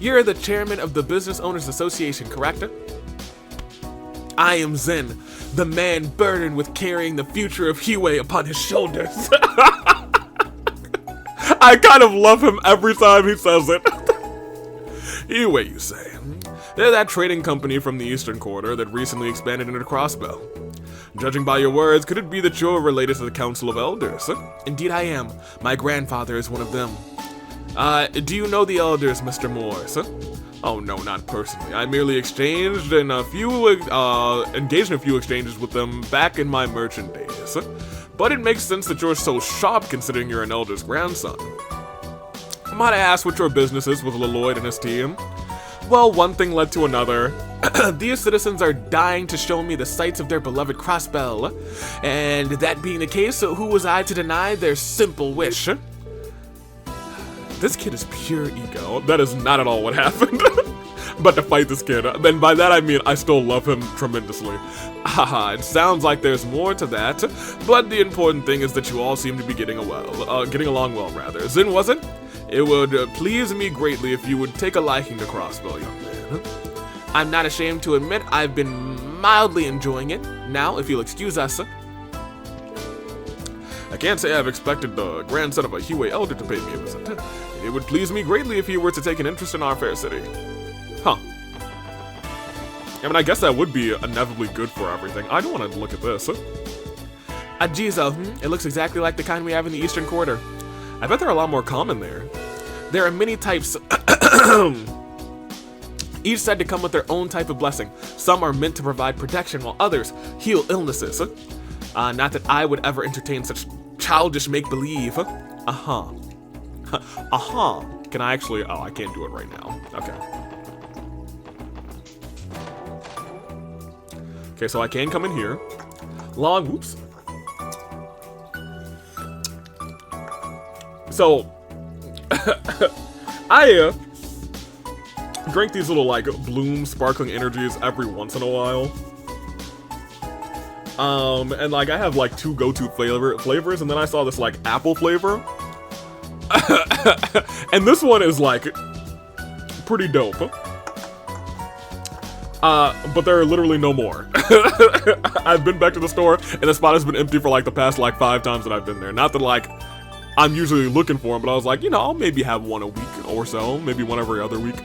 You're the chairman of the Business Owners Association, correct? I am Zen, the man burdened with carrying the future of HEIYUE upon his shoulders. I kind of love him every time he says it. HEIYUE, you say? They're that trading company from the Eastern Quarter that recently expanded into Crossbow. Judging by your words, could it be that you're related to the Council of Elders? Indeed I am. My grandfather is one of them. Do you know the Elders, Mr. Morris? Oh no, not personally. I merely engaged in a few exchanges with them back in my merchant days. But it makes sense that you're so sharp considering you're an elder's grandson. Might I ask what your business is with Lloyd and his team? Well, one thing led to another. These citizens are dying to show me the sights of their beloved Crossbell. And that being the case, who was I to deny their simple wish? This kid is pure ego. That is not at all what happened. But to fight this kid, then by that I mean I still love him tremendously. Haha, it sounds like there's more to that, but the important thing is that you all seem to be getting along well, rather. Zin, was it? It would please me greatly if you would take a liking to Crossbow, young man. I'm not ashamed to admit I've been mildly enjoying it. Now, if you'll excuse us. I can't say I've expected the grandson of a HEIYUE elder to pay me a visit. It would please me greatly if he were to take an interest in our fair city. Huh. I mean, I guess that would be inevitably good for everything. I don't want to look at this. Ajizo, it looks exactly like the kind we have in the Eastern Quarter. I bet they're a lot more common there. There are many types, each said to come with their own type of blessing. Some are meant to provide protection, while others heal illnesses. Not that I would ever entertain such childish make-believe. Uh-huh. Can I actually... Oh, I can't do it right now. Okay. Okay, so I can come in here. Whoops. So, I drink these little, like, Bloom sparkling energies every once in a while. And, like, I have, like, 2 go-to flavors, and then I saw this, like, apple flavor. And this one is, like, pretty dope. But there are literally no more. I've been back to the store, and the spot has been empty for, like, the past, like, 5 times that I've been there. Not that, like, I'm usually looking for them, but I was like, you know, I'll maybe have one a week or so, maybe one every other week.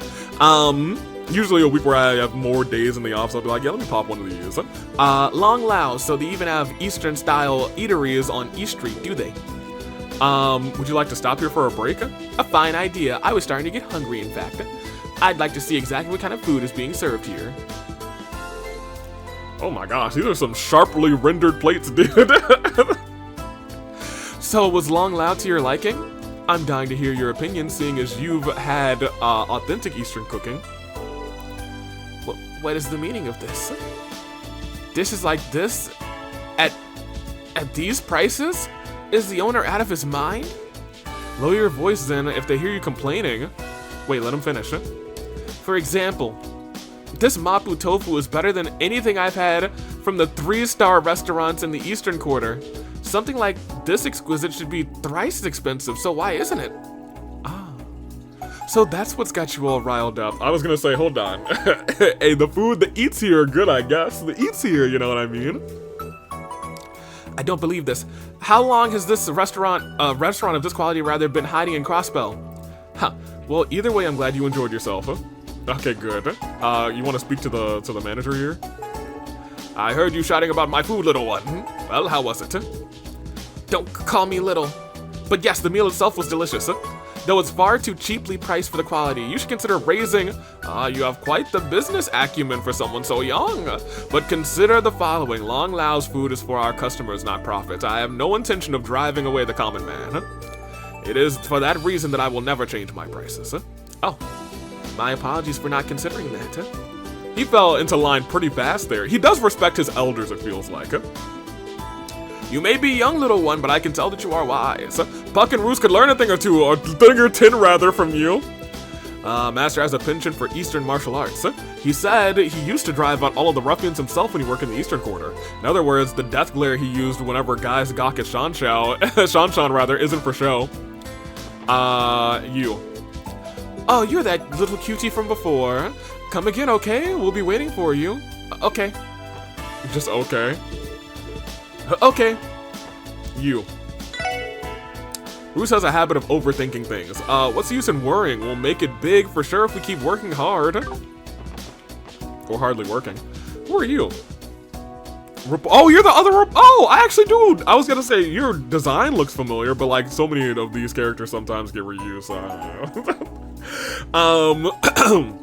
Usually a week where I have more days in the office, I'll be like, yeah, let me pop one of these. Long Lao, so they even have Eastern-style eateries on East Street, do they? Would you like to stop here for a break? A fine idea. I was starting to get hungry, in fact. I'd like to see exactly what kind of food is being served here. Oh my gosh, these are some sharply rendered plates, dude. So, was Long Lao to your liking? I'm dying to hear your opinion, seeing as you've had authentic Eastern cooking. What is the meaning of this? Dishes like this? At these prices? Is the owner out of his mind? Lower your voice then if they hear you complaining. Wait, let him finish. For example, this mapo tofu is better than anything I've had from the 3-star restaurants in the Eastern Quarter. Something like this exquisite should be thrice as expensive, so why isn't it? So that's what's got you all riled up. I was gonna say, hold on. Hey, the food, the eats here are good, I guess. The eats here, you know what I mean? I don't believe this. How long has this restaurant of this quality rather been hiding in Crossbell? Huh. Well, either way, I'm glad you enjoyed yourself. Okay, good. You want to speak to the manager here? I heard you shouting about my food, little one. Well, how was it? Don't call me little. But yes, the meal itself was delicious. Though it's far too cheaply priced for the quality, you should consider raising. You have quite the business acumen for someone so young. But consider the following. Long Lao's food is for our customers, not profit. I have no intention of driving away the common man. It is for that reason that I will never change my prices. Oh, my apologies for not considering that. He fell into line pretty fast there. He does respect his elders, it feels like. You may be young, little one, but I can tell that you are wise. Puck and Roos could learn a thing or two, or a thing or 10 rather, from you. Master has a penchant for Eastern martial arts. He said he used to drive out all of the ruffians himself when he worked in the Eastern Quarter. In other words, the death glare he used whenever guys gawk at Shanshan rather, isn't for show. You. Oh, you're that little cutie from before. Come again, okay? We'll be waiting for you. Okay. Just okay. Okay. You. Roos has a habit of overthinking things. What's the use in worrying? We'll make it big for sure if we keep working hard. Or hardly working. Who are you? Oh, you're the other. Oh, I actually do. I was gonna say your design looks familiar, but like so many of these characters sometimes get reused. So I don't know.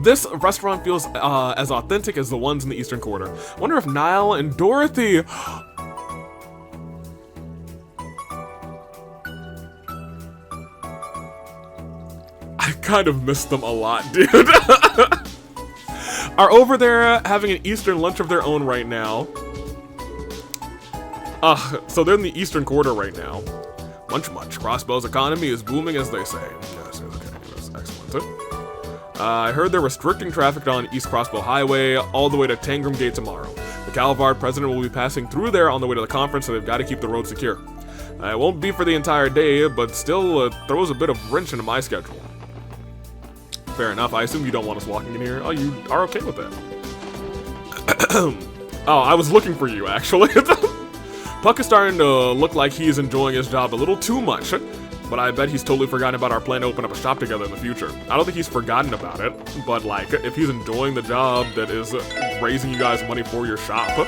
This restaurant feels as authentic as the ones in the Eastern Quarter. Wonder if Niall and Dorothy. I kind of miss them a lot, dude. Are over there having an Eastern lunch of their own right now. So they're in the Eastern Quarter right now. Munch. Crossbell's economy is booming, as they say. Yes, okay, that's excellent. I heard they're restricting traffic on East Crossbell Highway all the way to Tangram Gate tomorrow. The Calvard president will be passing through there on the way to the conference, so they've got to keep the road secure. It won't be for the entire day, but still throws a bit of wrench into my schedule. Fair enough. I assume you don't want us walking in here. Oh, you are okay with that. Oh, I was looking for you, actually. Puck is starting to look like he's enjoying his job a little too much, but I bet he's totally forgotten about our plan to open up a shop together in the future. I don't think he's forgotten about it, but like, if he's enjoying the job that is raising you guys money for your shop,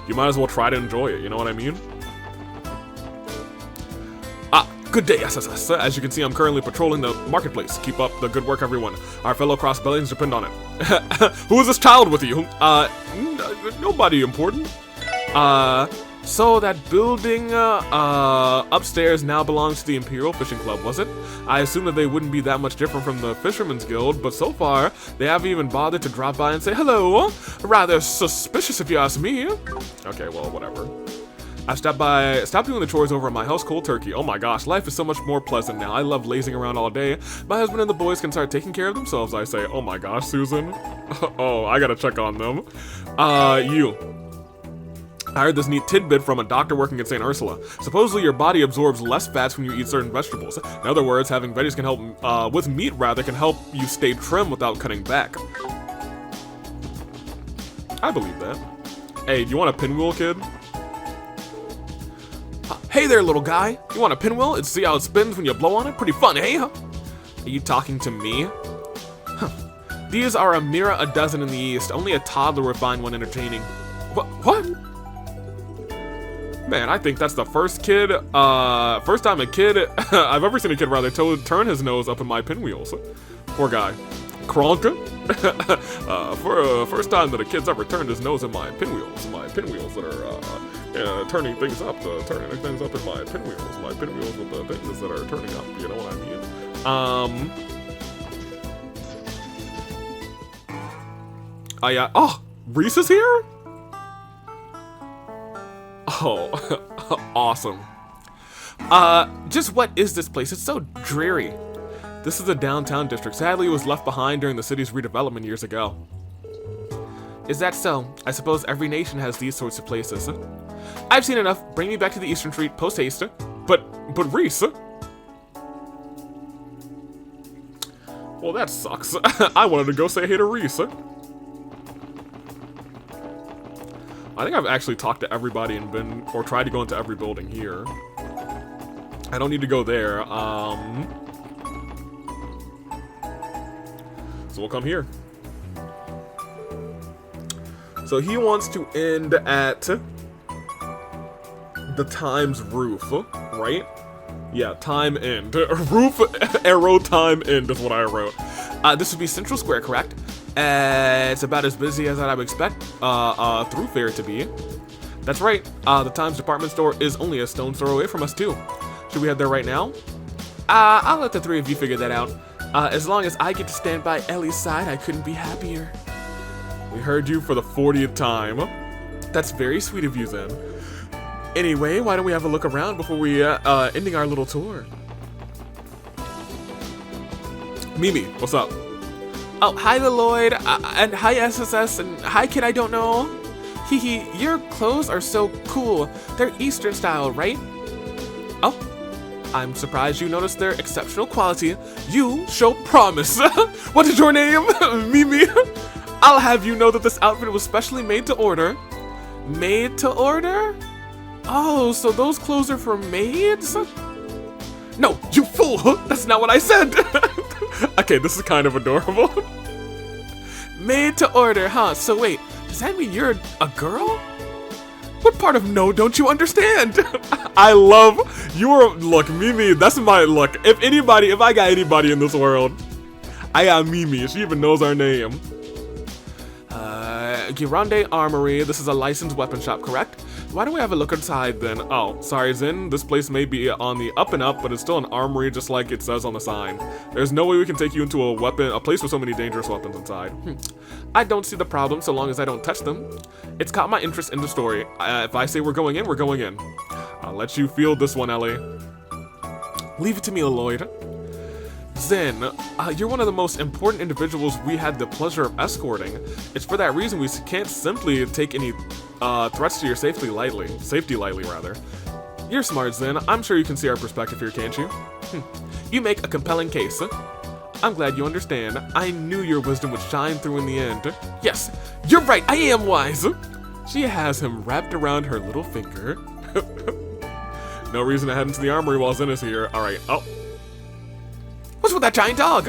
you might as well try to enjoy it, you know what I mean? Good day, SSS. As you can see, I'm currently patrolling the marketplace. Keep up the good work, everyone. Our fellow Crossbellians depend on it. Who is this child with you? Nobody important. So that building upstairs now belongs to the Imperial Fishing Club, was it? I assume that they wouldn't be that much different from the Fisherman's Guild, but so far, they haven't even bothered to drop by and say hello. Rather suspicious if you ask me. Okay, well, whatever. I stopped doing the chores over at my house cold turkey. Oh my gosh, life is so much more pleasant now. I love lazing around all day. My husband and the boys can start taking care of themselves, I say. Oh my gosh, Susan. Oh, I gotta check on them. You. I heard this neat tidbit from a doctor working at St. Ursula. Supposedly your body absorbs less fats when you eat certain vegetables. In other words, having veggies can help, with meat rather, can help you stay trim without cutting back. I believe that. Hey, do you want a pinwheel, kid? Hey there, little guy. You want a pinwheel? It's see how it spins when you blow on it? Pretty fun, eh? Are you talking to me? Huh. These are a mere a dozen in the East. Only a toddler would find one entertaining. What? Man, I think that's the first time a kid I've ever seen a kid rather turn his nose up in my pinwheels. Poor guy. Kronka? For first time that a kid's ever turned his nose in my pinwheels that are turning things up in my pinwheels with the things that are turning up, you know what I mean? Yeah. Oh, Reese is here? Oh, awesome. Just what is this place? It's so dreary. This is the downtown district. Sadly, it was left behind during the city's redevelopment years ago. Is that so? I suppose every nation has these sorts of places. I've seen enough. Bring me back to the Eastern Street post-haste. But Reese? Well, that sucks. I wanted to go say hey to Reese. I think I've actually talked to everybody and tried to go into every building here. I don't need to go there. So we'll come here. So he wants to end at the Times roof, right? Yeah, time end. Roof arrow time end is what I wrote. This would be Central Square, correct? It's about as busy as I would expect Thoroughfare to be. That's right. The Times department store is only a stone's throw away from us too. Should we head there right now? I'll let the three of you figure that out. As long as I get to stand by Ellie's side, I couldn't be happier. We heard you for the 40th time. That's very sweet of you, then. Anyway, why don't we have a look around before we ending our little tour? Mimi, what's up? Oh, hi Lloyd, and hi SSS, and hi kid I don't know. Hee, your clothes are so cool. They're Eastern style, right? Oh, I'm surprised you noticed their exceptional quality. You show promise. What is your name? Mimi. I'll have you know that this outfit was specially made to order. Made to order? Oh, so those clothes are for maids? No, you fool! That's not what I said! Okay, this is kind of adorable. Made to order, huh? So wait, does that mean you're a girl? What part of no don't you understand? I love your look, Mimi. That's my look. If I got anybody in this world, I got Mimi. She even knows our name. Girande Armory. This is a licensed weapon shop, correct? Why don't we have a look inside then? Oh, sorry, Zin. This place may be on the up and up, but it's still an armory just like it says on the sign. There's no way we can take you into a place with so many dangerous weapons inside. I don't see the problem so long as I don't touch them. It's caught my interest in the story. If I say we're going in, we're going in. I'll let you field this one, Ellie. Leave it to me, Lloyd. Zen, you're one of the most important individuals we had the pleasure of escorting. It's for that reason we can't simply take any threats to your safety lightly. You're smart, Zen. I'm sure you can see our perspective here, can't you? You make a compelling case. I'm glad you understand. I knew your wisdom would shine through in the end. Yes, you're right. I am wise. She has him wrapped around her little finger. No reason to head into the armory while Zen is here. All right. Oh. What's with that giant dog?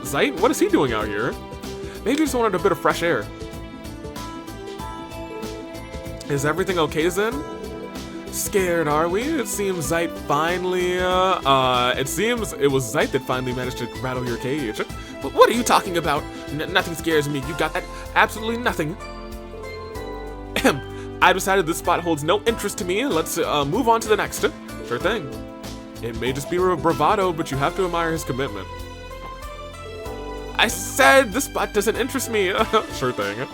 Zeit, what is he doing out here? Maybe he just wanted a bit of fresh air. Is everything okay, Zen? Scared, are we? It seems Zeit finally, it seems it was Zeit that finally managed to rattle your cage. What are you talking about? Nothing scares me. You got that? Absolutely nothing. I decided this spot holds no interest to me. Let's move on to the next. Sure thing. It may just be bravado, but you have to admire his commitment. I said this spot doesn't interest me. Sure thing.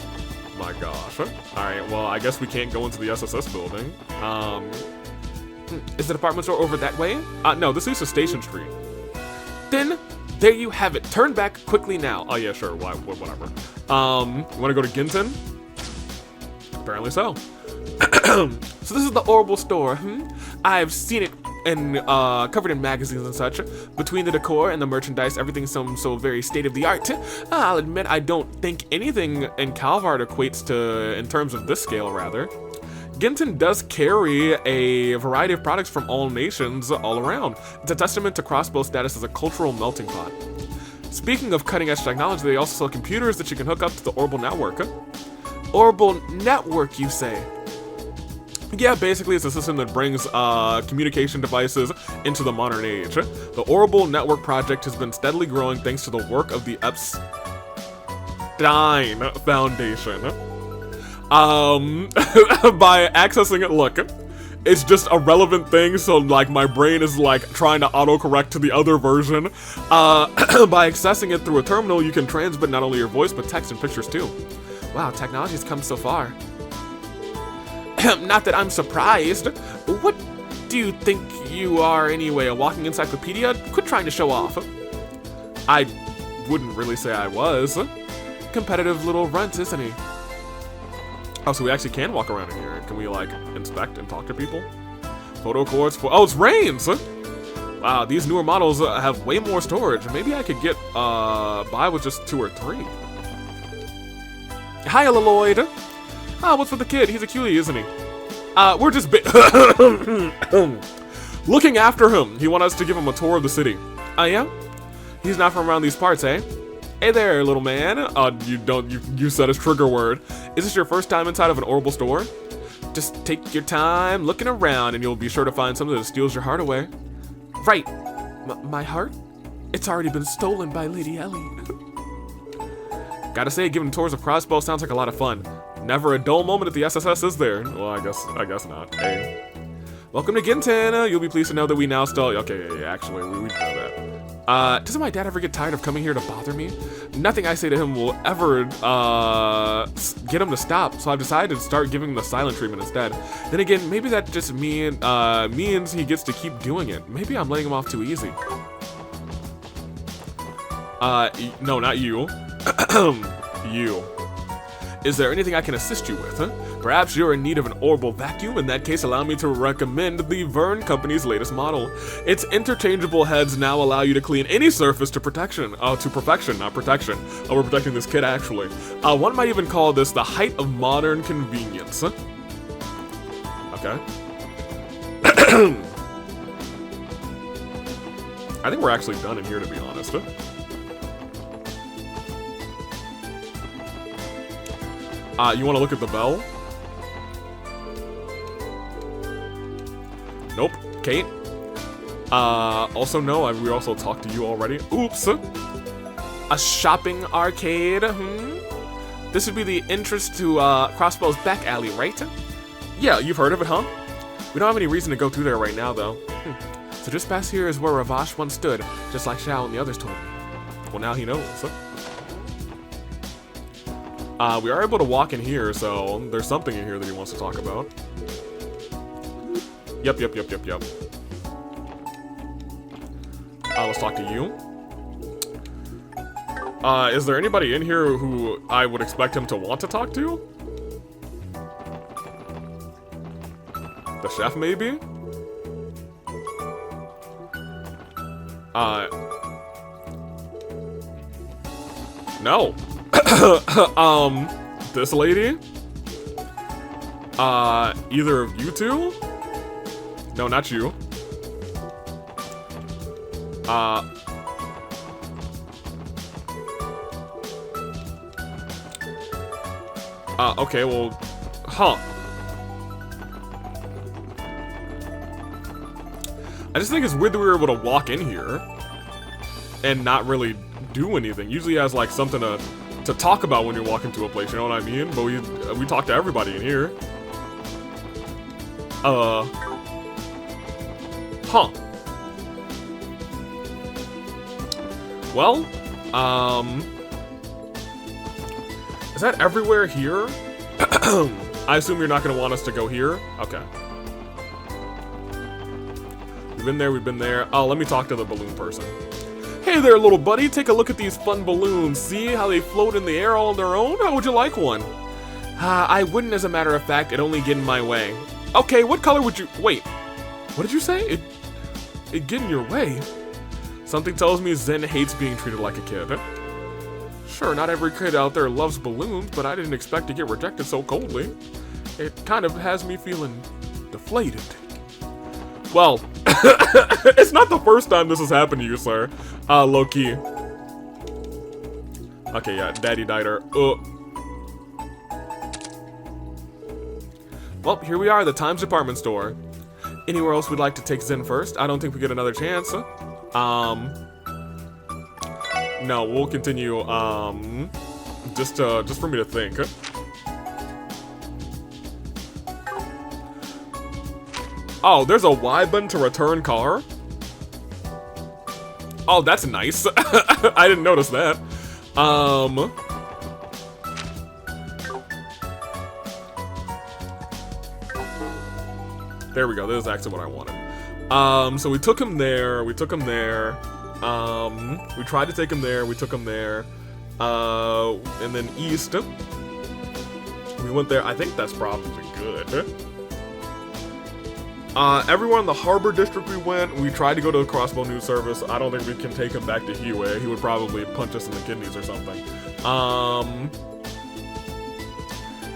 My gosh. Alright, well, I guess we can't go into the SSS building. Is the department store over that way? No, this is Station Street. Then, there you have it. Turn back quickly now. Oh yeah, sure, whatever. You wanna go to Ginton? Apparently so. So this is the Orbital store. I've seen it and covered in magazines and such. Between the decor and the merchandise, everything's so very state-of-the-art. I'll admit I don't think anything in Calvard equates to, in terms of this scale, rather. Ginton does carry a variety of products from all nations all around. It's a testament to Crossbow's status as a cultural melting pot. Speaking of cutting-edge technology, they also sell computers that you can hook up to the Orbital Network. Orbital Network, you say? Yeah, basically it's a system that brings communication devices into the modern age. The Orbital Network project has been steadily growing thanks to the work of the Epstein Foundation. By accessing it, look, it's just a relevant thing, so like my brain is like trying to autocorrect to the other version. By accessing it through a terminal, you can transmit not only your voice, but text and pictures too. Wow, technology's come so far. Not that I'm surprised. What do you think you are anyway, a walking encyclopedia? Quit trying to show off. I wouldn't really say I was. Competitive little runt, isn't he? Oh, so we actually can walk around in here. Can we, like, inspect and talk to people? Photo cords for... Oh, it's Rains! Wow, these newer models have way more storage. Maybe I could get by with just 2 or 3. Hi, Lloyd. Ah, what's with the kid? He's a cutie, isn't he? We're just looking after him. He wants us to give him a tour of the city. Oh, yeah? He's not from around these parts, eh? Hey there, little man. You said his trigger word. Is this your first time inside of an Orbital store? Just take your time looking around and you'll be sure to find something that steals your heart away. Right. My heart? It's already been stolen by Lady Ellie. Gotta say, giving tours of Crossbow sounds like a lot of fun. Never a dull moment at the SSS, is there? Well, I guess not. Hey. Welcome to Ginton. You'll be pleased to know that we now still... Okay, yeah, actually, we know that. Doesn't my dad ever get tired of coming here to bother me? Nothing I say to him will ever, get him to stop, so I've decided to start giving him the silent treatment instead. Then again, maybe that just means he gets to keep doing it. Maybe I'm letting him off too easy. No, not you. You. Is there anything I can assist you with, huh? Perhaps you're in need of an orbital vacuum. In that case, allow me to recommend the Vern Company's latest model. Its interchangeable heads now allow you to clean any surface to perfection, not protection. Oh, we're protecting this kid, actually. One might even call this the height of modern convenience. Huh? Okay. I think we're actually done in here, to be honest. You want to look at the bell? Nope. Kate? Also no, we also talked to you already. Oops. A shopping arcade? This would be the entrance to Crossbow's back alley, right? Yeah, you've heard of it, huh? We don't have any reason to go through there right now, though. So just past here is where Ravash once stood, just like Xiao and the others told me. Well, now he knows. We are able to walk in here, so there's something in here that he wants to talk about. Yep. Let's talk to you. Is there anybody in here who I would expect him to want to talk to? The chef, maybe? No. This lady? Either of you two? No, not you. Okay, well, huh. I just think it's weird that we were able to walk in here and not really do anything. Usually has like something to talk about when you walk into a place, you know what I mean? But we talk to everybody in here. Huh. Well, is that everywhere here? I assume you're not gonna want us to go here? Okay. We've been there. Oh, let me talk to the balloon person. Hey there, little buddy. Take a look at these fun balloons. See how they float in the air all on their own? How would you like one? I wouldn't, as a matter of fact. It'd only get in my way. Okay, what color would you... Wait. What did you say? It get in your way? Something tells me Zen hates being treated like a kid. Sure, not every kid out there loves balloons, but I didn't expect to get rejected so coldly. It kind of has me feeling deflated. Well, it's not the first time this has happened to you, sir. Low-key. Okay, yeah, Daddy Diter. Well, here we are, the Times department store. Anywhere else we'd like to take Zen first? I don't think we get another chance. No, we'll continue, just for me to think. Oh, there's a Y button to return car? Oh, that's nice. I didn't notice that. There we go, this is actually what I wanted. So we took him there, we tried to take him there, we took him there. And then east. We went there, I think that's probably good. Everyone in the Harbor District we went, we tried to go to the Crossbow News Service. I don't think we can take him back to HEIYUE. He would probably punch us in the kidneys or something.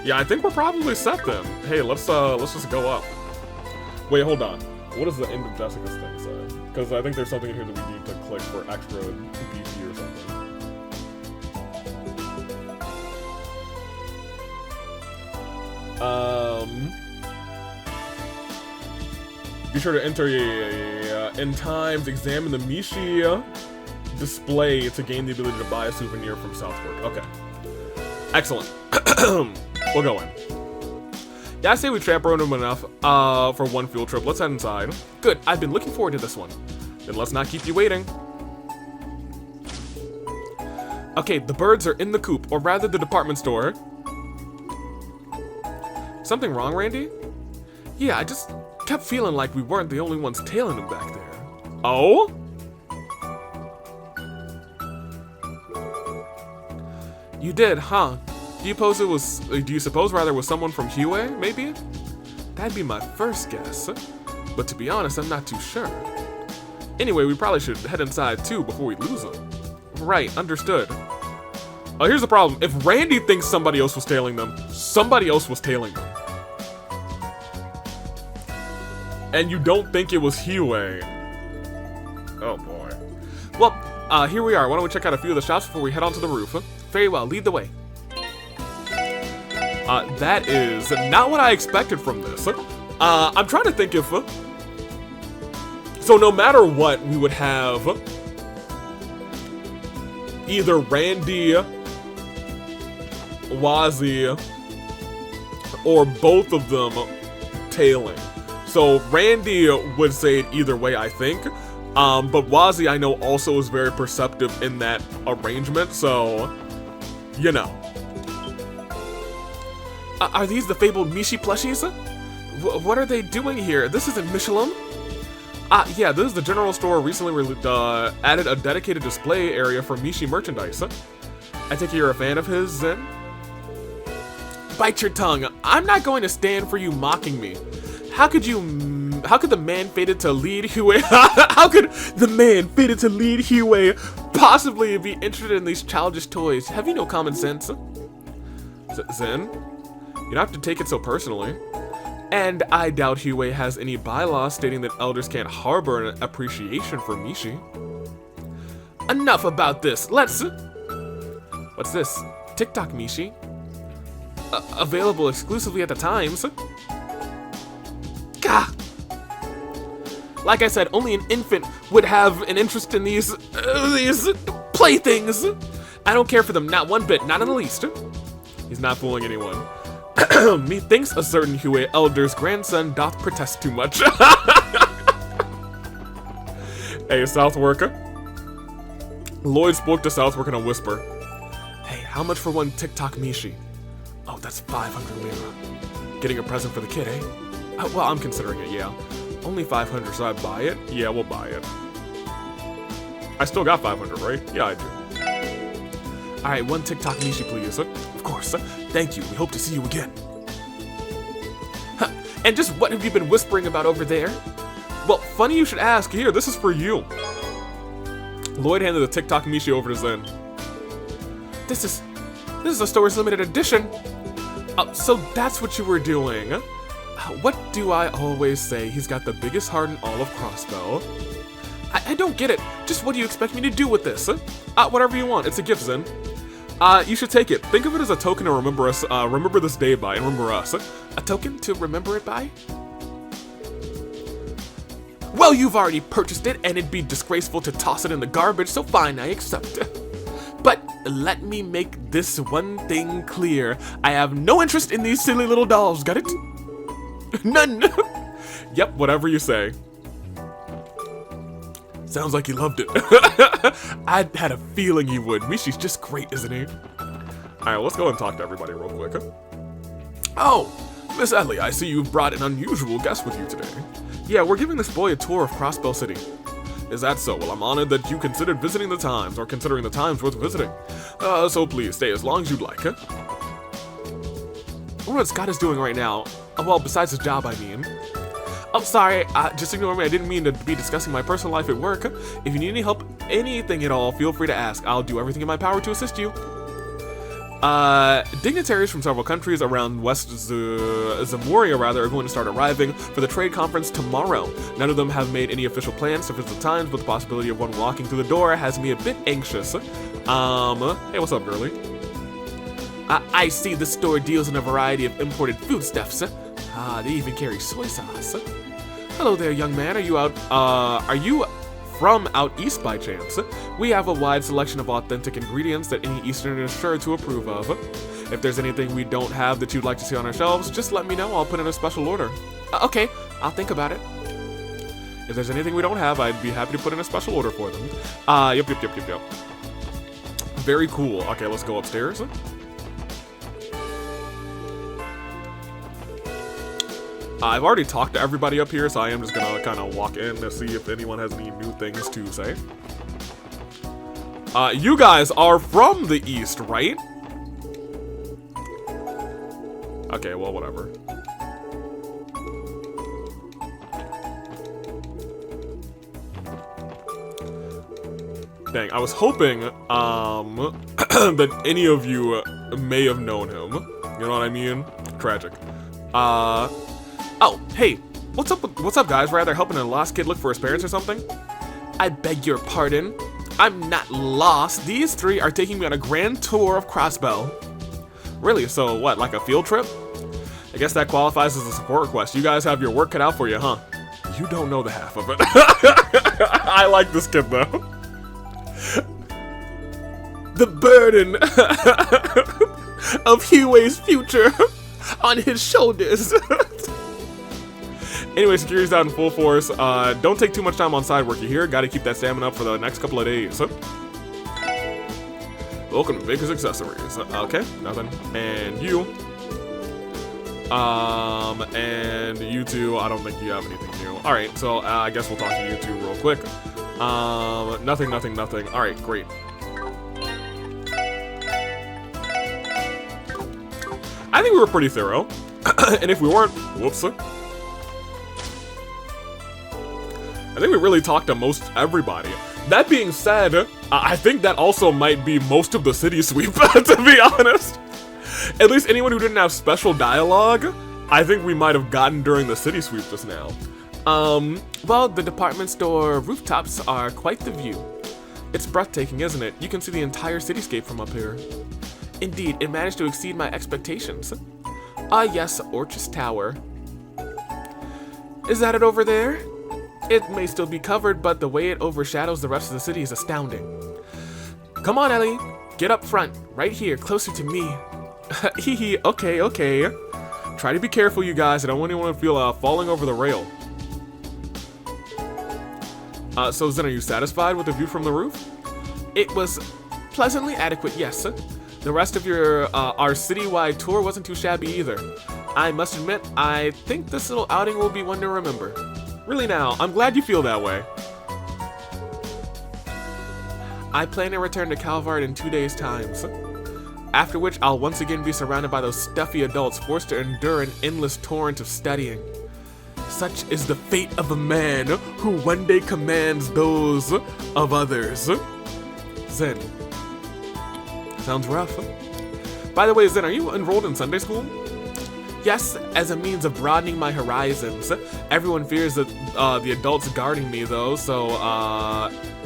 Yeah, I think we're probably set then. Hey, let's just go up. Wait, hold on. What does the end of Jessica's thing say? Because I think there's something in here that we need to click for extra BP or something. Be sure to enter in times, examine the Mishi display to gain the ability to buy a souvenir from Southwark. Okay. Excellent. We'll go in. Yeah, I say we chaperoned him enough for one field trip. Let's head inside. Good, I've been looking forward to this one. Then let's not keep you waiting. Okay, the birds are in the coop, or rather the department store. Something wrong, Randy? Yeah, I just kept feeling like we weren't the only ones tailing him back there. Oh? You did, huh? Do you suppose rather it was someone from HEIYUE, maybe? That'd be my first guess. But to be honest, I'm not too sure. Anyway, we probably should head inside too before we lose him. Right, understood. Oh, here's the problem. If Randy thinks somebody else was tailing them, somebody else was tailing them. And you don't think it was HEIYUE. Oh boy. Well, here we are. Why don't we check out a few of the shops before we head onto the roof? Huh? Very well, lead the way. That is not what I expected from this. I'm trying to think if... so no matter what, we would have either Randy, Wazzy, or both of them tailing. So Randy would say it either way, I think. But Wazzy, I know, also is very perceptive in that arrangement, so, you know. Are these the fabled Mishi plushies? What are they doing here? This isn't Michelin. Yeah, this is the general store recently added a dedicated display area for Mishi merchandise. I think you're a fan of his, Zen? Bite your tongue. I'm not going to stand for you mocking me. How could the man fated to lead HEIYUE how could the man fated to lead HEIYUE possibly be interested in these childish toys? Have you no common sense? Zen? You don't have to take it so personally. And I doubt HEIYUE has any bylaws stating that elders can't harbor an appreciation for Mishi. Enough about this. Let's... What's this? TikTok Mishi? Available exclusively at the Times. Gah! Like I said, only an infant would have an interest in these playthings. I don't care for them, not one bit, not in the least. He's not fooling anyone. Methinks a certain HEIYUE elder's grandson doth protest too much. Hey, Southwark. Lloyd spoke to Southwark in a whisper. Hey, how much for one TikTok Mishi? Oh, that's 500 lira. Getting a present for the kid, eh? Well, I'm considering it, yeah. Only 500, so I buy it? Yeah, we'll buy it. I still got 500, right? Yeah, I do. Alright, one TikTok Mishi, please. Of course. Thank you. We hope to see you again. Huh. And just what have you been whispering about over there? Well, funny you should ask. Here, this is for you. Lloyd handed the TikTok Mishi over to Zen. This is a store's limited edition. So that's what you were doing. What do I always say? He's got the biggest heart in all of Crossbow. I don't get it. Just what do you expect me to do with this? Whatever you want. It's a gift, Zen. You should take it. Think of it as a token to remember us, remember this day by, and remember us. A token to remember it by? Well, you've already purchased it, and it'd be disgraceful to toss it in the garbage, so fine, I accept. But let me make this one thing clear. I have no interest in these silly little dolls, got it? None. Yep, whatever you say. Sounds like he loved it. I had a feeling he would. Mishi's just great, isn't he? Alright, let's go and talk to everybody real quick. Oh, Miss Ellie, I see you've brought an unusual guest with you today. Yeah, we're giving this boy a tour of Crossbow City. Is that so? Well, I'm honored that you considered visiting the Times, or considering the Times worth visiting. So please, stay as long as you'd like, I wonder what Scott is doing right now. Well, besides his job, I mean. Oh, sorry, just ignore me. I didn't mean to be discussing my personal life at work. If you need any help, anything at all, feel free to ask. I'll do everything in my power to assist you. Dignitaries from several countries around West Zamoria, are going to start arriving for the trade conference tomorrow. None of them have made any official plans to visit the Times, but the possibility of one walking through the door has me a bit anxious. Hey, what's up, girlie? I see the store deals in a variety of imported foodstuffs. They even carry soy sauce. Hello there, young man. Are you from out east by chance? We have a wide selection of authentic ingredients that any Easterner is sure to approve of. If there's anything we don't have that you'd like to see on our shelves, just let me know. I'll put in a special order. Okay, I'll think about it. If there's anything we don't have, I'd be happy to put in a special order for them. Yep. Very cool. Okay, let's go upstairs. I've already talked to everybody up here, so I am just gonna kind of walk in to see if anyone has any new things to say. You guys are from the East, right? Okay, well, whatever. Dang, I was hoping, that any of you may have known him. You know what I mean? Tragic. Oh, hey, what's up, guys? Rather helping a lost kid look for his parents or something? I beg your pardon. I'm not lost. These three are taking me on a grand tour of Crossbow. Really? So what, like a field trip? I guess that qualifies as a support request. You guys have your work cut out for you, huh? You don't know the half of it. I like this kid, though. The burden of HEIYUE'S future on his shoulders. Anyway, security's out in full force. Don't take too much time on side work, you hear? Gotta keep that stamina up for the next couple of days. Welcome to Baker's Accessories. Okay, nothing. And you. And you two, I don't think you have anything new. Alright, so I guess we'll talk to you two real quick. Nothing. Alright, great. I think we were pretty thorough. And if we weren't, whoops. I think we really talked to most everybody. That being said, I think that also might be most of the city sweep, to be honest. At least anyone who didn't have special dialogue, I think we might have gotten during the city sweep just now. Well, the department store rooftops are quite the view. It's breathtaking, isn't it? You can see the entire cityscape from up here. Indeed, it managed to exceed my expectations. Yes, Orchis Tower. Is that it over there? It may still be covered, but the way it overshadows the rest of the city is astounding. Come on, Ellie. Get up front. Right here, closer to me. Hee, okay. Try to be careful, you guys. I don't want anyone to feel falling over the rail. So Zen, are you satisfied with the view from the roof? It was pleasantly adequate, yes. The rest of our citywide tour wasn't too shabby either. I must admit, I think this little outing will be one to remember. Really now, I'm glad you feel that way. I plan to return to Calvard in 2 days' time, after which I'll once again be surrounded by those stuffy adults forced to endure an endless torrent of studying. Such is the fate of a man who one day commands those of others. Zen. Sounds rough. By the way, Zen, are you enrolled in Sunday school? Yes, as a means of broadening my horizons. Everyone fears that the adults guarding me, though, so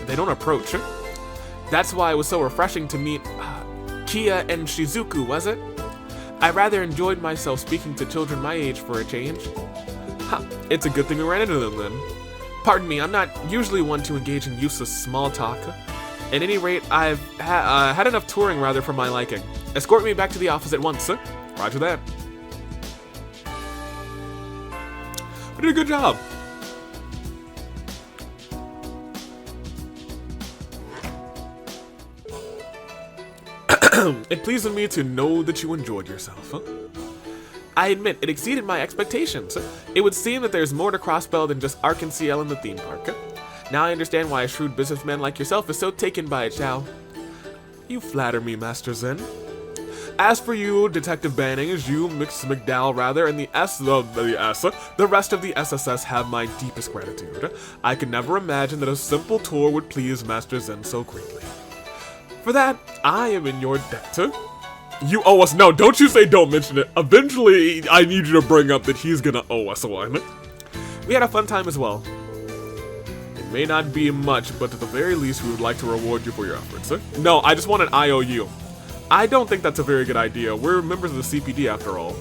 they don't approach. That's why it was so refreshing to meet Kia and Shizuku, was it? I rather enjoyed myself speaking to children my age for a change. It's a good thing we ran into them then. Pardon me, I'm not usually one to engage in useless small talk. At any rate, I've had enough touring rather for my liking. Escort me back to the office at once. Roger that. You did a good job. It pleases me to know that you enjoyed yourself. I admit, it exceeded my expectations. It would seem that there's more to Crossbell than just Ark and CL in the theme park. Now I understand why a shrewd businessman like yourself is so taken by it, Xiao. You flatter me, Master Zen. As for you, Detective Bannings, you, Mix McDowell rather, and the rest of the SSS have my deepest gratitude. I could never imagine that a simple tour would please Master Zen so greatly. For that, I am in your debt. You owe us. No, don't you say don't mention it. Eventually, I need you to bring up that he's gonna owe us one. We had a fun time as well. It may not be much, but at the very least, we would like to reward you for your efforts. No, I just want an IOU. I don't think that's a very good idea. We're members of the CPD after all.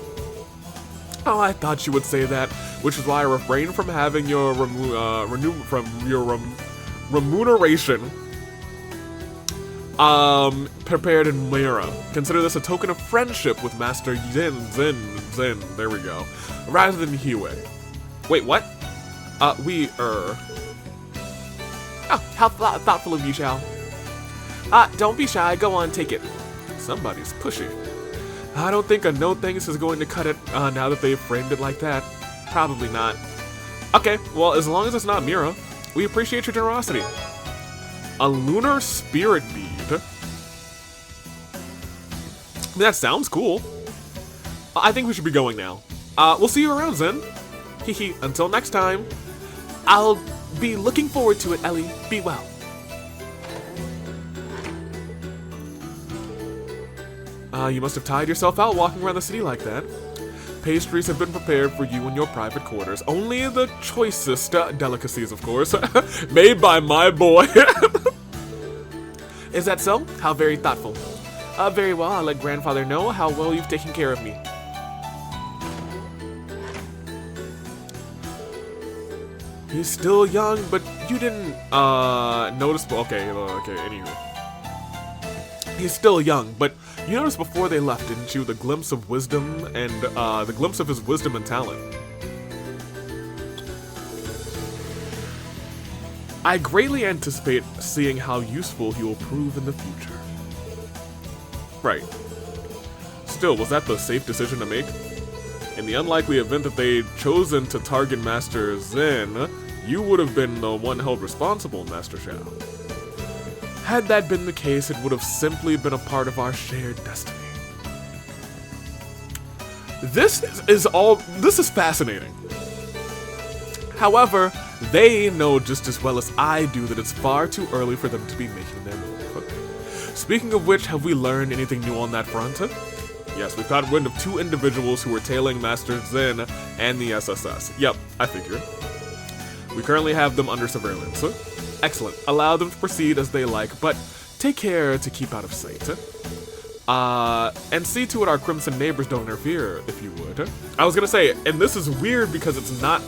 Oh, I thought you would say that, which is why I refrained from having your remuneration prepared in Mira. Consider this a token of friendship with Master Zen, there we go, rather than HEIYUE. Wait, what? Oh, how thoughtful of you, Xiao. Don't be shy, go on, take it. Somebody's pushy. I don't think a no thanks is going to cut it, now that they've framed it like that. Probably not. Okay, well, as long as it's not Mira, we appreciate your generosity. A lunar spirit bead. That sounds cool. I think we should be going now. We'll see you around, Zen. Hehe, until next time. I'll be looking forward to it, Ellie. Be well. You must have tired yourself out walking around the city like that. Pastries have been prepared for you in your private quarters. Only the choicest delicacies, of course. Made by my boy. Is that so? How very thoughtful. Very well, I'll let grandfather know how well you've taken care of me. He's still young, but you didn't, notice, okay, anyway. He's still young, but you noticed before they left, didn't you, the glimpse of wisdom and, the glimpse of his wisdom and talent. I greatly anticipate seeing how useful he will prove in the future. Right. Still, was that the safe decision to make? In the unlikely event that they'd chosen to target Master Zen, you would have been the one held responsible, Master Xiao. Had that been the case, it would have simply been a part of our shared destiny. This is fascinating. However, they know just as well as I do that it's far too early for them to be making their move. Speaking of which, have we learned anything new on that front? Yes, we caught wind of 2 individuals who were tailing Master Zen and the SSS. Yep, I figured. We currently have them under surveillance. Excellent. Allow them to proceed as they like, but take care to keep out of sight. And see to it our Crimson neighbors don't interfere, if you would. I was gonna say, and this is weird because it's not...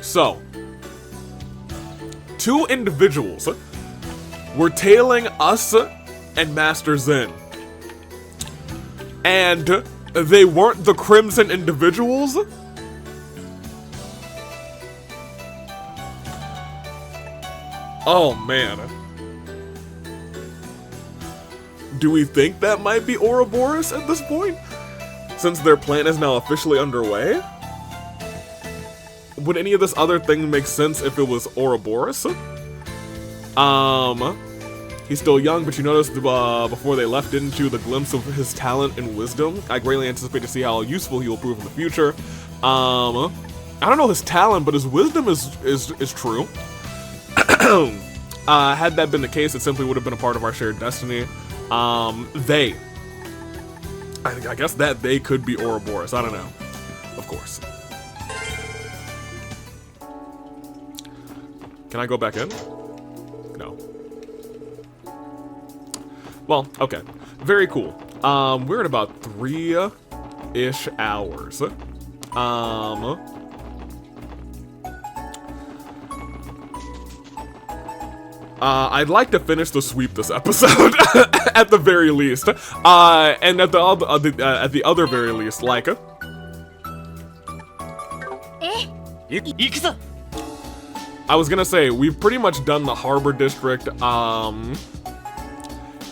So, 2 individuals were tailing us and Master Zen. And they weren't the Crimson individuals? Oh man. Do we think that might be Ouroboros at this point? Since their plan is now officially underway? Would any of this other thing make sense if it was Ouroboros? He's still young, but you noticed before they left, didn't you, the glimpse of his talent and wisdom? I greatly anticipate to see how useful he will prove in the future. I don't know his talent, but his wisdom is true. Had that been the case, it simply would have been a part of our shared destiny. They. I guess that they could be Ouroboros. I don't know. Of course. Can I go back in? No. Well, okay. Very cool. We're at about 3-ish hours. I'd like to finish the sweep this episode at the very least, and at the other very least, like. 行くぞ I was gonna say we've pretty much done the Harbor District, and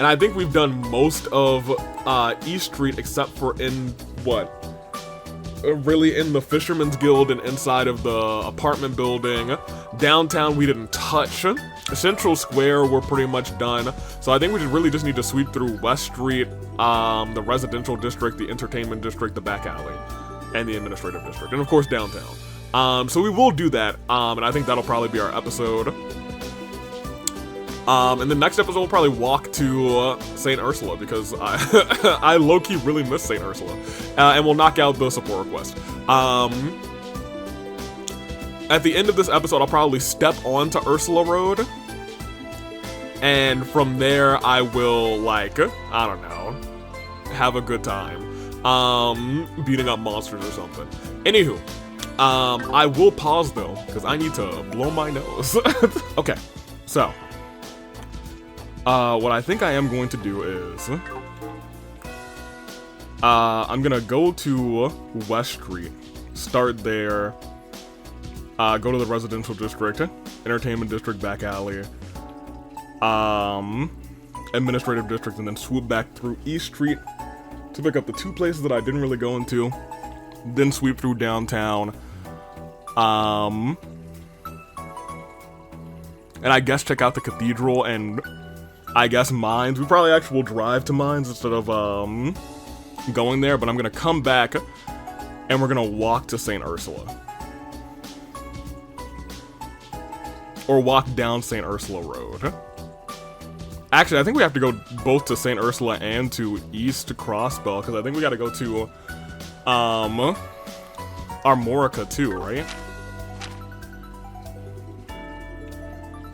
I think we've done most of East Street except for in what? Really in the Fisherman's Guild and inside of the apartment building. Downtown we didn't touch. Central Square we're pretty much done. So I think we really just need to sweep through West Street, the residential district, the entertainment district, the back alley, and the administrative district, and of course downtown. So we will do that, and I think that'll probably be our episode. And the next episode we'll probably walk to St. Ursula, because I low-key really miss St. Ursula. And we'll knock out the support request. At the end of this episode, I'll probably step onto Ursula Road. And from there, I will, like, I don't know, have a good time. Beating up monsters or something. Anywho, I will pause, though, because I need to blow my nose. Okay, so. What I think I am going to do is, I'm gonna go to West Street, start there, go to the residential district, entertainment district, back alley, administrative district, and then swoop back through East Street to pick up the 2 places that I didn't really go into, then sweep through downtown, and I guess check out the cathedral and I guess Mines. We probably actually will drive to Mines instead of going there, but I'm gonna come back and we're gonna walk to St. Ursula. Or walk down St. Ursula Road. Actually, I think we have to go both to St. Ursula and to East Crossbell, because I think we gotta go to Armorica too, right?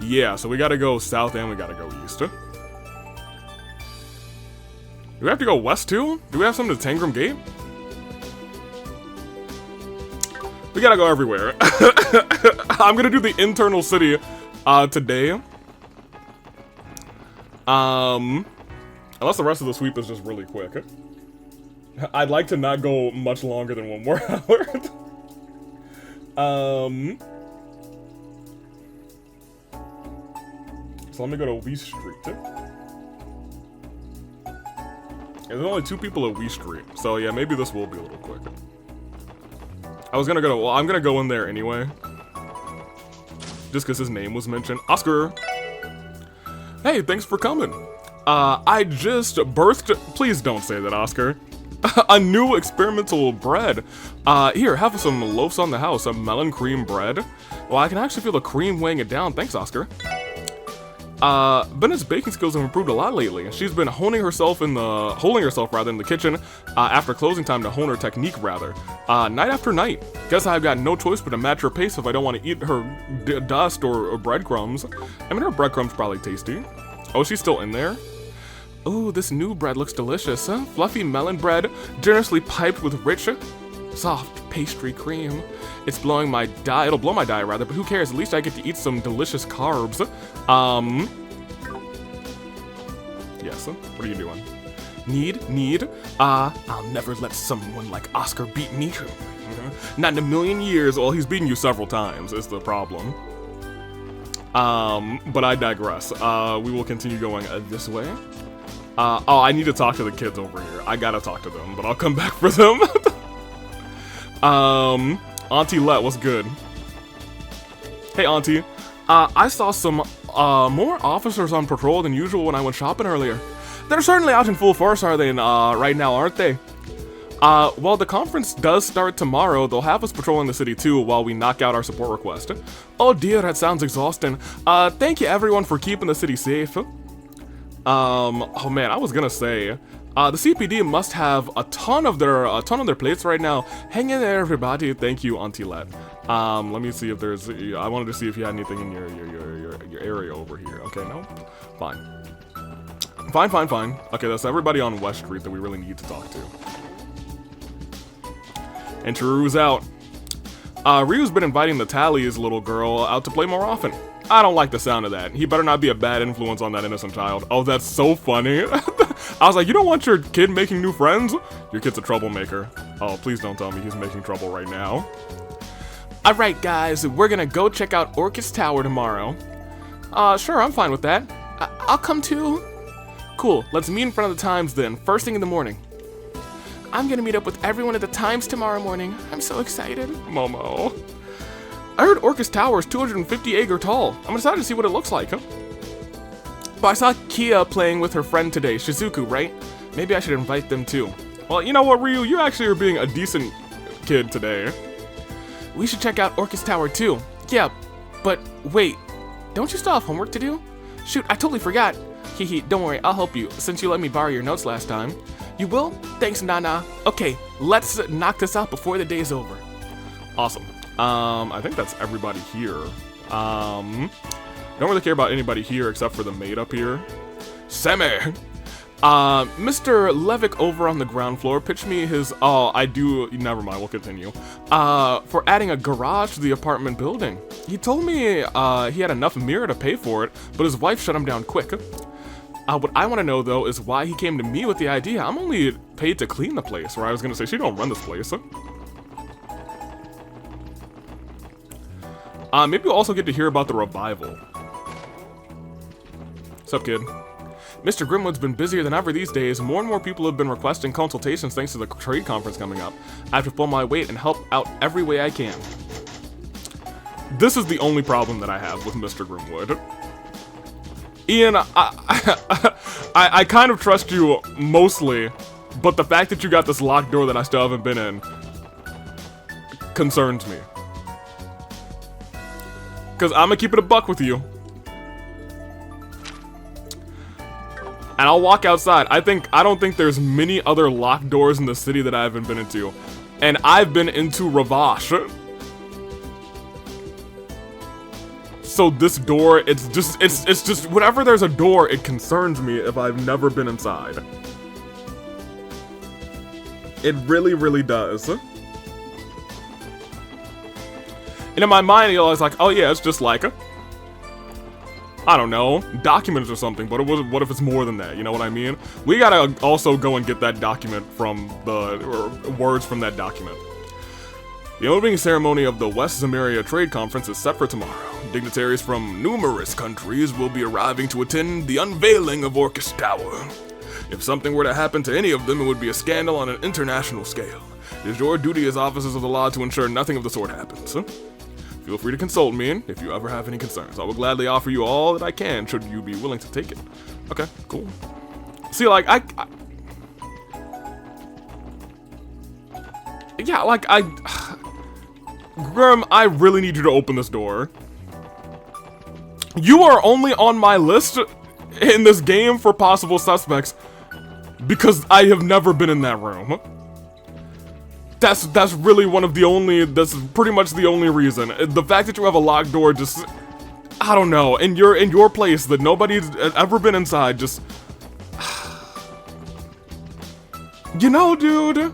Yeah, so we gotta go south and we gotta go east. Do we have to go west too? Do we have something to Tangram Gate? We gotta go everywhere. I'm gonna do the internal city today. Unless the rest of the sweep is just really quick. I'd like to not go much longer than 1 more hour. So let me go to West Street. There's only 2 people at West Street, so yeah, maybe this will be a little quick. I was gonna go to, well, I'm gonna go in there anyway. Just because his name was mentioned. Oscar! Hey, thanks for coming. I just birthed, please don't say that, Oscar. A new experimental bread. Here, have some loaves on the house, a melon cream bread. Well, I can actually feel the cream weighing it down. Thanks, Oscar. Bennett's baking skills have improved a lot lately. She's been holding herself in the kitchen, after closing time to hone her technique rather. Night after night. Guess I've got no choice but to match her pace if I don't want to eat her dust or breadcrumbs. I mean, her breadcrumbs probably tasty. Oh, she's still in there? Oh, this new bread looks delicious, huh? Fluffy melon bread, generously piped with rich, soft pastry cream. It's blowing my diet. It'll blow my diet rather, but who cares? At least I get to eat some delicious carbs. Yes, what are you doing? Need? I'll never let someone like Oscar beat me. Not in a million years. Well, he's beaten you several times, is the problem. But I digress. We will continue going this way. Oh, I need to talk to the kids over here. I gotta talk to them, but I'll come back for them. Auntie Let, what's good? Hey, Auntie. I saw some more officers on patrol than usual when I went shopping earlier. They're certainly out in full force, are they, right now, aren't they? Well, the conference does start tomorrow. They'll have us patrolling the city too while we knock out our support request. Oh dear, that sounds exhausting. Thank you everyone for keeping the city safe. Oh man, I was gonna say, the CPD must have a ton of their plates right now. Hang in there, everybody. Thank you, Auntie Let. Let me see if there's. I wanted to see if you had anything in your area over here. Okay, no, fine. Fine. Okay, that's everybody on West Street that we really need to talk to. And Chiru's out. Ryu's been inviting the Tally's little girl out to play more often. I don't like the sound of that. He better not be a bad influence on that innocent child. Oh, that's so funny. I was like, you don't want your kid making new friends? Your kid's a troublemaker. Oh, please don't tell me he's making trouble right now. Alright guys, we're gonna go check out Orchis Tower tomorrow. Sure, I'm fine with that. I'll come too. Cool, let's meet in front of the Times then, first thing in the morning. I'm gonna meet up with everyone at the Times tomorrow morning. I'm so excited. Momo. I heard Orchis Tower is 250 acre tall. I'm excited to see what it looks like. But I saw Kia playing with her friend today, Shizuku, right? Maybe I should invite them too. Well, you know what, Ryu? You actually are being a decent kid today. We should check out Orchis Tower too. Yeah, but wait, don't you still have homework to do? Shoot, I totally forgot. Hehe, don't worry, I'll help you, since you let me borrow your notes last time. You will? Thanks, Nana. Okay, let's knock this out before the day's over. Awesome. I think that's everybody here. Don't really care about anybody here except for the maid up here. Seme! Mr. Levick over on the ground floor pitched me his, never mind, we'll continue. For adding a garage to the apartment building. He told me, he had enough mirror to pay for it, but his wife shut him down quick. What I want to know, though, is why he came to me with the idea. I'm only paid to clean the place, or I was gonna say, she don't run this place. Maybe we'll also get to hear about the revival. What's up, kid? Mr. Grimwood's been busier than ever these days. More and more people have been requesting consultations thanks to the trade conference coming up. I have to pull my weight and help out every way I can. This is the only problem that I have with Mr. Grimwood. Ian, I kind of trust you mostly, but the fact that you got this locked door that I still haven't been in concerns me. Because I'm gonna keep it a buck with you. And I'll walk outside. I don't think there's many other locked doors in the city that I haven't been into. And I've been into Ravash. So this door, it's just, whenever there's a door, it concerns me if I've never been inside. It really, really does. And in my mind, I was like, oh yeah, it's just like I don't know, documents or something, but what if it's more than that, you know what I mean? We gotta also go and get that document from words from that document. The opening ceremony of the West Zemeria Trade Conference is set for tomorrow. Dignitaries from numerous countries will be arriving to attend the unveiling of Orchis Tower. If something were to happen to any of them, it would be a scandal on an international scale. It is your duty as officers of the law to ensure nothing of the sort happens. Feel free to consult me if you ever have any concerns. I will gladly offer you all that I can should you be willing to take it. Okay, cool. See, like, Grim, I really need you to open this door. You are only on my list in this game for possible suspects because I have never been in that room. That's really that's pretty much the only reason. The fact that you have a locked door just, I don't know, and you're in your place that nobody's ever been inside, just, you know, dude,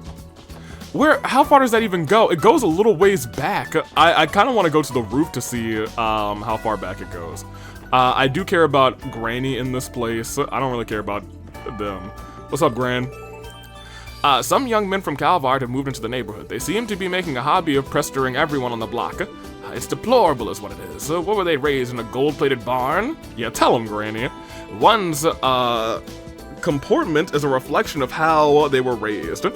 how far does that even go? It goes a little ways back. I kind of want to go to the roof to see how far back it goes. I do care about Granny in this place. I don't really care about them. What's up, Gran? Some young men from Calvard have moved into the neighborhood. They seem to be making a hobby of pestering everyone on the block. It's deplorable is what it is. What were they raised in a gold-plated barn? Yeah, tell them, Granny. One's, comportment is a reflection of how they were raised.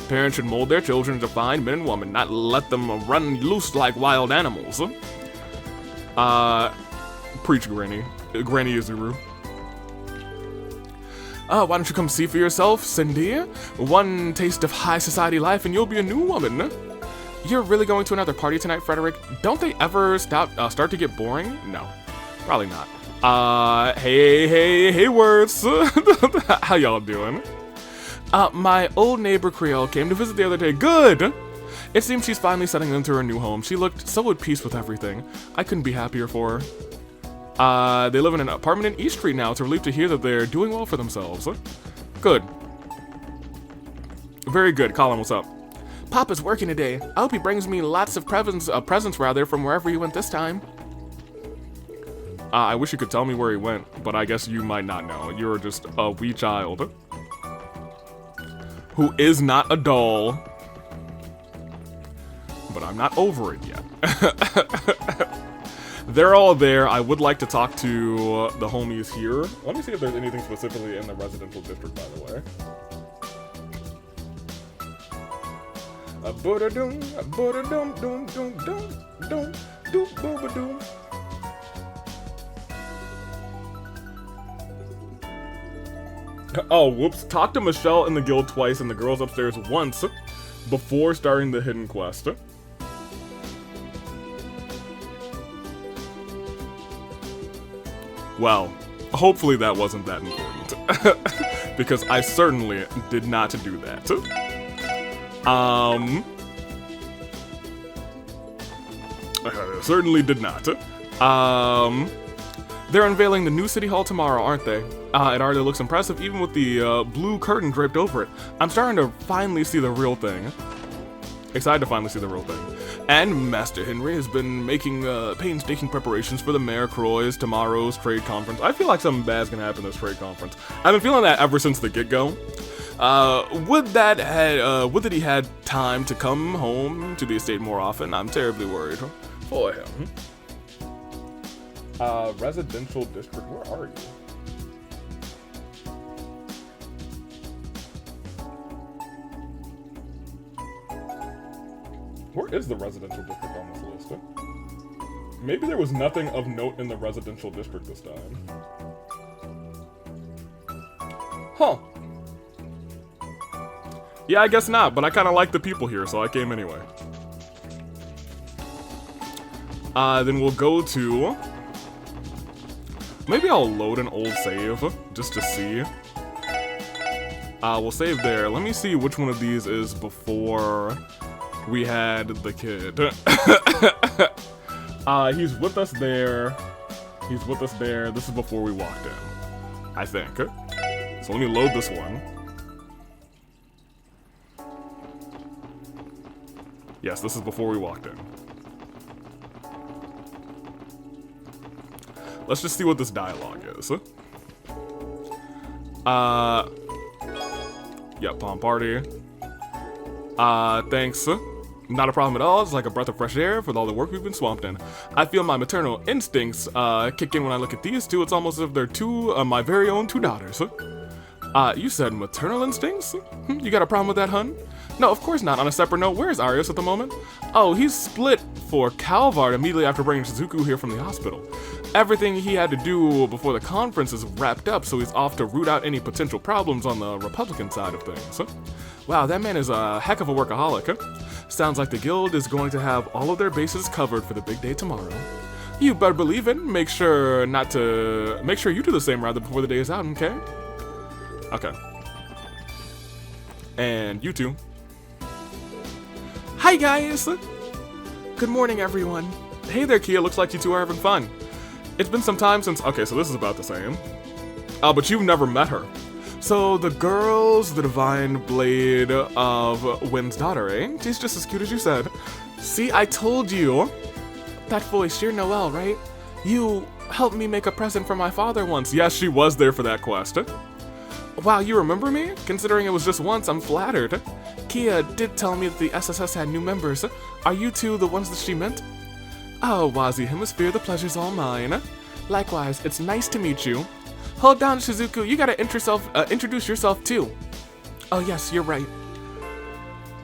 Parents should mold their children to fine men and women, not let them run loose like wild animals. Preach, Granny. Granny Izuru. Why don't you come see for yourself, Cindy? One taste of high society life and you'll be a new woman. You're really going to another party tonight, Frederick? Don't they ever start to get boring? No, probably not. Hey, HEIYUE'S. How y'all doing? My old neighbor Creole came to visit the other day. Good! It seems she's finally settling into her new home. She looked so at peace with everything. I couldn't be happier for her. They live in an apartment in East Street now. It's a relief to hear that they're doing well for themselves. Good. Very good. Colin, what's up? Papa's working today. I hope he brings me lots of presents from wherever he went this time. I wish you could tell me where he went, but I guess you might not know. You're just a wee child who is not a doll. But I'm not over it yet. They're all there. I would like to talk to the homies here. Let me see if there's anything specifically in the residential district, by the way. A booda-doom, a booda-doom, doom, doom, doom, doom, doom, booba-doom. Oh, whoops. Talk to Michelle in the guild twice and the girls upstairs once before starting the hidden quest. Well, hopefully that wasn't that important. Because I certainly did not do that. Certainly did not. They're unveiling the new city hall tomorrow, aren't they? It already looks impressive, even with the blue curtain draped over it. I'm starting to finally see the real thing. Excited to finally see the real thing. And Master Henry has been making painstaking preparations for the Mayor Croy's tomorrow's trade conference. I feel like something bad's gonna happen this trade conference. I've been feeling that ever since the get-go. Would that he had time to come home to the estate more often? I'm terribly worried for him. Residential district, where are you? Where is the residential district on this list? Maybe there was nothing of note in the residential district this time. Huh. Yeah, I guess not, but I kind of like the people here, so I came anyway. Then we'll go to... Maybe I'll load an old save, just to see. We'll save there. Let me see which one of these is before we had the kid. He's with us there. He's with us there. This is before we walked in, I think. So let me load this one. Yes, this is before we walked in. Let's just see what this dialogue is. Yeah, palm party. Thanks. Not a problem at all. It's like a breath of fresh air with all the work we've been swamped in. I feel my maternal instincts kick in when I look at these two. It's almost as if they're my very own two daughters. You said maternal instincts? You got a problem with that, hun? No, of course not. On a separate note, where's Arius at the moment? Oh, he's split for Calvard immediately after bringing Shizuku here from the hospital. Everything he had to do before the conference is wrapped up, so he's off to root out any potential problems on the Republican side of things. Wow, that man is a heck of a workaholic. Sounds like the guild is going to have all of their bases covered for the big day tomorrow. You better believe it. Make sure you do the same rather before the day is out, okay? Okay. And you two. Hi guys! Good morning, everyone. Hey there, Kia. Looks like you two are having fun. It's been some time since... Okay, so this is about the same. But you've never met her. So, the girl's the divine blade of Wynn's daughter, eh? She's just as cute as you said. See, I told you. That voice, you're Noelle, right? You helped me make a present for my father once. Yes, she was there for that quest. Wow, you remember me? Considering it was just once, I'm flattered. Kia did tell me that the SSS had new members. Are you two the ones that she meant? Oh, Wazi Hemisphere, the pleasure's all mine. Likewise, it's nice to meet you. Hold on, Shizuku, you gotta introduce yourself too. Oh yes, you're right.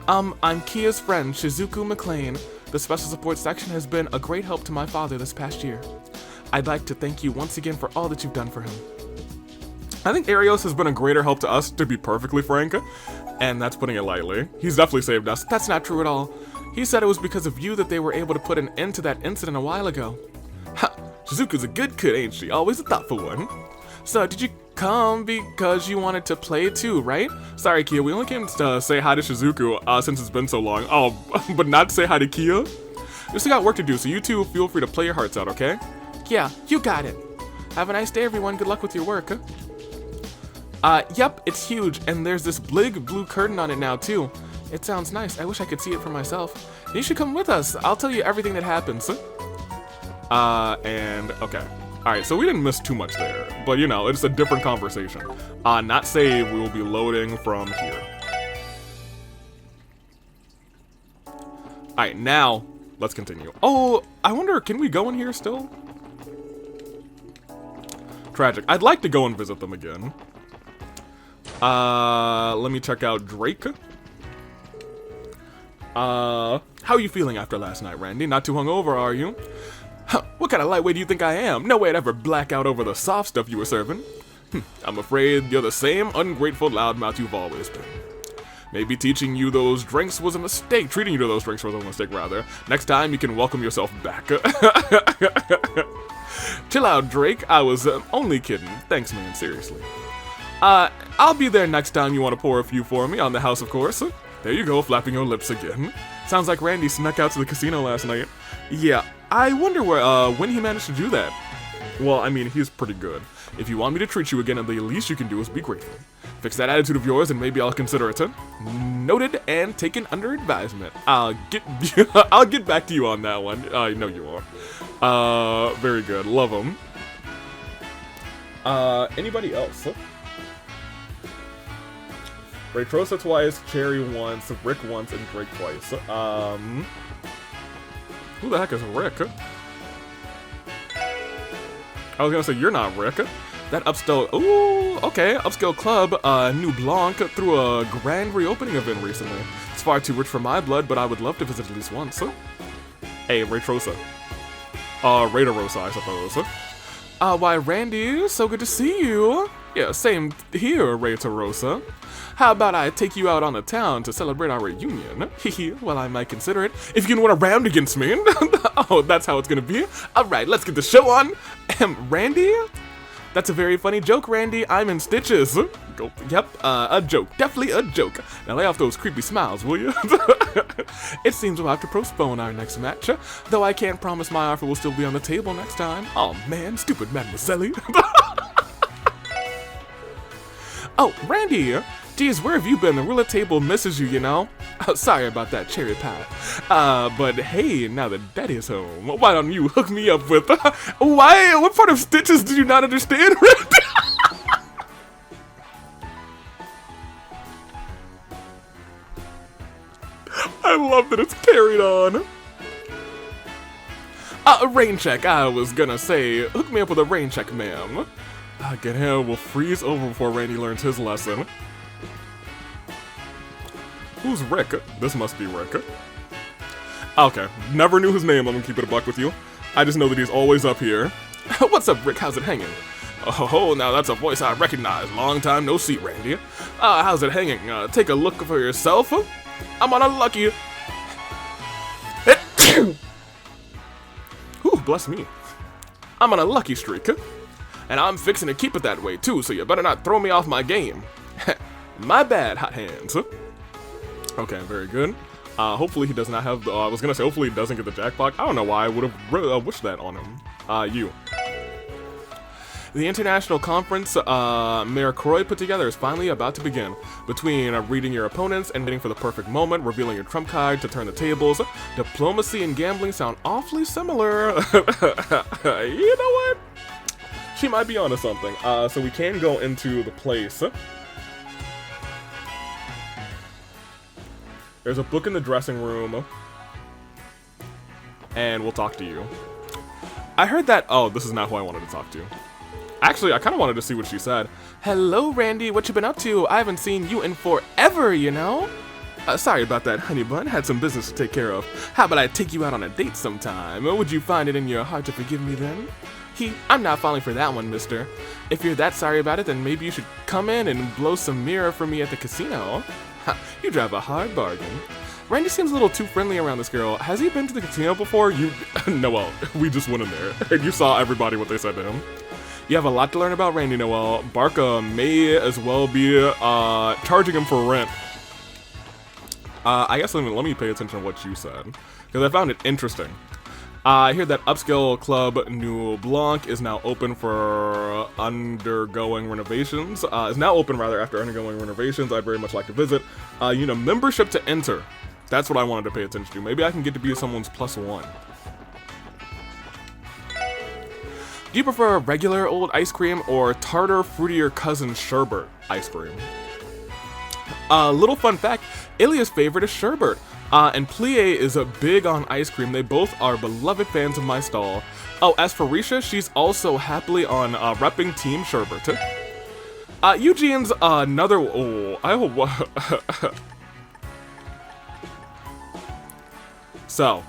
I'm Kia's friend, Shizuku McLean. The special support section has been a great help to my father this past year. I'd like to thank you once again for all that you've done for him. I think Arios has been a greater help to us, to be perfectly frank, and that's putting it lightly. He's definitely saved us. That's not true at all. He said it was because of you that they were able to put an end to that incident a while ago. Ha! Shizuku's a good kid, ain't she? Always a thoughtful one. So, did you come because you wanted to play too, right? Sorry, Kia, we only came to say hi to Shizuku since it's been so long. Oh, but not say hi to Kia? We still got work to do, so you two feel free to play your hearts out, okay? Yeah, you got it. Have a nice day, everyone. Good luck with your work. Yep, it's huge, and there's this big blue curtain on it now, too. It sounds nice. I wish I could see it for myself. You should come with us. I'll tell you everything that happens. And, okay. Alright, so we didn't miss too much there, but you know, it's a different conversation. Not save, we will be loading from here. Alright, now, let's continue. Oh, I wonder, can we go in here still? Tragic. I'd like to go and visit them again. Let me check out Drake. How are you feeling after last night, Randy? Not too hungover, are you? Huh, what kind of lightweight do you think I am? No way I'd ever black out over the soft stuff you were serving. I'm afraid you're the same ungrateful loudmouth you've always been. Maybe teaching you those drinks was a mistake. Treating you to those drinks was a mistake, rather. Next time, you can welcome yourself back. Chill out, Drake. I was only kidding. Thanks, man. Seriously. I'll be there next time you want to pour a few for me on the house, of course. There you go, flapping your lips again. Sounds like Randy snuck out to the casino last night. Yeah, I wonder when he managed to do that. Well, I mean, he's pretty good. If you want me to treat you again, the least you can do is be grateful. Fix that attitude of yours and maybe I'll consider it. Noted and taken under advisement. I'll get back to you on that one. I know you are. Very good. Love him. Anybody else? Raytrosa twice, Cherry once, Rick once, and Drake twice. Who the heck is Rick? I was gonna say, you're not Rick. That upscale, ooh, okay, upscale club, New Blanc, threw a grand reopening event recently. It's far too rich for my blood, but I would love to visit at least once. Hey, Raytrosa. Raytarosa, I suppose. Why, Randy, so good to see you. Yeah, same here, Raytarosa. How about I take you out on the town to celebrate our reunion? Hehe, well, I might consider it. If you can win a round against me. Oh, that's how it's gonna be. Alright, let's get the show on. Randy? That's a very funny joke, Randy. I'm in stitches. Go. Yep, a joke. Definitely a joke. Now lay off those creepy smiles, will you? It seems we'll have to postpone our next match, though I can't promise my offer will still be on the table next time. Oh man, stupid Mademoiselle. Oh, Randy! Geez, where have you been? The roulette table misses you, you know? Oh, sorry about that, cherry pie. But hey, now that Daddy's home, why don't you hook me up with... Why? What part of Stitches did you not understand, Randy? I love that it's carried on. Rain check, I was gonna say. Hook me up with a rain check, ma'am. Get him will freeze over before Randy learns his lesson. Who's Rick? This must be Rick. Okay, never knew his name, I'm gonna keep it a buck with you. I just know that he's always up here. What's up, Rick? How's it hanging? Oh, now that's a voice I recognize. Long time no see, Randy. How's it hanging? Take a look for yourself. I'm on a lucky... Ooh, bless me. I'm on a lucky streak. And I'm fixing to keep it that way, too, so you better not throw me off my game. My bad, hot hands. Okay, very good. Hopefully he does not have the... I was gonna say, hopefully he doesn't get the jackpot. I don't know why I would have wished that on him. You. The international conference Mayor Croy put together is finally about to begin. Between reading your opponents and waiting for the perfect moment, revealing your trump card to turn the tables, diplomacy and gambling sound awfully similar. You know what? She might be onto something. So we can go into the place. There's a book in the dressing room. And we'll talk to you. I heard that... Oh, this is not who I wanted to talk to. Actually, I kind of wanted to see what she said. Hello, Randy. What you been up to? I haven't seen you in forever, you know? Sorry about that, honey bun. Had some business to take care of. How about I take you out on a date sometime? Would you find it in your heart to forgive me then? I'm not falling for that one, mister. If you're that sorry about it, then maybe you should come in and blow some mirror for me at the casino. You drive a hard bargain. Randy seems a little too friendly around this girl. Has he been to the casino before? Noel, we just went in there, and you saw everybody what they said to him. You have a lot to learn about Randy, Noel. Barca may as well be charging him for rent. I guess let me pay attention to what you said, because I found it interesting. I hear that upscale club New Blanc is now open for undergoing renovations. Is now open, rather, after undergoing renovations. I'd very much like to visit. You need a membership to enter. That's what I wanted to pay attention to. Maybe I can get to be someone's +1. Do you prefer regular old ice cream or tartar fruitier cousin sherbet ice cream? Little fun fact, Ilya's favorite is sherbet. And Plie is big on ice cream. They both are beloved fans of my stall. Oh, as for Risha, she's also happily on repping Team Sherbet. Eugene's another... Oh, I hope... So,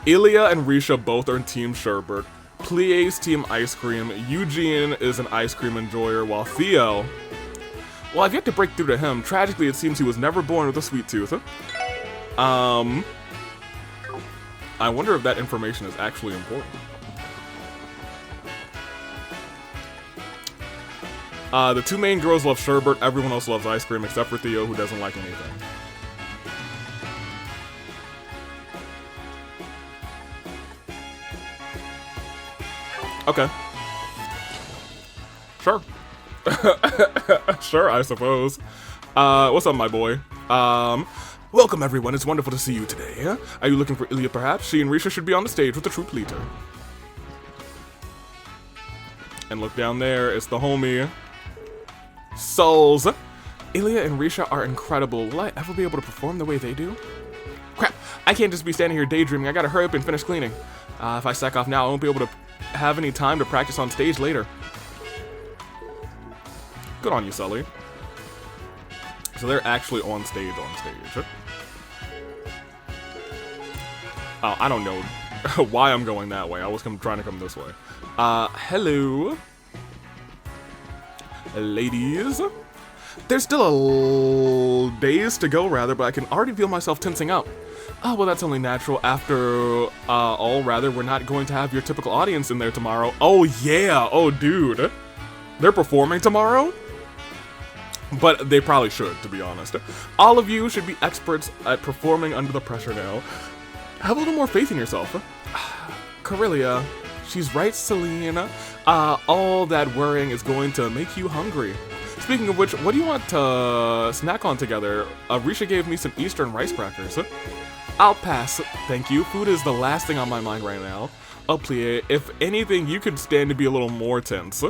Ilya and Risha both are in Team Sherbet. Plie's Team Ice Cream. Eugene is an ice cream enjoyer, while Theo... Well, I've yet to break through to him. Tragically, it seems he was never born with a sweet tooth. I wonder if that information is actually important. The two main girls love sherbet. Everyone else loves ice cream except for Theo, who doesn't like anything. Okay. Sure. Sure, I suppose. What's up, my boy? Welcome, everyone. It's wonderful to see you today. Are you looking for Ilya, perhaps? She and Risha should be on the stage with the troop leader. And look down there. It's the homie. Souls. Ilya and Risha are incredible. Will I ever be able to perform the way they do? Crap. I can't just be standing here daydreaming. I gotta hurry up and finish cleaning. If I sack off now, I won't be able to have any time to practice on stage later. Good on you, Sully. So they're actually on stage. Oh, I don't know why I'm going that way. I was trying to come this way. Hello. Ladies. There's still a days to go, rather, but I can already feel myself tensing up. Oh, well, that's only natural. After all, rather, we're not going to have your typical audience in there tomorrow. Oh, yeah. Oh, dude. They're performing tomorrow? But they probably should, to be honest. All of you should be experts at performing under the pressure now. Have a little more faith in yourself. Corellia, she's right, Selena. All that worrying is going to make you hungry. Speaking of which, what do you want to snack on together? Risha gave me some Eastern rice crackers. I'll pass, thank you. Food is the last thing on my mind right now. Oh, Plie, if anything, you could stand to be a little more tense.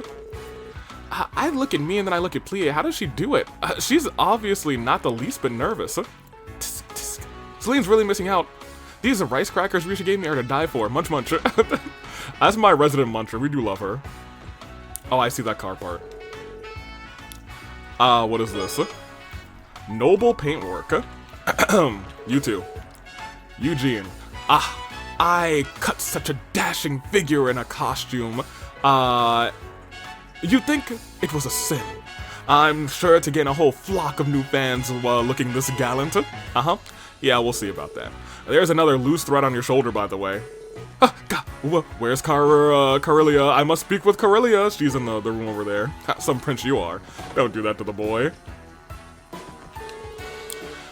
I look at me and then I look at Plie. How does she do it? She's obviously not the least bit nervous. Tisk, tisk. Celine's really missing out. These rice crackers Risha gave me are to die for. Munch, munch. That's my resident muncher. We do love her. Oh, I see that car part. What is this? Noble paintwork. You two. Eugene. I cut such a dashing figure in a costume. You'd think it was a sin. I'm sure to gain a whole flock of new fans while looking this gallant. Yeah, we'll see about that. There's another loose thread on your shoulder, by the way. Where's Corellia? I must speak with Corellia. She's in the room over there. Some prince you are. Don't do that to the boy.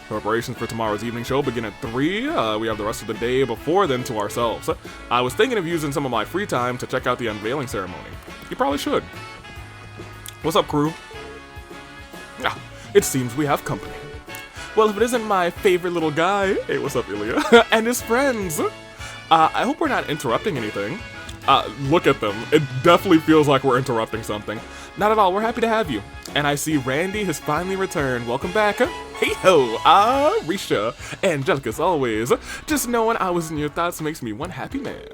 Preparations for tomorrow's evening show begin at 3. We have the rest of the day before then to ourselves. I was thinking of using some of my free time to check out the unveiling ceremony. You probably should. What's up, crew? It seems we have company. Well, if it isn't my favorite little guy, hey, what's up, Ilya, and his friends. I hope we're not interrupting anything. Look at them. It definitely feels like we're interrupting something. Not at all. We're happy to have you. And I see Randy has finally returned. Welcome back. Hey ho, Risha. Angelica as always. Just knowing I was in your thoughts makes me one happy man.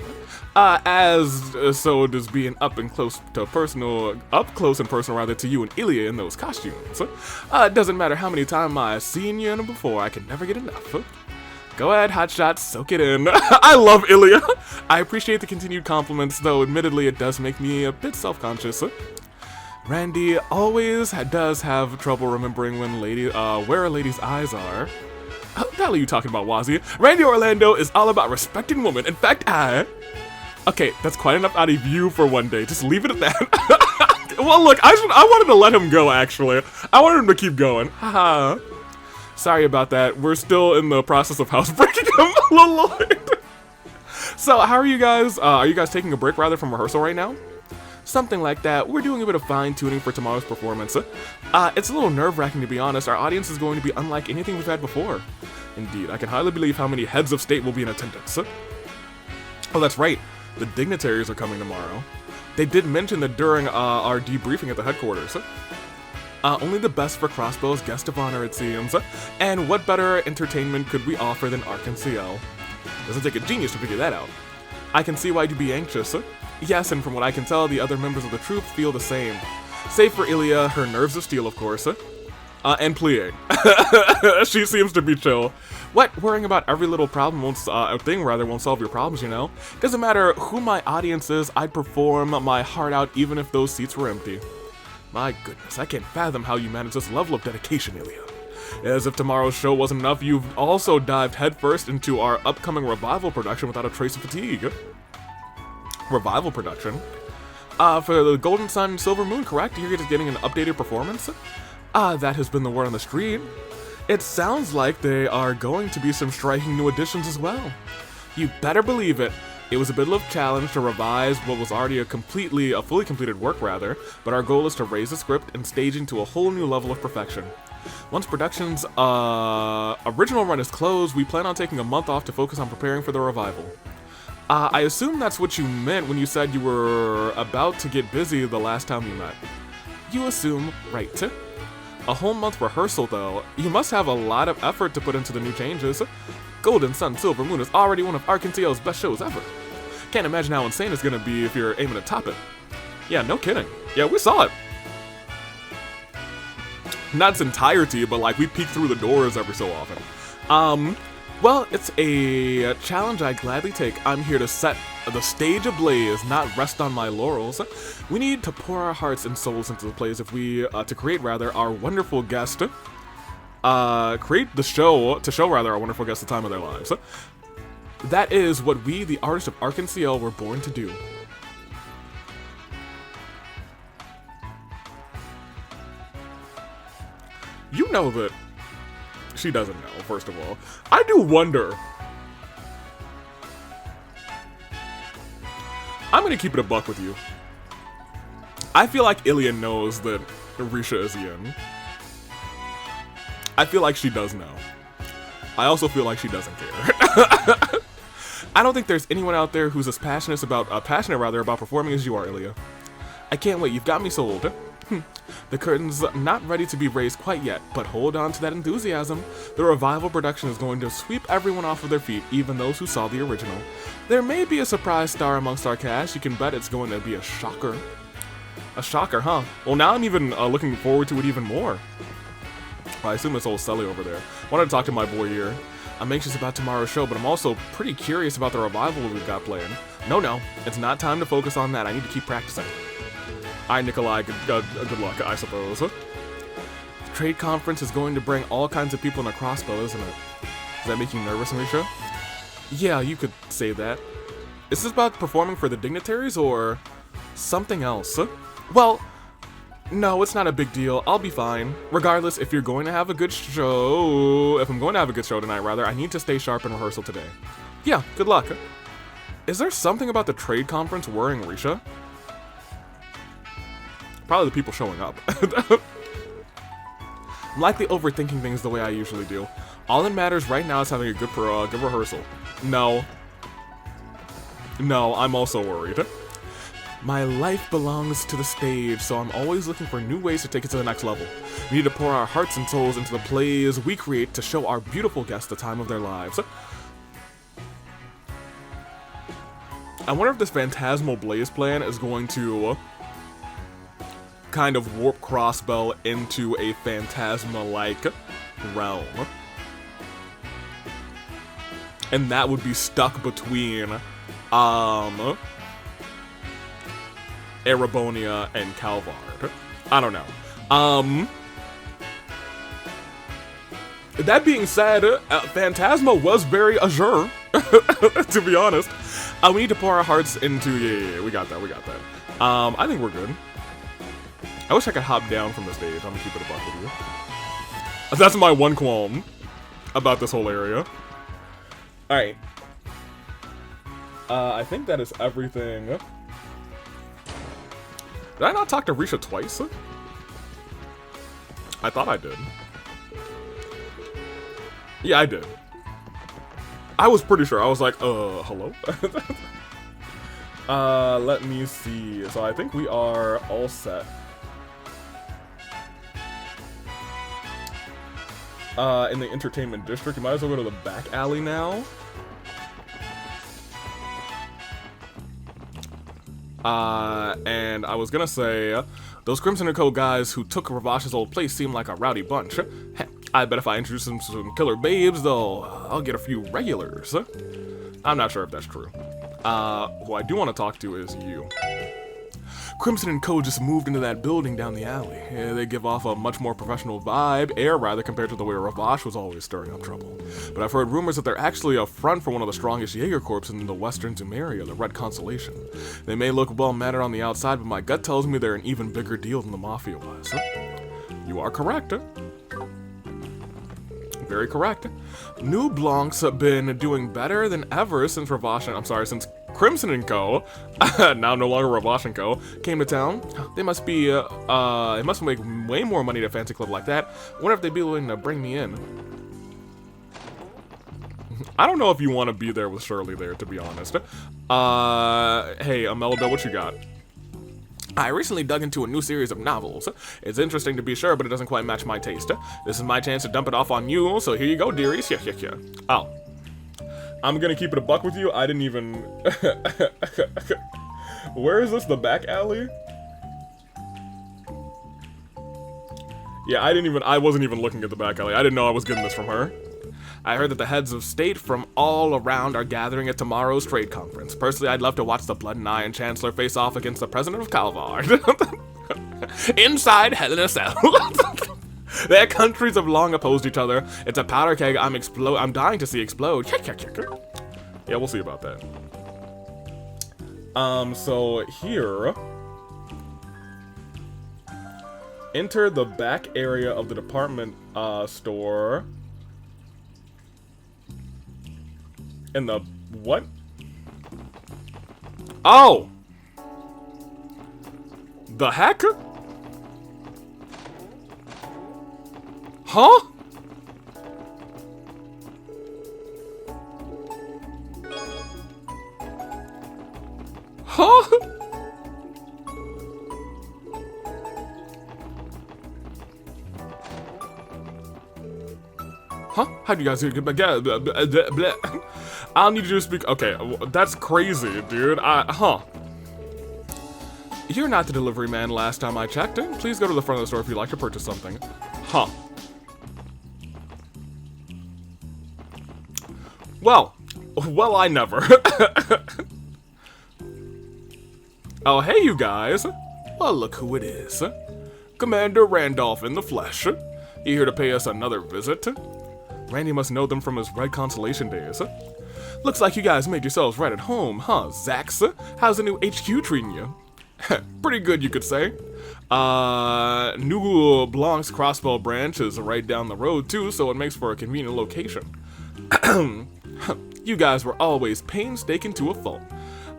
So does being up close and personal rather to you and Ilya in those costumes. It doesn't matter how many times I've seen you before, I can never get enough. Go ahead, hotshot, soak it in. I love Ilya. I appreciate the continued compliments, though admittedly it does make me a bit self-conscious. Randy always does have trouble remembering when where a lady's eyes are. What the hell are you talking about, Wazzy? Randy Orlando is all about respecting women. In fact, Okay, that's quite enough out of you for one day. Just leave it at that. Well, look, I wanted to let him go, actually. I wanted him to keep going. Haha. Sorry about that. We're still in the process of housebreaking him, Lord. So, how are you guys? Are you guys taking a break, rather, from rehearsal right now? Something like that. We're doing a bit of fine-tuning for tomorrow's performance. It's a little nerve-wracking, to be honest. Our audience is going to be unlike anything we've had before. Indeed, I can hardly believe how many heads of state will be in attendance. Oh, that's right. The dignitaries are coming tomorrow. They did mention that during our debriefing at the headquarters. Only the best for Crossbow's guest of honor, it seems. And what better entertainment could we offer than Arc&CL? Doesn't take a genius to figure that out. I can see why you'd be anxious. Yes, and from what I can tell, the other members of the troupe feel the same. Save for Ilya, her nerves of steel, of course. And Plie. She seems to be chill. What? Worrying about every little problem won't solve your problems, you know? Doesn't matter who my audience is, I'd perform my heart out even if those seats were empty. My goodness, I can't fathom how you manage this level of dedication, Ilya. As if tomorrow's show wasn't enough, you've also dived headfirst into our upcoming revival production without a trace of fatigue. Revival production? For the Golden Sun and Silver Moon, correct? You're just getting an updated performance? That has been the word on the street. It sounds like there are going to be some striking new additions as well. You better believe it. It was a bit of a challenge to revise what was already a fully completed work, rather, but our goal is to raise the script and staging to a whole new level of perfection. Once production's original run is closed, we plan on taking a month off to focus on preparing for the revival. I assume that's what you meant when you said you were about to get busy the last time we met. You assume right. A whole month rehearsal, though. You must have a lot of effort to put into the new changes. Golden Sun Silver Moon is already one of Arc&CL's best shows ever. Can't imagine how insane it's gonna be if you're aiming to top it. Yeah, no kidding. Yeah, we saw it. Not its entirety, but like we peek through the doors every so often. Well, it's a challenge I gladly take. I'm here to set the stage ablaze, not rest on my laurels. We need to pour our hearts and souls into the plays if we, to create our wonderful guest, create the show, to show our wonderful guest the time of their lives. That is what we, the artists of Arc&CL, were born to do. You know that she doesn't know, first of all. I do wonder. I'm gonna keep it a buck with you. I feel like Ilya knows that Risha is Yin. I feel like she does know. I also feel like she doesn't care. I don't think there's anyone out there who's as passionate about performing as you are, Ilya. I can't wait, you've got me sold. The curtain's not ready to be raised quite yet, but hold on to that enthusiasm. The revival production is going to sweep everyone off of their feet, even those who saw the original. There may be a surprise star amongst our cast. You can bet it's going to be a shocker. A shocker, huh? Well, now I'm even looking forward to it even more. I assume it's old Sully over there. Wanted to talk to my boy here. I'm anxious about tomorrow's show, but I'm also pretty curious about the revival we've got playing. No, it's not time to focus on that. I need to keep practicing. Alright, Nikolai, good luck, I suppose. The trade conference is going to bring all kinds of people in a crossbow, isn't it? Does that make you nervous, Misha? Yeah, you could say that. Is this about performing for the dignitaries, or something else? Well, no, it's not a big deal. I'll be fine. Regardless, if you're going to have a good show... If I'm going to have a good show tonight, rather, I need to stay sharp in rehearsal today. Yeah, good luck. Is there something about the trade conference worrying Risha? Probably the people showing up. I'm likely overthinking things the way I usually do. All that matters right now is having a good rehearsal. No, I'm also worried. My life belongs to the stage, so I'm always looking for new ways to take it to the next level. We need to pour our hearts and souls into the plays we create to show our beautiful guests the time of their lives. I wonder if this Phantasmal Blaze plan is going to kind of warp Crossbell into a Phantasma-like realm. And that would be stuck between, Erebonia and Calvard. I don't know. That being said, Phantasma was very Azure, to be honest. We need to pour our hearts into, yeah, we got that. I think we're good. I wish I could hop down from the stage. I'm gonna keep it a buck with you. That's my one qualm about this whole area. Alright. I think that is everything. Did I not talk to Risha twice? I thought I did. Yeah, I did. I was pretty sure. I was like, hello? Let me see. So I think we are all set. In the entertainment district, you might as well go to the back alley now. And I was gonna say, those Crimson & Co. guys who took Ravash's old place seem like a rowdy bunch. I bet if I introduce them to some killer babes, I'll get a few regulars. I'm not sure if that's true. Who I do want to talk to is you. Crimson & Co. just moved into that building down the alley. They give off a much more professional air rather, compared to the way Ravash was always stirring up trouble. But I've heard rumors that they're actually a front for one of the strongest Jaeger Corps in the western Zumeria, the Red Constellation. They may look well-mannered on the outside, but my gut tells me they're an even bigger deal than the Mafia was. You are correct. Very correct. New Blancs have been doing better than ever since since Crimson & Co., now no longer Ravash & Co., came to town. They must be, it must make way more money at a fancy club like that. I wonder if they'd be willing to bring me in. I don't know if you want to be there with Shirley there, to be honest. Hey, Imelda, what you got? I recently dug into a new series of novels. It's interesting to be sure, but it doesn't quite match my taste. This is my chance to dump it off on you, so here you go, dearies. Yeah. Oh. I'm gonna keep it a buck with you. I didn't even... Where is this? The back alley? Yeah, I wasn't even looking at the back alley. I didn't know I was getting this from her. I heard that the heads of state from all around are gathering at tomorrow's trade conference. Personally, I'd love to watch the Blood and Iron Chancellor face off against the President of Calvard. Inside Hell in a Cell. Their countries have long opposed each other. It's a powder keg I'm dying to see explode. Yeah, we'll see about that. So here... Enter the back area of the department store... In the... what? Oh! The heck? Huh? Huh? Huh? How do you guys get back? I'll need you to speak. Okay, that's crazy, dude. Huh. You're not the delivery man last time I checked. Please go to the front of the store if you'd like to purchase something. Huh. Well, I never. Oh, hey, you guys. Well, look who it is. Commander Randolph in the flesh. You here to pay us another visit? Randy must know them from his Red Constellation days. Looks like you guys made yourselves right at home, huh, Zax? How's the new HQ treating you? Pretty good, you could say. New Blanc's crossbow branch is right down the road, too, so it makes for a convenient location. You guys were always painstaking to a fault.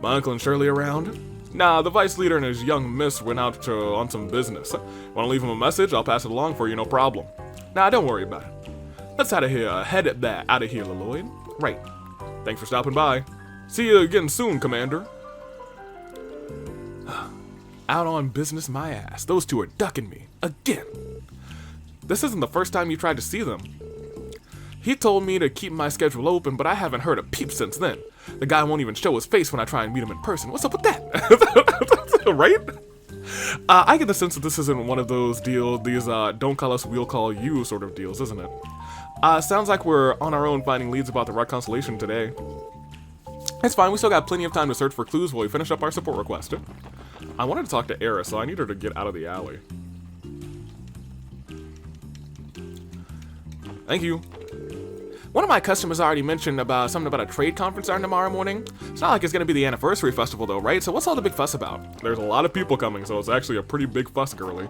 My uncle and Shirley around? Nah, the vice leader and his young miss went out on some business. Wanna leave him a message? I'll pass it along for you, no problem. Nah, don't worry about it. Let's head out of here, Lloyd. Right. Thanks for stopping by. See you again soon, Commander. Out on business my ass. Those two are ducking me. Again. This isn't the first time you tried to see them. He told me to keep my schedule open, but I haven't heard a peep since then. The guy won't even show his face when I try and meet him in person. What's up with that? Right? I get the sense that this isn't one of those deals, these don't call us, we'll call you sort of deals, isn't it? Sounds like we're on our own finding leads about the Red Constellation today. It's fine, we still got plenty of time to search for clues while we finish up our support request. I wanted to talk to Eris, so I need her to get out of the alley. Thank you. One of my customers already mentioned about something about a trade conference starting tomorrow morning. It's not like it's gonna be the anniversary festival though, right? So what's all the big fuss about? There's a lot of people coming, so it's actually a pretty big fuss, girly.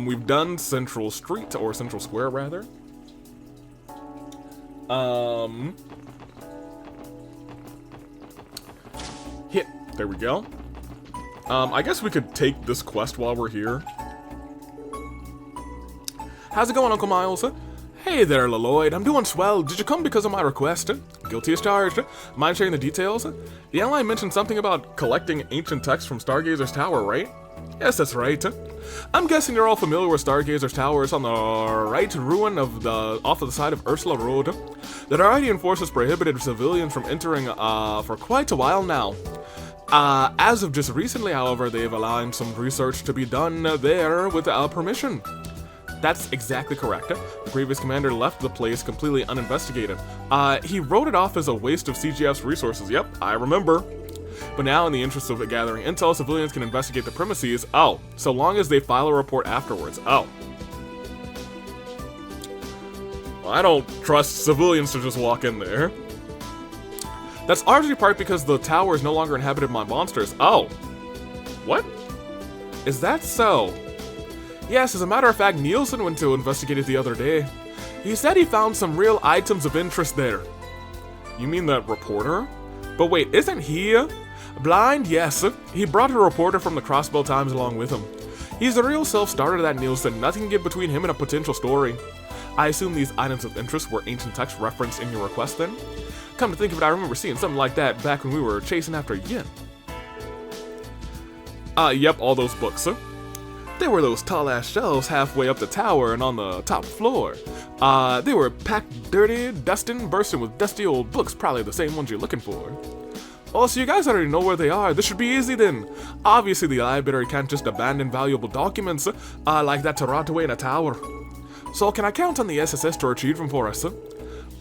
We've done Central Street, or Central Square, rather. Hit. There we go. I guess we could take this quest while we're here. How's it going, Uncle Miles? Hey there, Lloyd. I'm doing swell. Did you come because of my request? Guilty as charged. Mind sharing the details? The ally mentioned something about collecting ancient texts from Stargazer's Tower, right? Yes, that's right. I'm guessing you're all familiar with Stargazer's Tower. It's on the right ruin of off of the side of Ursula Road. The Daradian forces prohibited civilians from entering for quite a while now. As of just recently, however, they've allowed some research to be done there without permission. That's exactly correct. The previous commander left the place completely uninvestigated. He wrote it off as a waste of CGF's resources. Yep, I remember. But now, in the interest of gathering intel, civilians can investigate the premises. Oh, so long as they file a report afterwards. Oh. Well, I don't trust civilians to just walk in there. That's largely part because the tower is no longer inhabited by monsters. Oh. What? Is that so? Yes, as a matter of fact, Nielsen went to investigate it the other day. He said he found some real items of interest there. You mean that reporter? But wait, isn't he blind? Yes. He brought a reporter from the Crossbow Times along with him. He's the real self-starter, that Nielsen. Nothing can get between him and a potential story. I assume these items of interest were ancient texts referenced in your request then? Come to think of it, I remember seeing something like that back when we were chasing after Yin. Yep, all those books, sir. There were those tall-ass shelves halfway up the tower and on the top floor. They were packed dirty, dusting, bursting with dusty old books, probably the same ones you're looking for. Oh, so you guys already know where they are. This should be easy then. Obviously, the library can't just abandon valuable documents like that to rot away in a tower. So can I count on the SSS to retrieve them for us?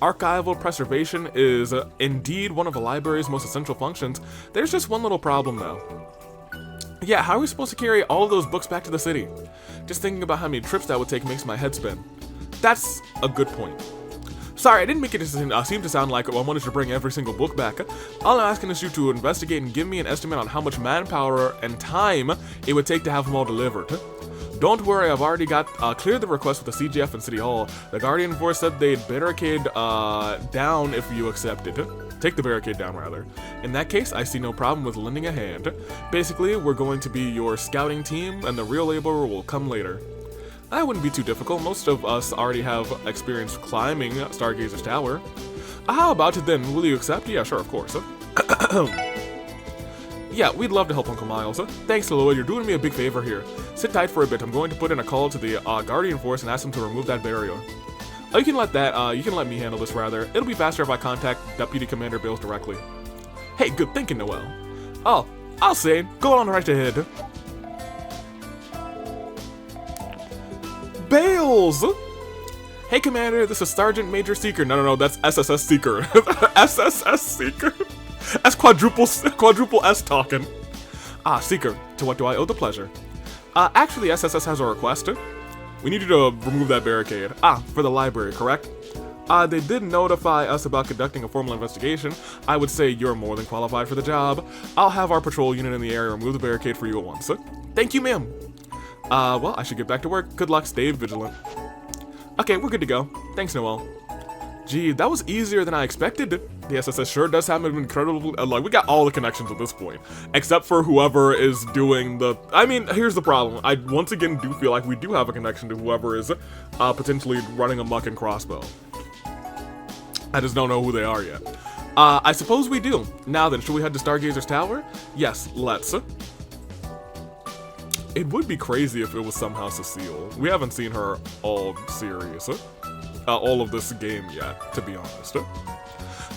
Archival preservation is indeed one of the library's most essential functions. There's just one little problem though. Yeah, how are we supposed to carry all of those books back to the city? Just thinking about how many trips that would take makes my head spin. That's a good point. Sorry, I didn't make it seem to sound like I wanted to bring every single book back. All I'm asking is you to investigate and give me an estimate on how much manpower and time it would take to have them all delivered. Don't worry, I've already got cleared the request with the CGF and City Hall. The Guardian Force said they'd barricade down if you accepted. Take the barricade down, rather. In that case, I see no problem with lending a hand. Basically, we're going to be your scouting team, and the real labor will come later. That wouldn't be too difficult. Most of us already have experience climbing Stargazer's Tower. How about it then? Will you accept? Yeah, sure, of course. Yeah, we'd love to help, Uncle Miles. Thanks, Lloyd. You're doing me a big favor here. Sit tight for a bit. I'm going to put in a call to the Guardian Force and ask them to remove that barrier. Oh, you can let me handle this, rather. It'll be faster if I contact Deputy Commander Bales directly. Hey, good thinking, Noel. Oh, I'll say, go on right ahead. Bales! Hey, Commander, this is Sergeant Major Seeker. No, that's SSS Seeker. SSS Seeker. That's quadruple S talking. Seeker, to what do I owe the pleasure? Actually, SSS has a request. We need you to remove that barricade. For the library, correct? They did notify us about conducting a formal investigation. I would say you're more than qualified for the job. I'll have our patrol unit in the area remove the barricade for you at once. Thank you, ma'am. Well, I should get back to work. Good luck, stay vigilant. Okay, we're good to go. Thanks, Noel. Gee, that was easier than I expected. The SSS sure does have an incredible... like, we got all the connections at this point. Except for whoever is doing the... I mean, here's the problem. I, once again, do feel like we do have a connection to whoever is potentially running amok in Crossbow. I just don't know who they are yet. I suppose we do. Now then, should we head to Stargazer's Tower? Yes, let's. It would be crazy if it was somehow Cecile. We haven't seen her all series. All of this game yet, to be honest.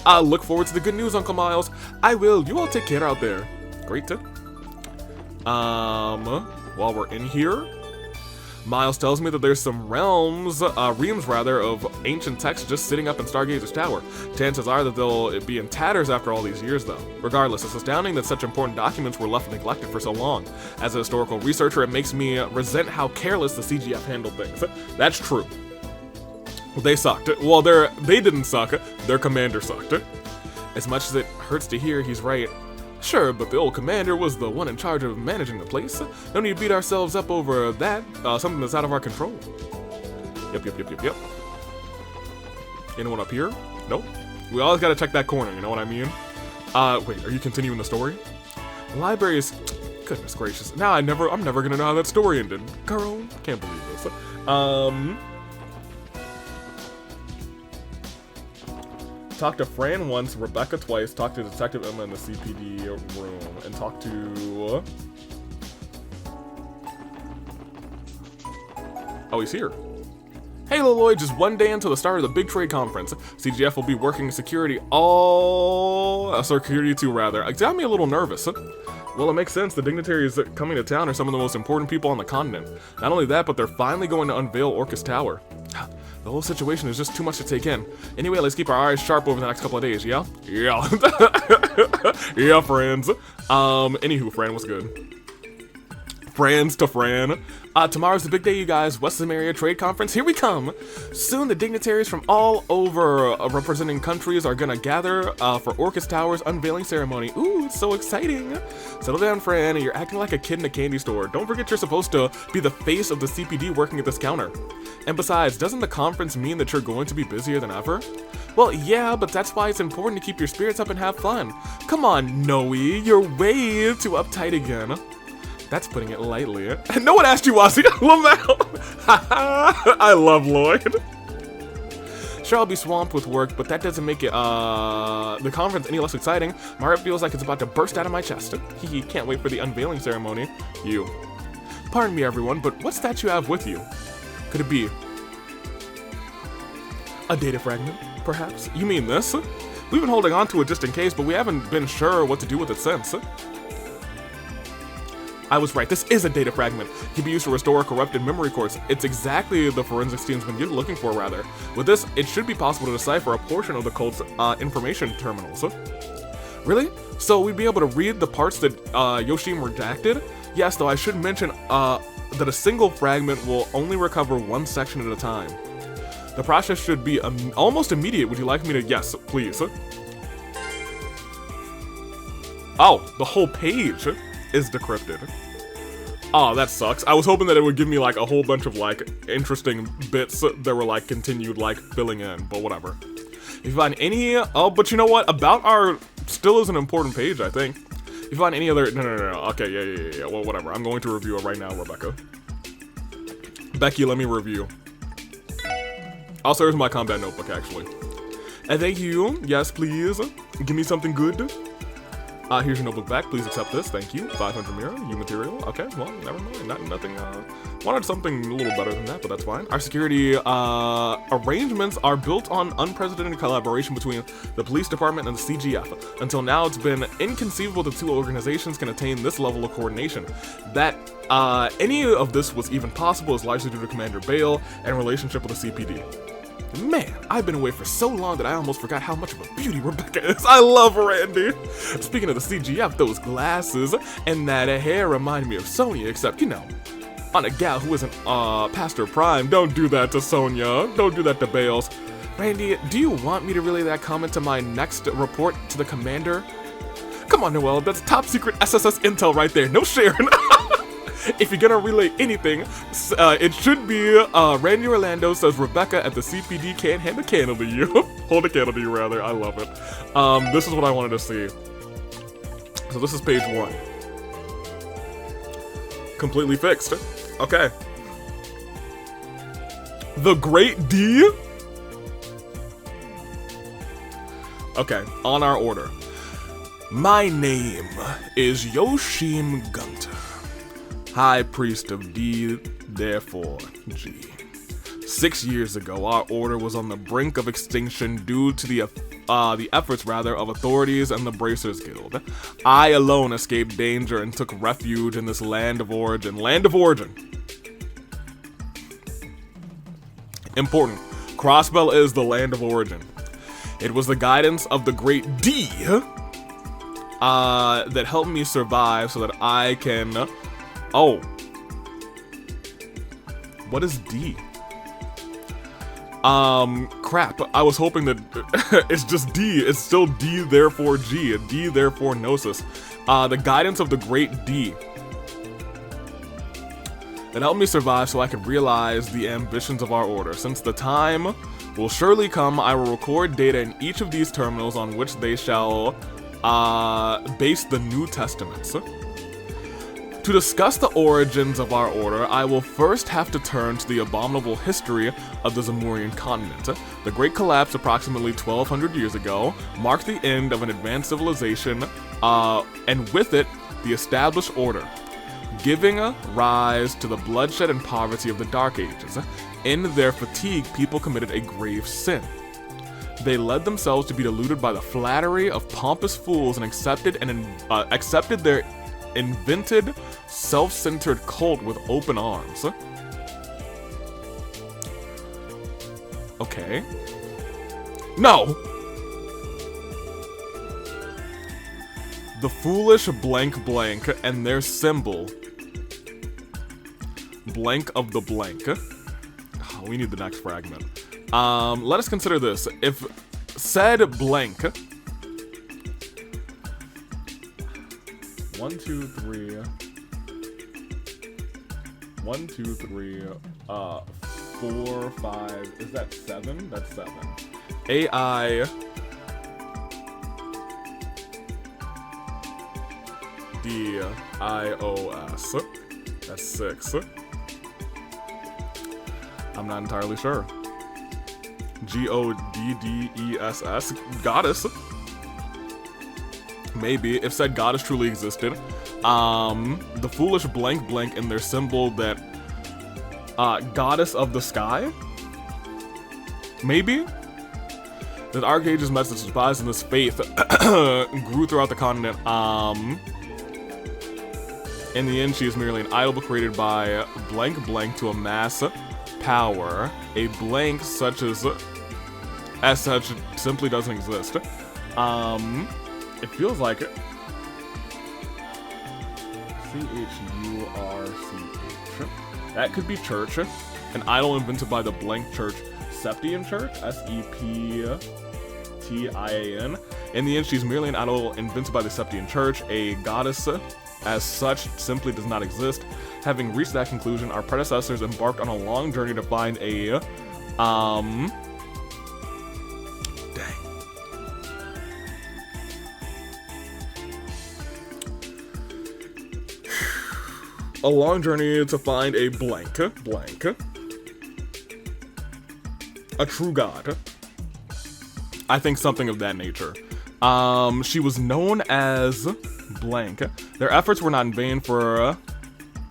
I look forward to the good news, Uncle Miles. I will. You all take care out there. Great. While we're in here, Miles tells me that there's some reams of ancient texts just sitting up in Stargazer's Tower. Chances are that they'll be in tatters after all these years, though. Regardless, it's astounding that such important documents were left neglected for so long. As a historical researcher, it makes me resent how careless the CGF handled things. That's true. They sucked. Well, they didn't suck. Their commander sucked. As much as it hurts to hear, he's right. Sure, but the old commander was the one in charge of managing the place. No need to beat ourselves up over that. Something that's out of our control. Yep. Anyone up here? Nope. We always gotta check that corner, you know what I mean? Wait, are you continuing the story? The library is... Goodness gracious. Now I'm never gonna know how that story ended. Girl, can't believe this. Talked to Fran once, Rebecca twice, talked to Detective Emma in the CPD room, and talked to... Oh, he's here. Hey, Lloyd, just one day until the start of the big trade conference. CGF will be working security security too, rather. It got me a little nervous. Well, it makes sense. The dignitaries coming to town are some of the most important people on the continent. Not only that, but they're finally going to unveil Orcus Tower. The whole situation is just too much to take in. Anyway, let's keep our eyes sharp over the next couple of days, yeah? Yeah. Yeah, friends. Anywho, Fran, what's good? Friends to Fran. Tomorrow's the big day, you guys. Western Area Trade Conference. Here we come. Soon, the dignitaries from all over representing countries are gonna gather for Orcus Tower's unveiling ceremony. Ooh, it's so exciting. Settle down, Fran. You're acting like a kid in a candy store. Don't forget you're supposed to be the face of the CPD working at this counter. And besides, doesn't the conference mean that you're going to be busier than ever? Well, yeah, but that's why it's important to keep your spirits up and have fun. Come on, Noe. You're way too uptight again. That's putting it lightly. No one asked you, Wazzy. I love Lloyd. Sure, I'll be swamped with work, but that doesn't make it, the conference any less exciting. My heart feels like it's about to burst out of my chest. Hee, can't wait for the unveiling ceremony. You. Pardon me, everyone, but what's that you have with you? Could it be a data fragment, perhaps? You mean this? We've been holding on to it just in case, but we haven't been sure what to do with it since. I was right, this is a data fragment. It can be used to restore corrupted memory cores. It's exactly the forensics team's been looking for, rather. With this, it should be possible to decipher a portion of the cult's information terminals. Really? So we'd be able to read the parts that Yoshim redacted? Yes, though I should mention that a single fragment will only recover one section at a time. The process should be almost immediate. Would you like me to? Yes, please. Oh, the whole page is decrypted. Oh, that sucks. I was hoping that it would give me like a whole bunch of like interesting bits that were like continued like filling in, but whatever. If you find any, oh, but you know what? About our still is an important page, I think. If you find any other, no. Okay, yeah. Well, whatever. I'm going to review it right now, Rebecca. Becky, let me review. Also, here's my combat notebook, actually. And thank you. Yes, please. Give me something good. Here's your notebook back. Please accept this. Thank you. 500 mirror. You material. Okay, well, never mind. Nothing. Wanted something a little better than that, but that's fine. Our security arrangements are built on unprecedented collaboration between the police department and the CGF. Until now, it's been inconceivable that two organizations can attain this level of coordination. That any of this was even possible is largely due to Commander Bale and relationship with the CPD. Man, I've been away for so long that I almost forgot how much of a beauty Rebecca is. I love Randy. Speaking of the CGF, those glasses and that hair remind me of Sonya, except, you know, on a gal who isn't past her prime. Don't do that to Sonya. Don't do that to Bales. Randy, do you want me to relay that comment to my next report to the commander? Come on, Noelle, that's top secret SSS intel right there. No sharing. If you're gonna relay anything, it should be Randy Orlando says Rebecca at the CPD can't hand a candle to you. Hold a candle to you, rather. I love it. This is what I wanted to see. So this is page 1. Completely fixed. Okay. The Great D? Okay, on our order. My name is Yoshim Gunter, High Priest of D, therefore G. 6 years ago, our order was on the brink of extinction due to the efforts of authorities and the Bracers Guild. I alone escaped danger and took refuge in this land of origin. Land of origin. Important. Crossbell is the land of origin. It was the guidance of the Great D that helped me survive so that I can... Oh. What is D? Crap. I was hoping that it's just D. It's still D, therefore G. D, therefore Gnosis. The guidance of the great D. It helped me survive so I could realize the ambitions of our order. Since the time will surely come, I will record data in each of these terminals on which they shall base the New Testaments. To discuss the origins of our order, I will first have to turn to the abominable history of the Zamurian continent. The Great Collapse approximately 1200 years ago marked the end of an advanced civilization, and with it, the established order, giving rise to the bloodshed and poverty of the Dark Ages. In their fatigue, people committed a grave sin. They led themselves to be deluded by the flattery of pompous fools and accepted their invented, self-centered cult with open arms. Okay. No! The foolish blank blank and their symbol, blank of the blank. Oh, we need the next fragment. Let us consider this. If said blank 1, 2, 3, 1, 2, 3, 4, 5, is that 7? That's 7. HEIYUE'S. That's 6. I'm not entirely sure. GODDESS. Goddess. Maybe, if said goddess truly existed. The foolish blank blank in their symbol that goddess of the sky? Maybe? The Dark Ages message surprised in this faith grew throughout the continent. In the end, she is merely an idol created by blank blank to amass power. A blank such as such simply doesn't exist. It feels like it. CHURCH. That could be church. An idol invented by the blank church. Septian Church? SEPTIAN. In the end, she's merely an idol invented by the Septian Church. A goddess, as such, simply does not exist. Having reached that conclusion, our predecessors embarked on a long journey to find a, a long journey to find a blank, a true god. I think something of that nature. She was known as blank. Their efforts were not in vain, for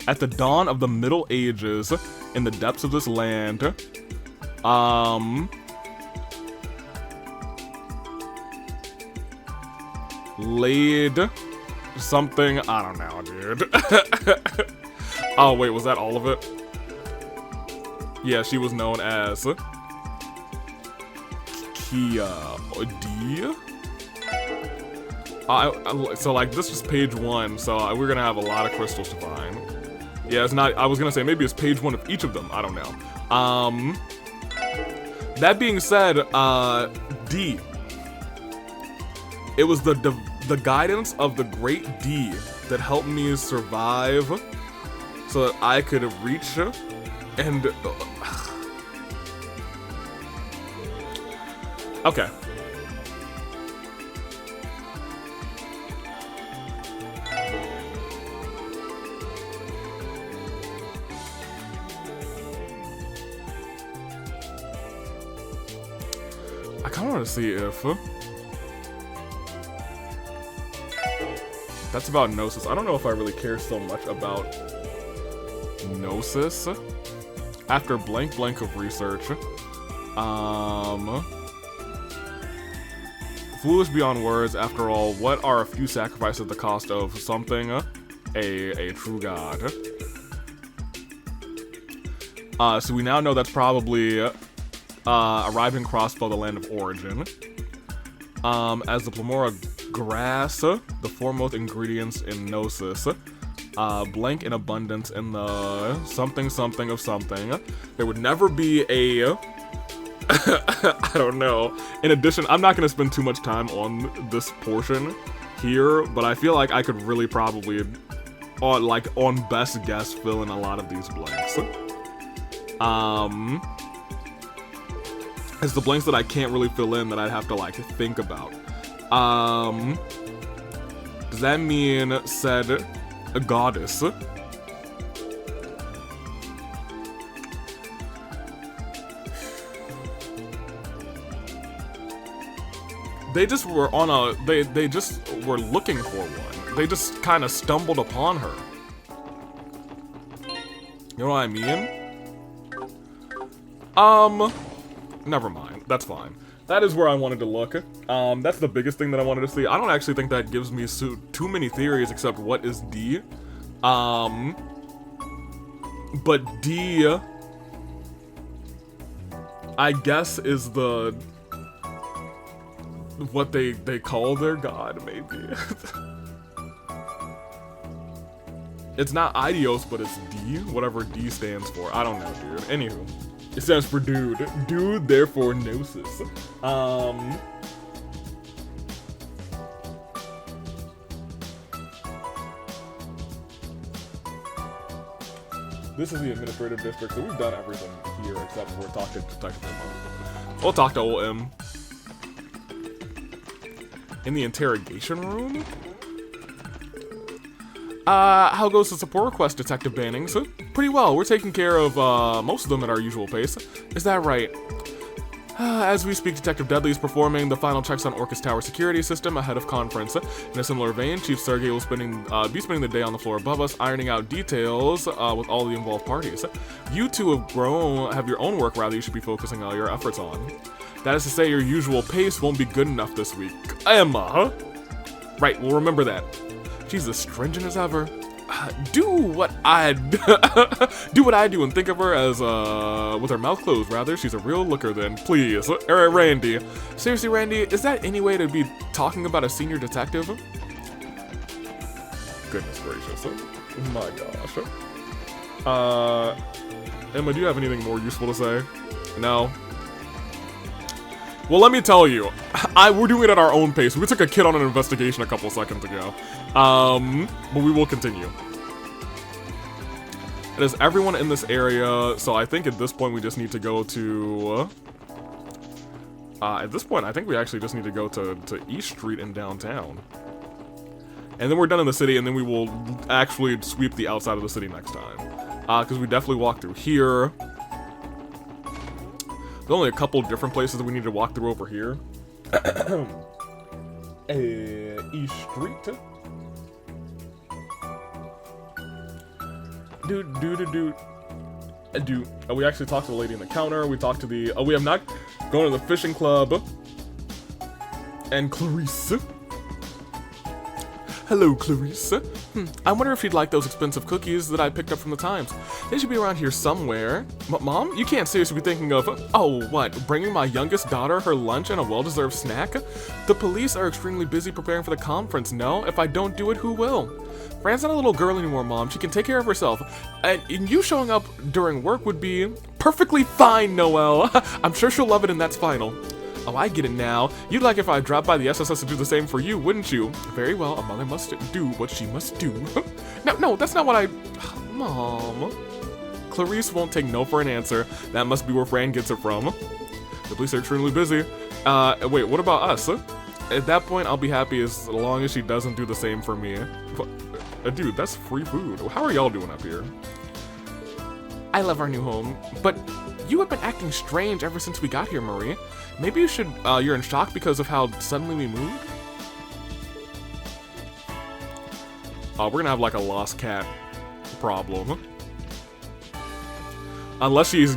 at the dawn of the Middle Ages, in the depths of this land, laid something, I don't know, dude. Oh, wait, was that all of it? Yeah, she was known as Kia D. So like this is page 1, so we're gonna have a lot of crystals to find. Yeah, it's not. I was gonna say maybe it's page 1 of each of them. I don't know. That being said, D. It was the guidance of the great D that helped me survive, so that I could reach and. Okay. I kind of want to see if that's about Gnosis. I don't know if I really care so much about Gnosis after blank blank of research. Foolish beyond words. After all, what are a few sacrifices at the cost of something? A true god. So we now know that's probably arriving crossbow, the land of origin. As the Plamora grass, the foremost ingredients in Gnosis. Blank in abundance in the something something of something. There would never be a I don't know. In addition, I'm not gonna spend too much time on this portion here, but I feel like I could really probably, on best guess, fill in a lot of these blanks. It's the blanks that I can't really fill in that I'd have to, like, think about. Does that mean said a goddess? They just were on a, they just were looking for one. They just kind of stumbled upon her. You know what I mean? Never mind. That's fine. That is where I wanted to look. That's the biggest thing that I wanted to see. I don't actually think that gives me too many theories except what is D. But D, I guess, is the, what they call their god, maybe. It's not Idios, but it's D, whatever D stands for. I don't know, dude. Anywho, it stands for dude. Dude, therefore gnosis. This is the administrative district, so we've done everything here except for talk to Detective M. We'll talk to old M. In the interrogation room? How goes the support request, Detective Bannings? Pretty well. We're taking care of, most of them at our usual pace. Is that right? As we speak, Detective Deadly is performing the final checks on Orcus Tower security system ahead of conference. In a similar vein, Chief Sergey will be spending the day on the floor above us, ironing out details with all the involved parties. You two have your own work, rather, you should be focusing all your efforts on. That is to say, your usual pace won't be good enough this week. Emma! Right, we'll remember that. She's as stringent as ever. Do what I do and think of her as, with her mouth closed, rather. She's a real looker then, please. Alright, Randy. Seriously, Randy, is that any way to be talking about a senior detective? Goodness gracious. Oh my gosh. Emma, do you have anything more useful to say? No? Well, let me tell you, we're doing it at our own pace. We took a kid on an investigation a couple seconds ago. But we will continue. It is everyone in this area, so I think at this point we just need to go to... at this point, I think we actually just need to go to East Street in downtown. And then we're done in the city, and then we will actually sweep the outside of the city next time. Because we definitely walked through here. There's only a couple different places that we need to walk through over here. East Street. We actually talked to the lady in the counter. We talked to the... we have not gone to the fishing club. And Clarice. Hello, Clarice. I wonder if you'd like those expensive cookies that I picked up from the Times. They should be around here somewhere. Mom, you can't seriously be thinking of... Oh, what? Bringing my youngest daughter her lunch and a well-deserved snack? The police are extremely busy preparing for the conference, no? If I don't do it, who will? Fran's not a little girl anymore, Mom. She can take care of herself. And you showing up during work would be perfectly fine, Noelle. I'm sure she'll love it and that's final. Oh, I get it now. You'd like if I dropped by the SSS to do the same for you, wouldn't you? Very well, a mother must do what she must do. No, that's not what I... Mom. Clarice won't take no for an answer. That must be where Fran gets it from. The police are extremely busy. Wait, what about us? At that point, I'll be happy as long as she doesn't do the same for me. Dude, that's free food. How are y'all doing up here? I love our new home, but you have been acting strange ever since we got here, Marie. Maybe you should, you're in shock because of how suddenly we moved? We're gonna have like a lost cat problem. Unless she's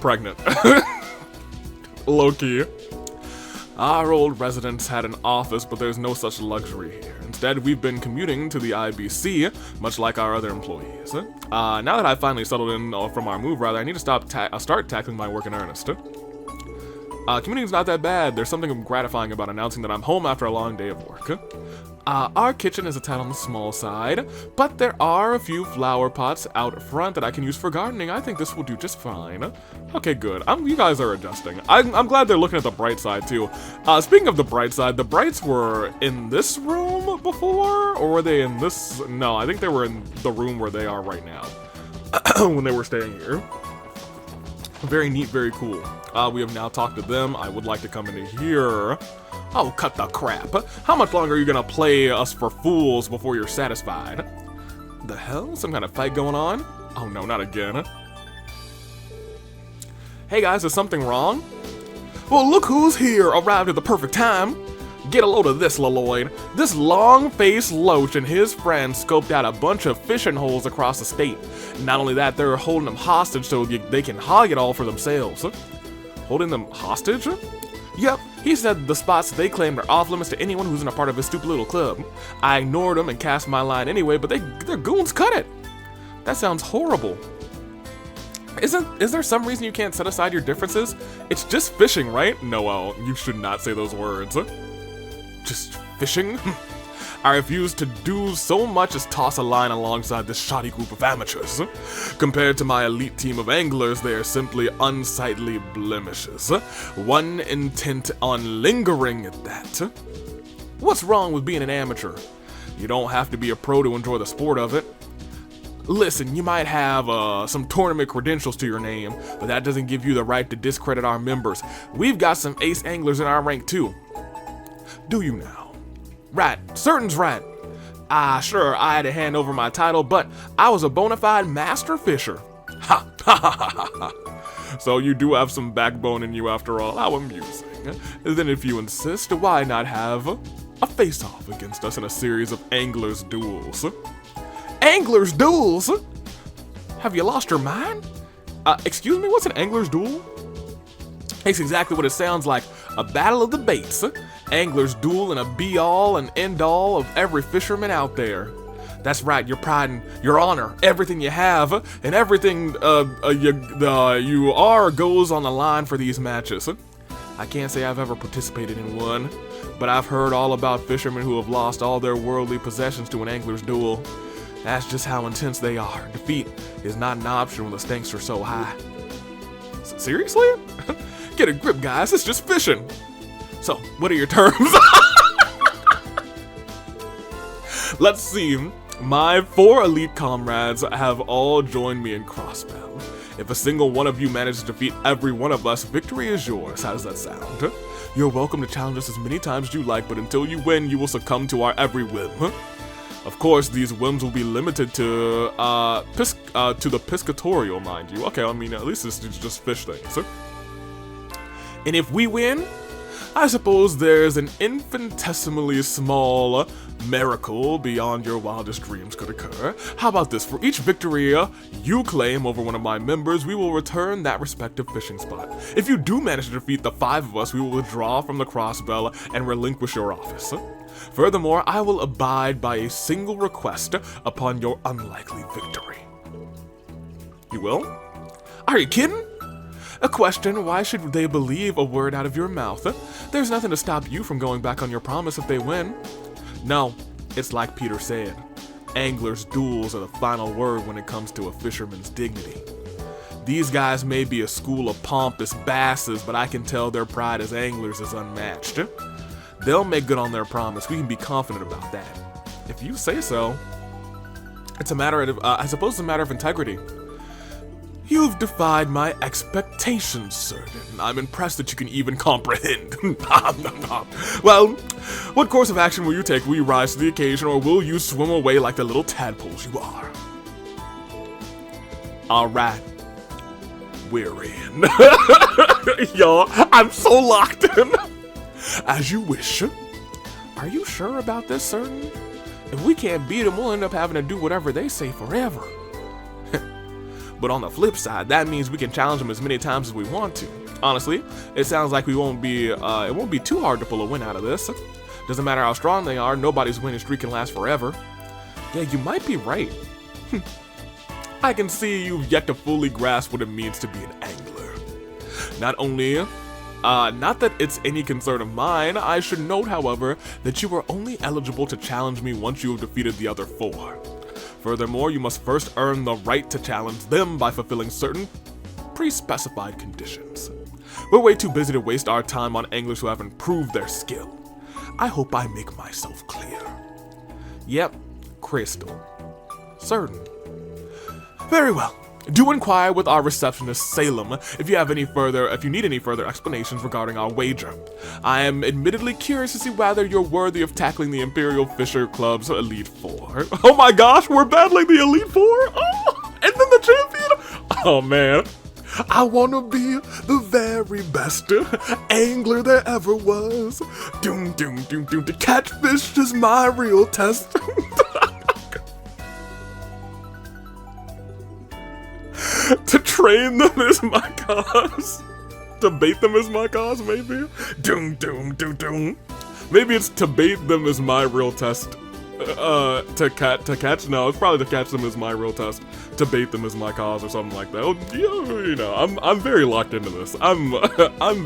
pregnant. Low-key. Our old residence had an office, but there's no such luxury here. Instead, we've been commuting to the IBC, much like our other employees. Now that I've finally settled in from our move, rather, I need to start tackling my work in earnest. Commuting's not that bad. There's something gratifying about announcing that I'm home after a long day of work. Our kitchen is a tad on the small side, but there are a few flower pots out front that I can use for gardening. I think this will do just fine. Okay, good. You guys are adjusting. I'm glad they're looking at the bright side, too. Speaking of the bright side, the brights were in this room before, or were they in this? No, I think they were in the room where they are right now when they were staying here. Very neat, very cool. We have now talked to them. I would like to come into here. Oh, cut the crap. How much longer are you gonna play us for fools before you're satisfied? The hell? Some kind of fight going on? Oh no, not again. Hey guys, is something wrong? Well, look who's here, arrived at the perfect time. Get a load of this, Lloyd. This long-faced loach and his friends scoped out a bunch of fishing holes across the state. Not only that, they're holding them hostage so they can hog it all for themselves. Holding them hostage? Yep, he said the spots they claimed are off limits to anyone who isn't a part of his stupid little club. I ignored them and cast my line anyway, but their goons cut it. That sounds horrible. Is there some reason you can't set aside your differences? It's just fishing, right? No, you should not say those words. Just fishing? I refuse to do so much as toss a line alongside this shoddy group of amateurs. Compared to my elite team of anglers, they are simply unsightly blemishes. One intent on lingering at that. What's wrong with being an amateur? You don't have to be a pro to enjoy the sport of it. Listen, you might have some tournament credentials to your name, but that doesn't give you the right to discredit our members. We've got some ace anglers in our rank too. Do you now? Right, certain's right. Sure, I had to hand over my title, but I was a bona fide master fisher. Ha ha ha ha ha. So you do have some backbone in you after all. How amusing. Then if you insist, why not have a face-off against us in a series of anglers' duels? Anglers' duels? Have you lost your mind? Excuse me, what's an angler's duel? It's exactly what it sounds like, a battle of the baits. Anglers duel in a be-all and end-all of every fisherman out there. That's right, your pride and your honor, everything you have, and everything you are goes on the line for these matches. I can't say I've ever participated in one, but I've heard all about fishermen who have lost all their worldly possessions to an angler's duel. That's just how intense they are. Defeat is not an option when the stakes are so high. Seriously? Get a grip, guys, it's just fishing. So, what are your terms? Let's see. My 4 elite comrades have all joined me in crossbow. If a single one of you manages to defeat every one of us, victory is yours. How does that sound? You're welcome to challenge us as many times as you like, but until you win, you will succumb to our every whim. Of course, these whims will be limited to the piscatorial, mind you. Okay, I mean, at least this is just fish things. And if we win, I suppose there's an infinitesimally small miracle beyond your wildest dreams could occur. How about this? For each victory you claim over one of my members, we will return that respective fishing spot. If you do manage to defeat the 5 of us, we will withdraw from the crossbell and relinquish your office. Furthermore, I will abide by a single request upon your unlikely victory. You will? Are you kidding? A question, why should they believe a word out of your mouth? There's nothing to stop you from going back on your promise if they win. No, it's like Peter said. Anglers' duels are the final word when it comes to a fisherman's dignity. These guys may be a school of pompous basses, but I can tell their pride as anglers is unmatched. They'll make good on their promise. We can be confident about that. If you say so. It's a matter of, I suppose it's a matter of integrity. You've defied my expectations, Certain. I'm impressed that you can even comprehend. Well, what course of action will you take? Will you rise to the occasion, or will you swim away like the little tadpoles you are? Alright. We're in. Y'all, I'm so locked in. As you wish. Are you sure about this, Certain? If we can't beat them, we'll end up having to do whatever they say forever. But on the flip side, that means we can challenge them as many times as we want to. Honestly, it sounds like it won't be too hard to pull a win out of this. Doesn't matter how strong they are, nobody's winning streak can last forever. Yeah, you might be right. I can see you've yet to fully grasp what it means to be an angler. Not only Not that it's any concern of mine. I should note, however, that you are only eligible to challenge me once you have defeated the other 4. Furthermore, you must first earn the right to challenge them by fulfilling certain pre-specified conditions. We're way too busy to waste our time on anglers who have improved their skill. I hope I make myself clear. Yep, Crystal. Certain. Very well. Do inquire with our receptionist, Salem, if you need any further explanations regarding our wager. I am admittedly curious to see whether you're worthy of tackling the Imperial Fisher Club's Elite 4. Oh my gosh, we're battling the Elite 4? Oh, and then the champion? Oh man. I wanna be the very best angler there ever was. Doom, doom, doom, doom. To catch fish is my real test. To train them is my cause. To bait them is my cause, maybe? Doom, doom, doom, doom. Maybe it's to bait them is my real test. To catch? No, it's probably to catch them is my real test. To bait them is my cause or something like that. Oh, you know, I'm very locked into this. I'm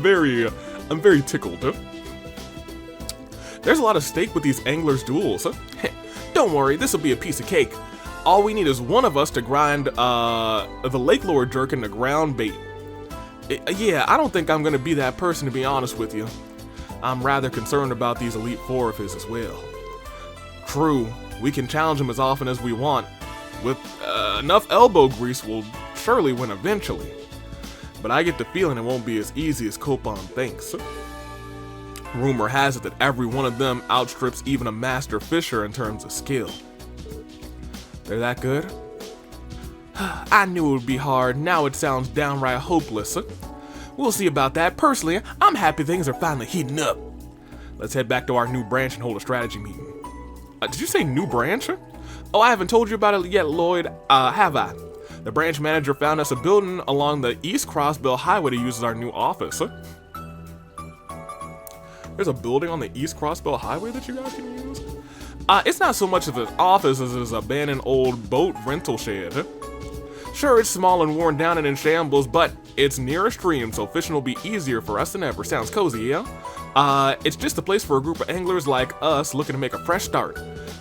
very tickled. There's a lot of stake with these anglers' duels. Don't worry, this will be a piece of cake. All we need is one of us to grind the Lake Lord jerk into ground bait. Yeah, I don't think I'm gonna be that person, to be honest with you. I'm rather concerned about these Elite 4 of his as well. True, we can challenge him as often as we want. With enough elbow grease, we'll surely win eventually. But I get the feeling it won't be as easy as Coupon thinks. Rumor has it that every one of them outstrips even a master fisher in terms of skill. They're that good? I knew it would be hard, now it sounds downright hopeless. We'll see about that. Personally, I'm happy things are finally heating up. Let's head back to our new branch and hold a strategy meeting. Did you say new branch? Oh, I haven't told you about it yet, Lloyd, have I? The branch manager found us a building along the East Crossbill Highway to use as our new office. There's a building on the East Crossbill Highway that you guys can use? It's not so much of an office as it is an abandoned old boat rental shed. Sure, it's small and worn down and in shambles, but it's near a stream, so fishing will be easier for us than ever. Sounds cozy, yeah? It's just a place for a group of anglers like us looking to make a fresh start.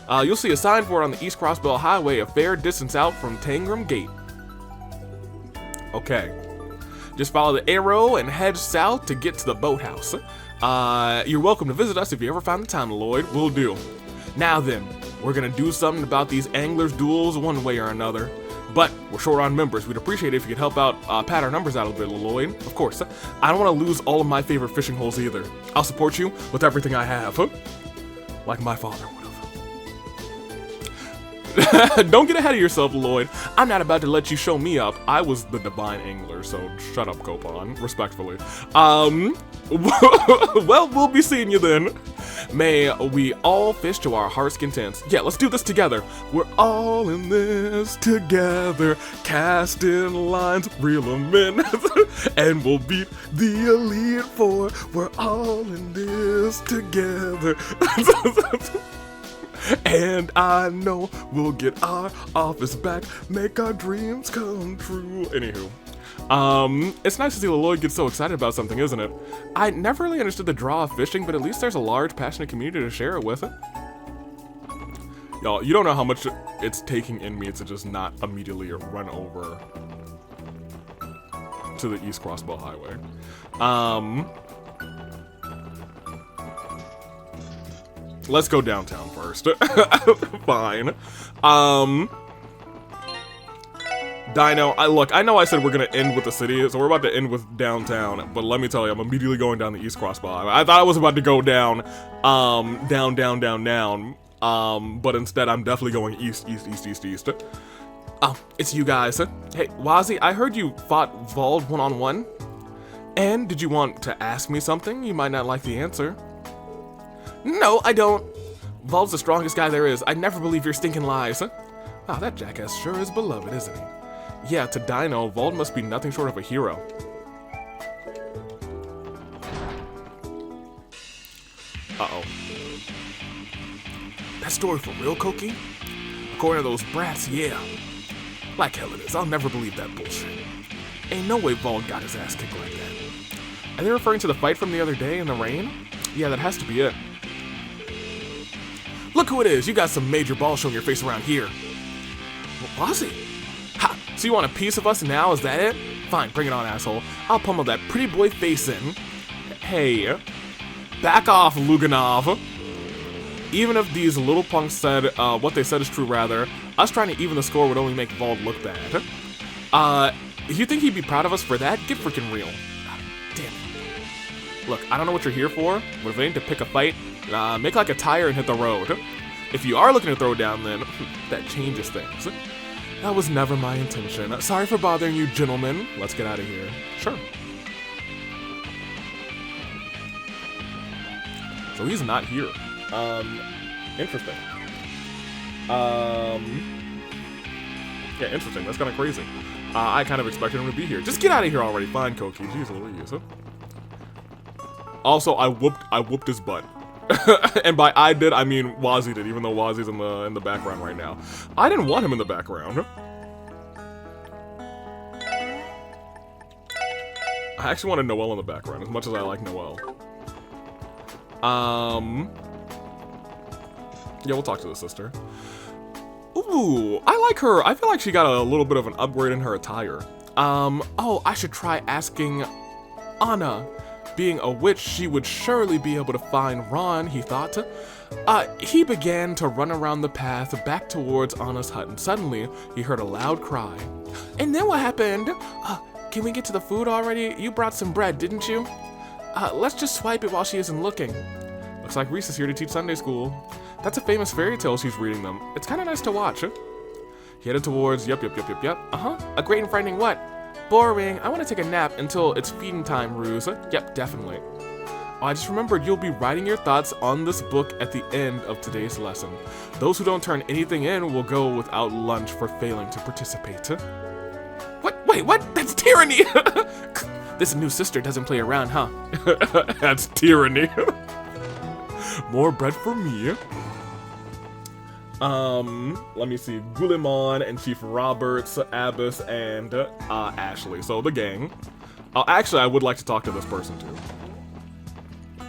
You'll see a sign for it on the East Crossbill Highway, a fair distance out from Tangram Gate. Okay. Just follow the arrow and head south to get to the boathouse. You're welcome to visit us if you ever find the time, Lloyd. Will do. Now then, we're gonna do something about these anglers' duels one way or another. But we're short on members. We'd appreciate it if you could help out, pad our numbers out a bit, Lloyd. Of course, I don't want to lose all of my favorite fishing holes either. I'll support you with everything I have. Like my father would have. Don't get ahead of yourself, Lloyd. I'm not about to let you show me up. I was the divine angler, so shut up, Coupon. Respectfully. Well, we'll be seeing you then. May we all fish to our heart's content. Yeah, let's do this together. We're all in this together, casting lines, reel them in, and we'll beat the Elite 4. We're all in this together. And I know we'll get our office back, make our dreams come true. Anywho. It's nice to see Lloyd get so excited about something, isn't it? I never really understood the draw of fishing, but at least there's a large, passionate community to share it with. Y'all, you don't know how much it's taking in me to just not immediately run over to the East Crossbill Highway. Let's go downtown first. Fine. Dino, I know I said we're gonna end with the city, so we're about to end with downtown, but let me tell you, I'm immediately going down the East Crossbill. I thought I was about to go down, but instead I'm definitely going east. Oh, it's you guys. Hey, Wazzy, I heard you fought Vald one-on-one, and did you want to ask me something? You might not like the answer. No, I don't. Vald's the strongest guy there is. I never believe your stinking lies. Wow, that jackass sure is beloved, isn't he? Yeah, to Dino, Vald must be nothing short of a hero. Uh-oh. That story for real, Koki? According to those brats, yeah. Like hell it is, I'll never believe that bullshit. Ain't no way Vald got his ass kicked like that. Are they referring to the fight from the other day in the rain? Yeah, that has to be it. Look who it is. You got some major balls showing your face around here. What was he? Ha! So you want a piece of us now? Is that it? Fine, bring it on, asshole. I'll pummel that pretty boy face in. Hey. Back off, Luganov. Even if these little punks said what they said is true, rather, us trying to even the score would only make Vald look bad. You think he'd be proud of us for that? Get freaking real. Damn it. Look, I don't know what you're here for, but if it ain't to pick a fight, make like a tire and hit the road. If you are looking to throw down, then that changes things. That was never my intention. Sorry for bothering you, gentlemen. Let's get out of here. Sure. So he's not here. Interesting. Yeah, interesting. That's kind of crazy. I kind of expected him to be here. Just get out of here already. Fine, Koki. Jeez Louise. Also, I whooped his butt. And by I did, I mean Wazzy did, even though Wazzy's in the background right now. I didn't want him in the background. I actually wanted Noelle in the background, as much as I like Noelle. Yeah, we'll talk to the sister. Ooh, I like her. I feel like she got a little bit of an upgrade in her attire. Oh, I should try asking Anna. Being a witch, she would surely be able to find Ron, he thought. He began to run around the path back towards Anna's hut, and suddenly he heard a loud cry. And then what happened? Can we get to the food already? You brought some bread, didn't you? Let's just swipe it while she isn't looking. Looks like Reese is here to teach Sunday school. That's a famous fairy tale she's reading them. It's kind of nice to watch. He headed towards, yep. A great and frightening what? Boring. I want to take a nap until it's feeding time, Ruse. Yep, definitely. Oh, I just remembered you'll be writing your thoughts on this book at the end of today's lesson. Those who don't turn anything in will go without lunch for failing to participate. What? Wait, what? That's tyranny! This new sister doesn't play around, huh? That's tyranny. More bread for me. Let me see. Guillemon and Chief Roberts, Abbas, and Ashley. So the gang. Actually, I would like to talk to this person too.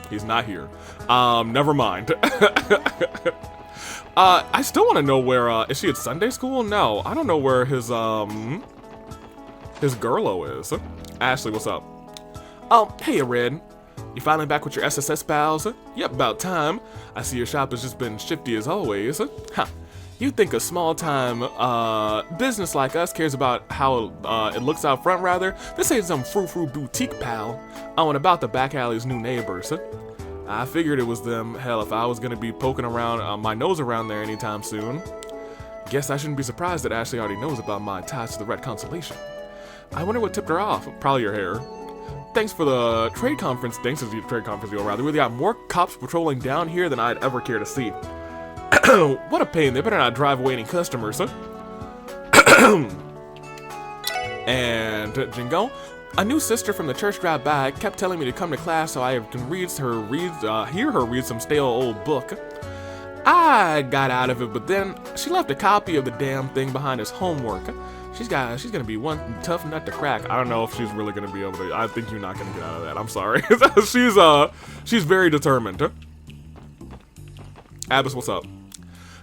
He's not here. Never mind. I still want to know where. Is she at Sunday school? No, I don't know where his girlo is. Ashley, what's up? Oh, hey, Red. You finally back with your SSS pals? Yep, about time. I see your shop has just been shifty as always. Huh. You think a small-time business like us cares about how it looks out front, rather? This ain't some frou-frou boutique, pal. Oh, and about the back alley's new neighbors. I figured it was them. Hell, if I was gonna be poking around my nose around there anytime soon. Guess I shouldn't be surprised that Ashley already knows about my ties to the Red Constellation. I wonder what tipped her off. Probably your hair. Thanks for the trade conference. Thanks for the trade conference deal, rather. We got more cops patrolling down here than I'd ever care to see. What a pain. They better not drive away any customers, huh? And Jingo, a new sister from the church dropped by, kept telling me to come to class so I can hear her read some stale old book. I got out of it, but then she left a copy of the damn thing behind as homework. She's gonna be one tough nut to crack. I don't know if she's really gonna be able to. I think you're not gonna get out of that. I'm sorry. She's very determined. Abbas, what's up?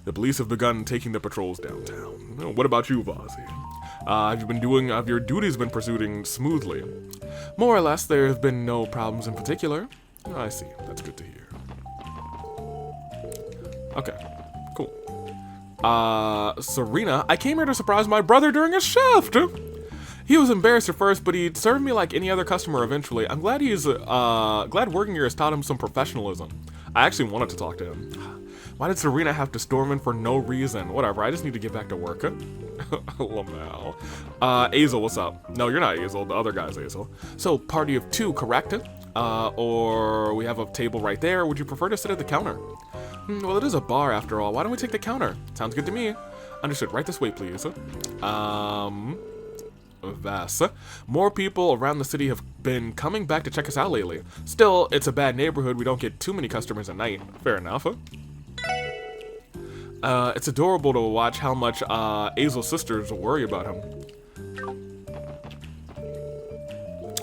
The police have begun taking the patrols downtown. What about you, Vazzy? Have your duties been proceeding smoothly? More or less. There have been no problems in particular. Oh, I see. That's good to hear. Okay, cool. Serena, I came here to surprise my brother during a shift. He was embarrassed at first, but he'd served me like any other customer eventually. I'm glad glad working here has taught him some professionalism. I actually wanted to talk to him. Why did Serena have to storm in for no reason? Whatever, I just need to get back to work. Lamau. Azel, what's up? No, you're not Azel, the other guy's Azel. So, party of two, correct? Or we have a table right there. Would you prefer to sit at the counter? Well, it is a bar after all. Why don't we take the counter? Sounds good to me. Understood. Right this way, please. Vass. More people around the city have been coming back to check us out lately. Still, it's a bad neighborhood. We don't get too many customers at night. Fair enough. It's adorable to watch how much Azel's sisters worry about him.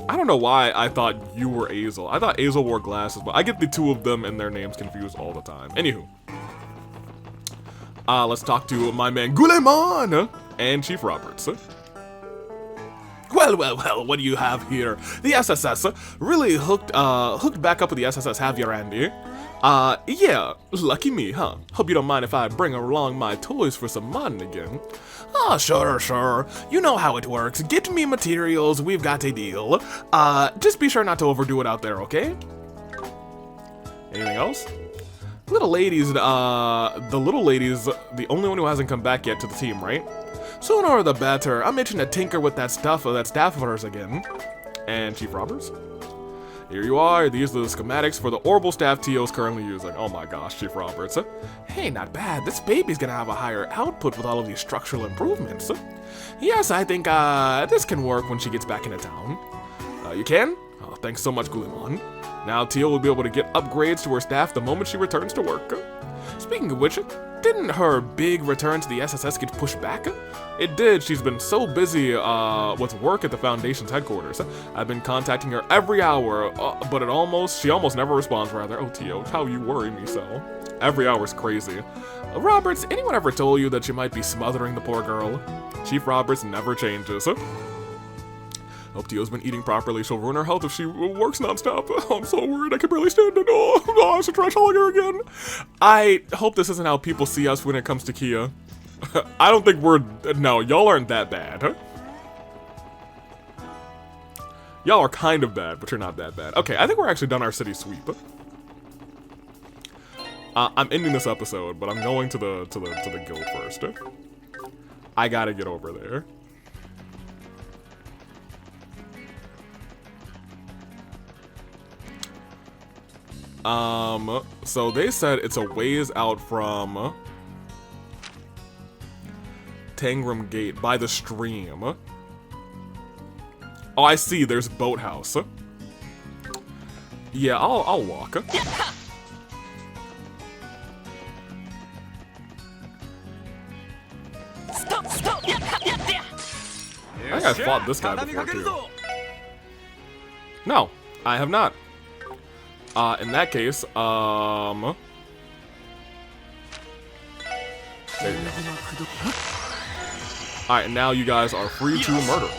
I don't know why I thought you were Azel. I thought Azel wore glasses, but I get the two of them and their names confused all the time. Anywho. Let's talk to my man Gulemon and Chief Roberts. Well, what do you have here? The SSS really hooked back up with the SSS, have you, Randy? Yeah, lucky me, huh? Hope you don't mind if I bring along my toys for some modding again. Oh, sure. You know how it works. Get me materials, we've got a deal. Just be sure not to overdo it out there, okay? Anything else? Little ladies, the little lady's the only one who hasn't come back yet to the team, right? Sooner the better. I'm itching to tinker with that staff of hers again. And Chief Roberts? Here you are. These are the schematics for the orbital staff Tio's currently using. Oh my gosh, Chief Roberts. Hey, not bad. This baby's gonna have a higher output with all of these structural improvements. Yes, I think this can work when she gets back into town. You can? Oh, thanks so much, Gulimon. Now Tio will be able to get upgrades to her staff the moment she returns to work. Speaking of which, didn't her big return to the SSS get pushed back? It did. She's been so busy with work at the Foundation's headquarters. I've been contacting her every hour, but she almost never responds, rather. Oh, Tio, how you worry me so. Every hour's crazy. Roberts, anyone ever told you that you might be smothering the poor girl? Chief Roberts never changes. Hope Tio's been eating properly. She'll ruin her health if she works nonstop. Oh, I'm so worried. I can barely stand it. Oh, I have to try telling her again. I hope this isn't how people see us when it comes to Kia. I don't think no, y'all aren't that bad. Huh? Y'all are kind of bad, but you're not that bad. Okay, I think we're actually done our city sweep. I'm ending this episode, but I'm going to the guild first. I gotta get over there. So they said it's a ways out from Tangram Gate by the stream. Oh, I see. There's Boathouse. Yeah, I'll walk. I think I fought this guy before too. No, I have not. In that case, there you go. Alright, now you guys are free to murder.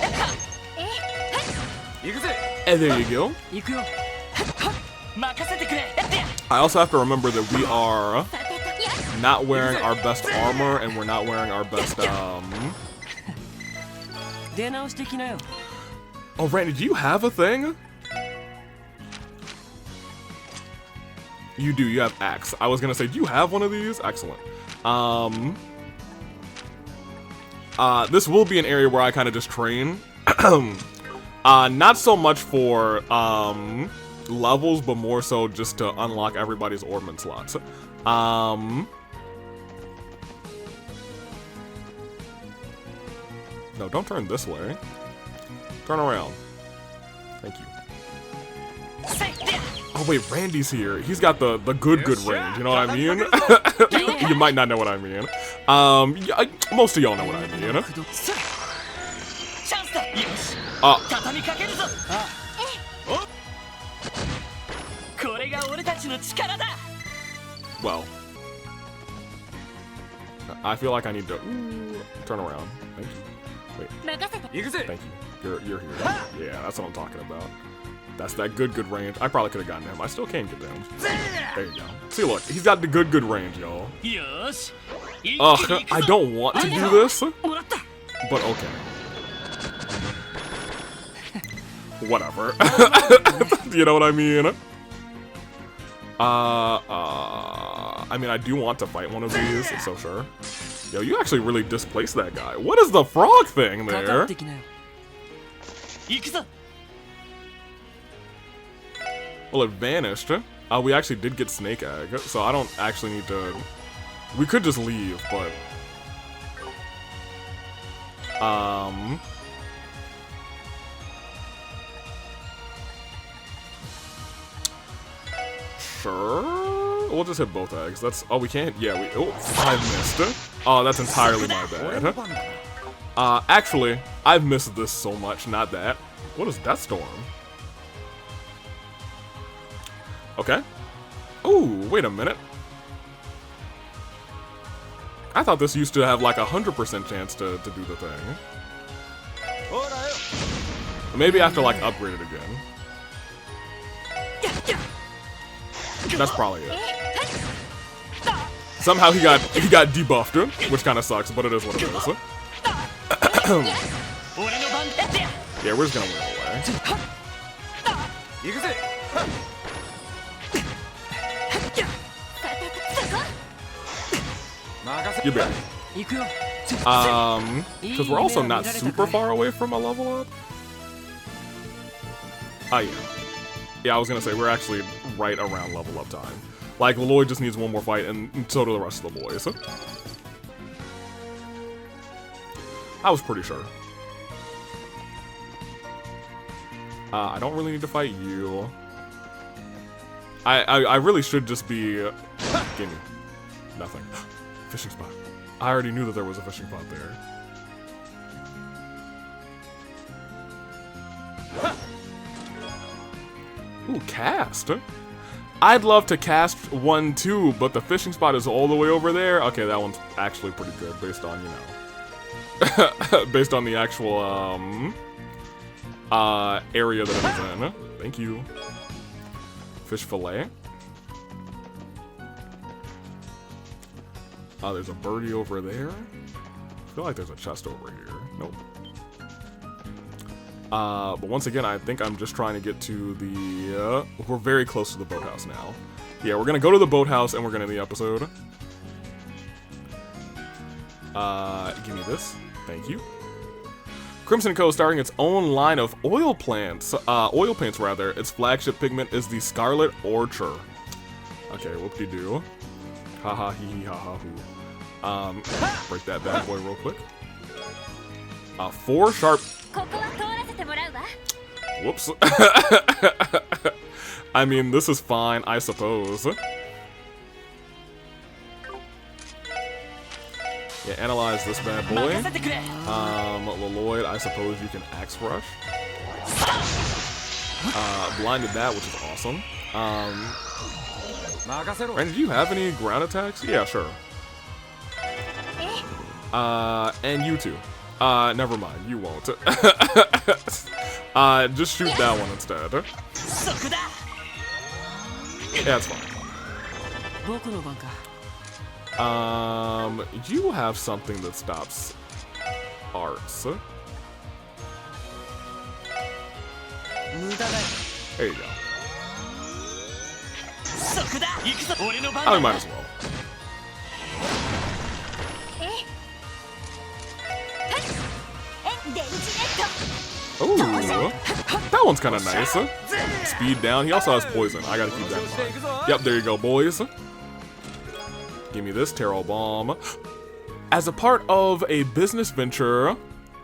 And there you go. I also have to remember that we are not wearing our best armor, and we're not wearing our best, Oh, Randy, do you have a thing? You do, you have axe. I was gonna say, do you have one of these? Excellent. This will be an area where I kind of just train. Not so much for, levels, but more so just to unlock everybody's ornament slots. No, don't turn this way. Turn around. Thank you. Oh wait, Randy's here. He's got the good range, you know what I mean? You might not know what I mean. Most of y'all know what I mean. Well, I feel like I need to turn around. Thank you. Wait. Thank you. You're here. Yeah, that's what I'm talking about. That's that good range. I probably could have gotten him. I still can't get them. There you go. See, look, he's got the good range, y'all. Ugh, I don't want to do this, but okay. Whatever. You know what I mean? I mean, I do want to fight one of these, so sure. Yo, you actually really displaced that guy. What is the frog thing there? Well, it vanished. We actually did get Snake Egg, so I don't actually need to... We could just leave, but... Sure. We'll just hit both eggs. That's... Oh, we can't... Yeah, we... Oh, I missed. Oh, that's entirely my bad. Actually, I've missed this so much. Not that. What is Death Storm? Okay. Ooh, wait a minute. I thought this used to have like 100% chance to do the thing. Maybe I have to like upgrade it again. That's probably it. Somehow he got debuffed, which kind of sucks, but it is what it is. Yeah, we're just gonna win away. You bet. Because we're also not super far away from a level up. Oh yeah. Yeah, I was gonna say we're actually right around level up time. Like, Lloyd just needs one more fight, and so do the rest of the boys. I was pretty sure. I don't really need to fight you. I really should just be... Gimme. Nothing. Fishing spot. I already knew that there was a fishing spot there. Ooh, cast. I'd love to cast one too, but the fishing spot is all the way over there. Okay, that one's actually pretty good based on, you know, based on the actual area that it was in. Thank you. Fish fillet. There's a birdie over there. I feel like there's a chest over here. Nope. But once again, I think I'm just trying to get to the, we're very close to the boathouse now. Yeah, we're gonna go to the boathouse and we're gonna end the episode. Give me this. Thank you. Crimson Co. starting its own line of oil paints rather. Its flagship pigment is the Scarlet Orchard. Okay, whoop-de-doo. Haha, hee hee, ha ha hoo. Break that bad boy real quick. 4 sharp. Whoops. I mean, this is fine, I suppose. Yeah, analyze this bad boy. Lloyd, I suppose you can Axe Rush. Blinded that, which is awesome. Randy, do you have any ground attacks? Yeah, sure. And you too. Never mind, you won't. Just shoot that one instead. Yeah, that's fine. You have something that stops arts. There you go. Oh, we might as well. Ooh, that one's kind of nice. Speed down. He also has poison. I gotta keep that in mind. Yep, there you go, boys. Give me this Tarot Bomb. As a part of a business venture,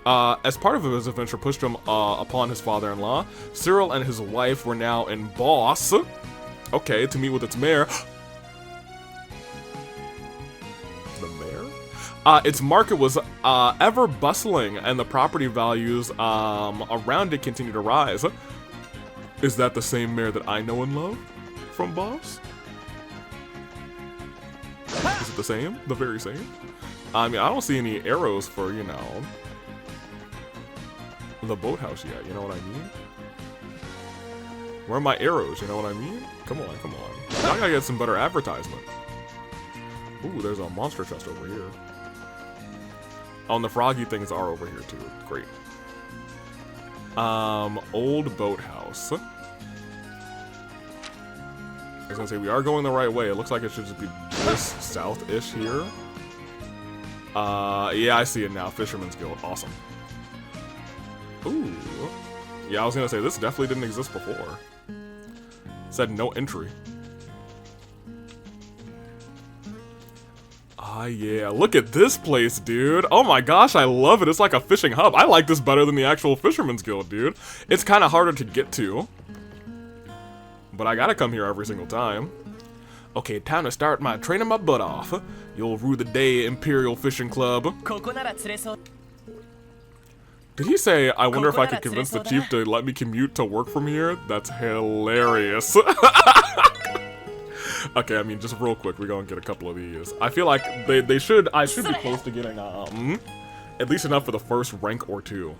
pushed him upon his father-in-law, Cyril and his wife were now in Boss. Okay, to meet with its mayor. The mayor? Its market was ever bustling, and the property values around it continue to rise. Is that the same mayor that I know and love from Boss? Is it the same? The very same? I mean, I don't see any arrows for, you know, the boathouse yet, you know what I mean? Where are my arrows, you know what I mean? Come on, come on. I gotta get some better advertisement. Ooh, there's a monster chest over here. Oh, and the froggy things are over here too. Great. Old boathouse. I was gonna say, we are going the right way. It looks like it should just be this south-ish here. Yeah, I see it now. Fisherman's Guild. Awesome. Ooh. Yeah, I was gonna say, this definitely didn't exist before. It said no entry. Ah, yeah. Look at this place, dude. Oh my gosh, I love it. It's like a fishing hub. I like this better than the actual Fisherman's Guild, dude. It's kind of harder to get to. But I gotta come here every single time. Okay, time to start training my butt off. You'll rue the day, Imperial Fishing Club. Did he say, I wonder if I could convince the chief to let me commute to work from here? That's hilarious. Okay, I mean, just real quick, we're gonna get a couple of these. I feel like I should be close to getting, at least enough for the first rank or two.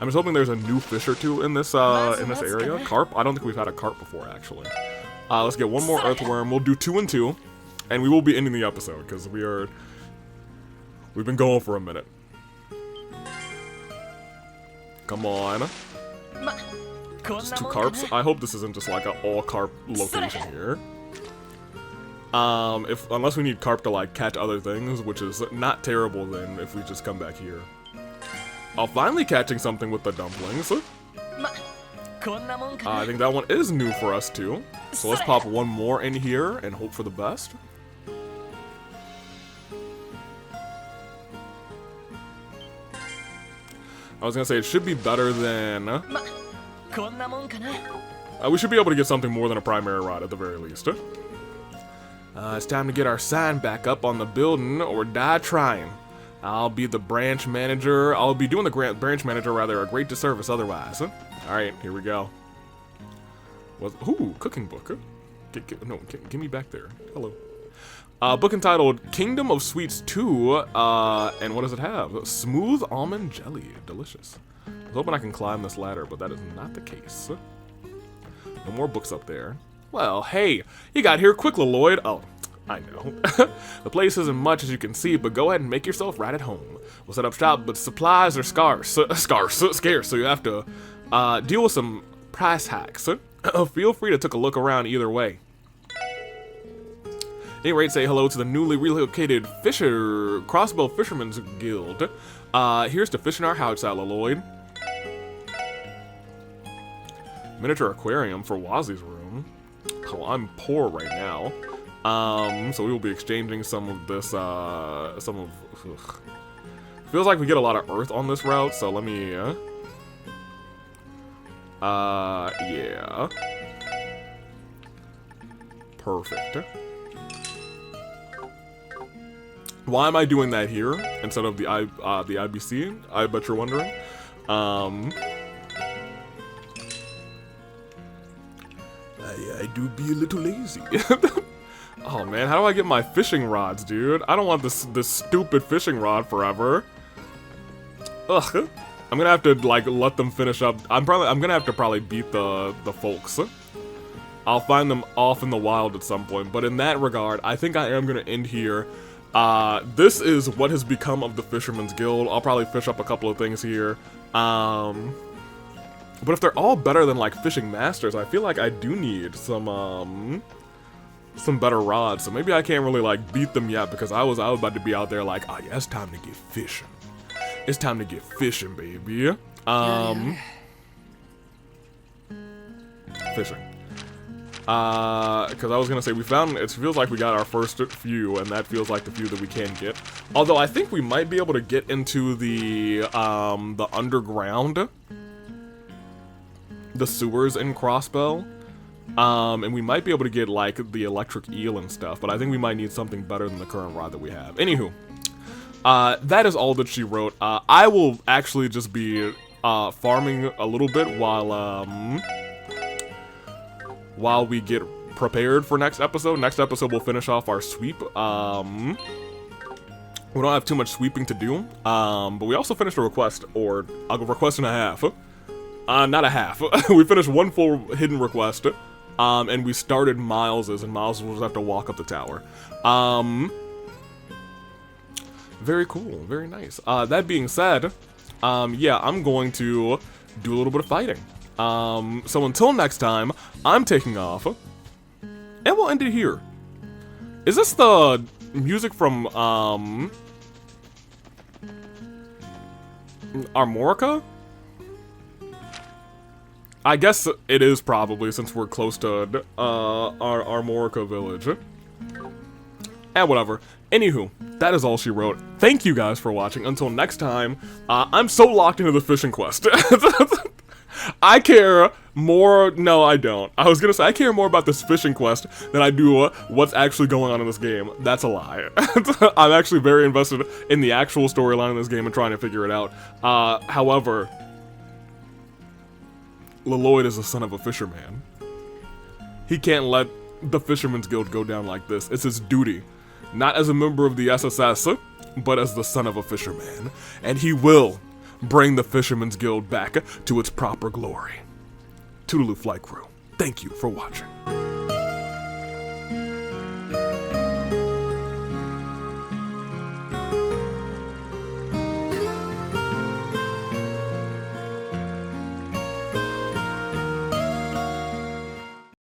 I'm just hoping there's a new fish or two in this area. Carp? I don't think we've had a carp before, actually. Let's get one more earthworm. We'll do 2 and 2, and we will be ending the episode because we've been going for a minute. Come on. Just 2 carps. I hope this isn't just like an all carp location here. Unless we need carp to like catch other things, which is not terrible. Then if we just come back here. Oh, finally catching something with the dumplings. I think that one is new for us too. So let's pop one more in here and hope for the best. I was gonna say it should be better than... we should be able to get something more than a primary rod at the very least. It's time to get our sign back up on the building or die trying. I'll be the branch manager. I'll be doing the branch manager rather a great disservice otherwise. Alright, here we go. Ooh, cooking book. Give me back there. Hello. Book entitled Kingdom of Sweets 2. And what does it have? Smooth almond jelly. Delicious. I was hoping I can climb this ladder, but that is not the case. No more books up there. Well, hey, you got here quick, Lloyd. Oh, I know. The place isn't much as you can see, but go ahead and make yourself right at home. We'll set up shop, but supplies are scarce, so you have to deal with some price hikes. Feel free to take a look around either way. At any rate, say hello to the newly relocated Crossbow Fishermen's Guild. Here's to fish in our house out, Lloyd. Miniature aquarium for Wazzy's room. Oh, I'm poor right now. So we will be exchanging some of this, feels like we get a lot of earth on this route, so let me, yeah. Perfect. Why am I doing that here instead of the IBC? I bet you're wondering. I do be a little lazy. Oh man, how do I get my fishing rods, dude? I don't want this stupid fishing rod forever. Ugh. I'm gonna have to like let them finish up. I'm gonna have to probably beat the folks. I'll find them off in the wild at some point, but in that regard, I think I am gonna end here. This is what has become of the Fisherman's Guild. I'll probably fish up a couple of things here. But if they're all better than like fishing masters, I feel like I do need some better rods. So maybe I can't really like beat them yet because I was about to be out there like, oh yeah, it's time to get fishing. It's time to get fishing, baby. Fishing. Because I was gonna say it feels like we got our first few, and that feels like the few that we can get. Although I think we might be able to get into the underground, the sewers in Crossbow, and we might be able to get like the electric eel and stuff. But I think we might need something better than the current rod that we have. Anywho, that is all that she wrote. I will actually just be farming a little bit while we get prepared for next episode. Next episode we'll finish off our sweep. We don't have too much sweeping to do, but we also finished a request, or a request and a half. Not a half. We finished one full hidden request, and we started Miles's, and Miles will just have to walk up the tower. Very cool, very nice. That being said, yeah, I'm going to do a little bit of fighting. So until next time, I'm taking off, and we'll end it here. Is this the music from, Armorica? I guess it is probably, since we're close to, our Armorica village. And whatever. Anywho, that is all she wrote. Thank you guys for watching. Until next time, I'm so locked into the fishing quest. I care more... No, I don't. I was gonna say, I care more about this fishing quest than I do what's actually going on in this game. That's a lie. I'm actually very invested in the actual storyline in this game and trying to figure it out. However, Lloyd is the son of a fisherman. He can't let the Fisherman's Guild go down like this. It's his duty, not as a member of the SSS, but as the son of a fisherman. And he will bring the Fisherman's Guild back to its proper glory. Toodaloo Flight Crew, thank you for watching.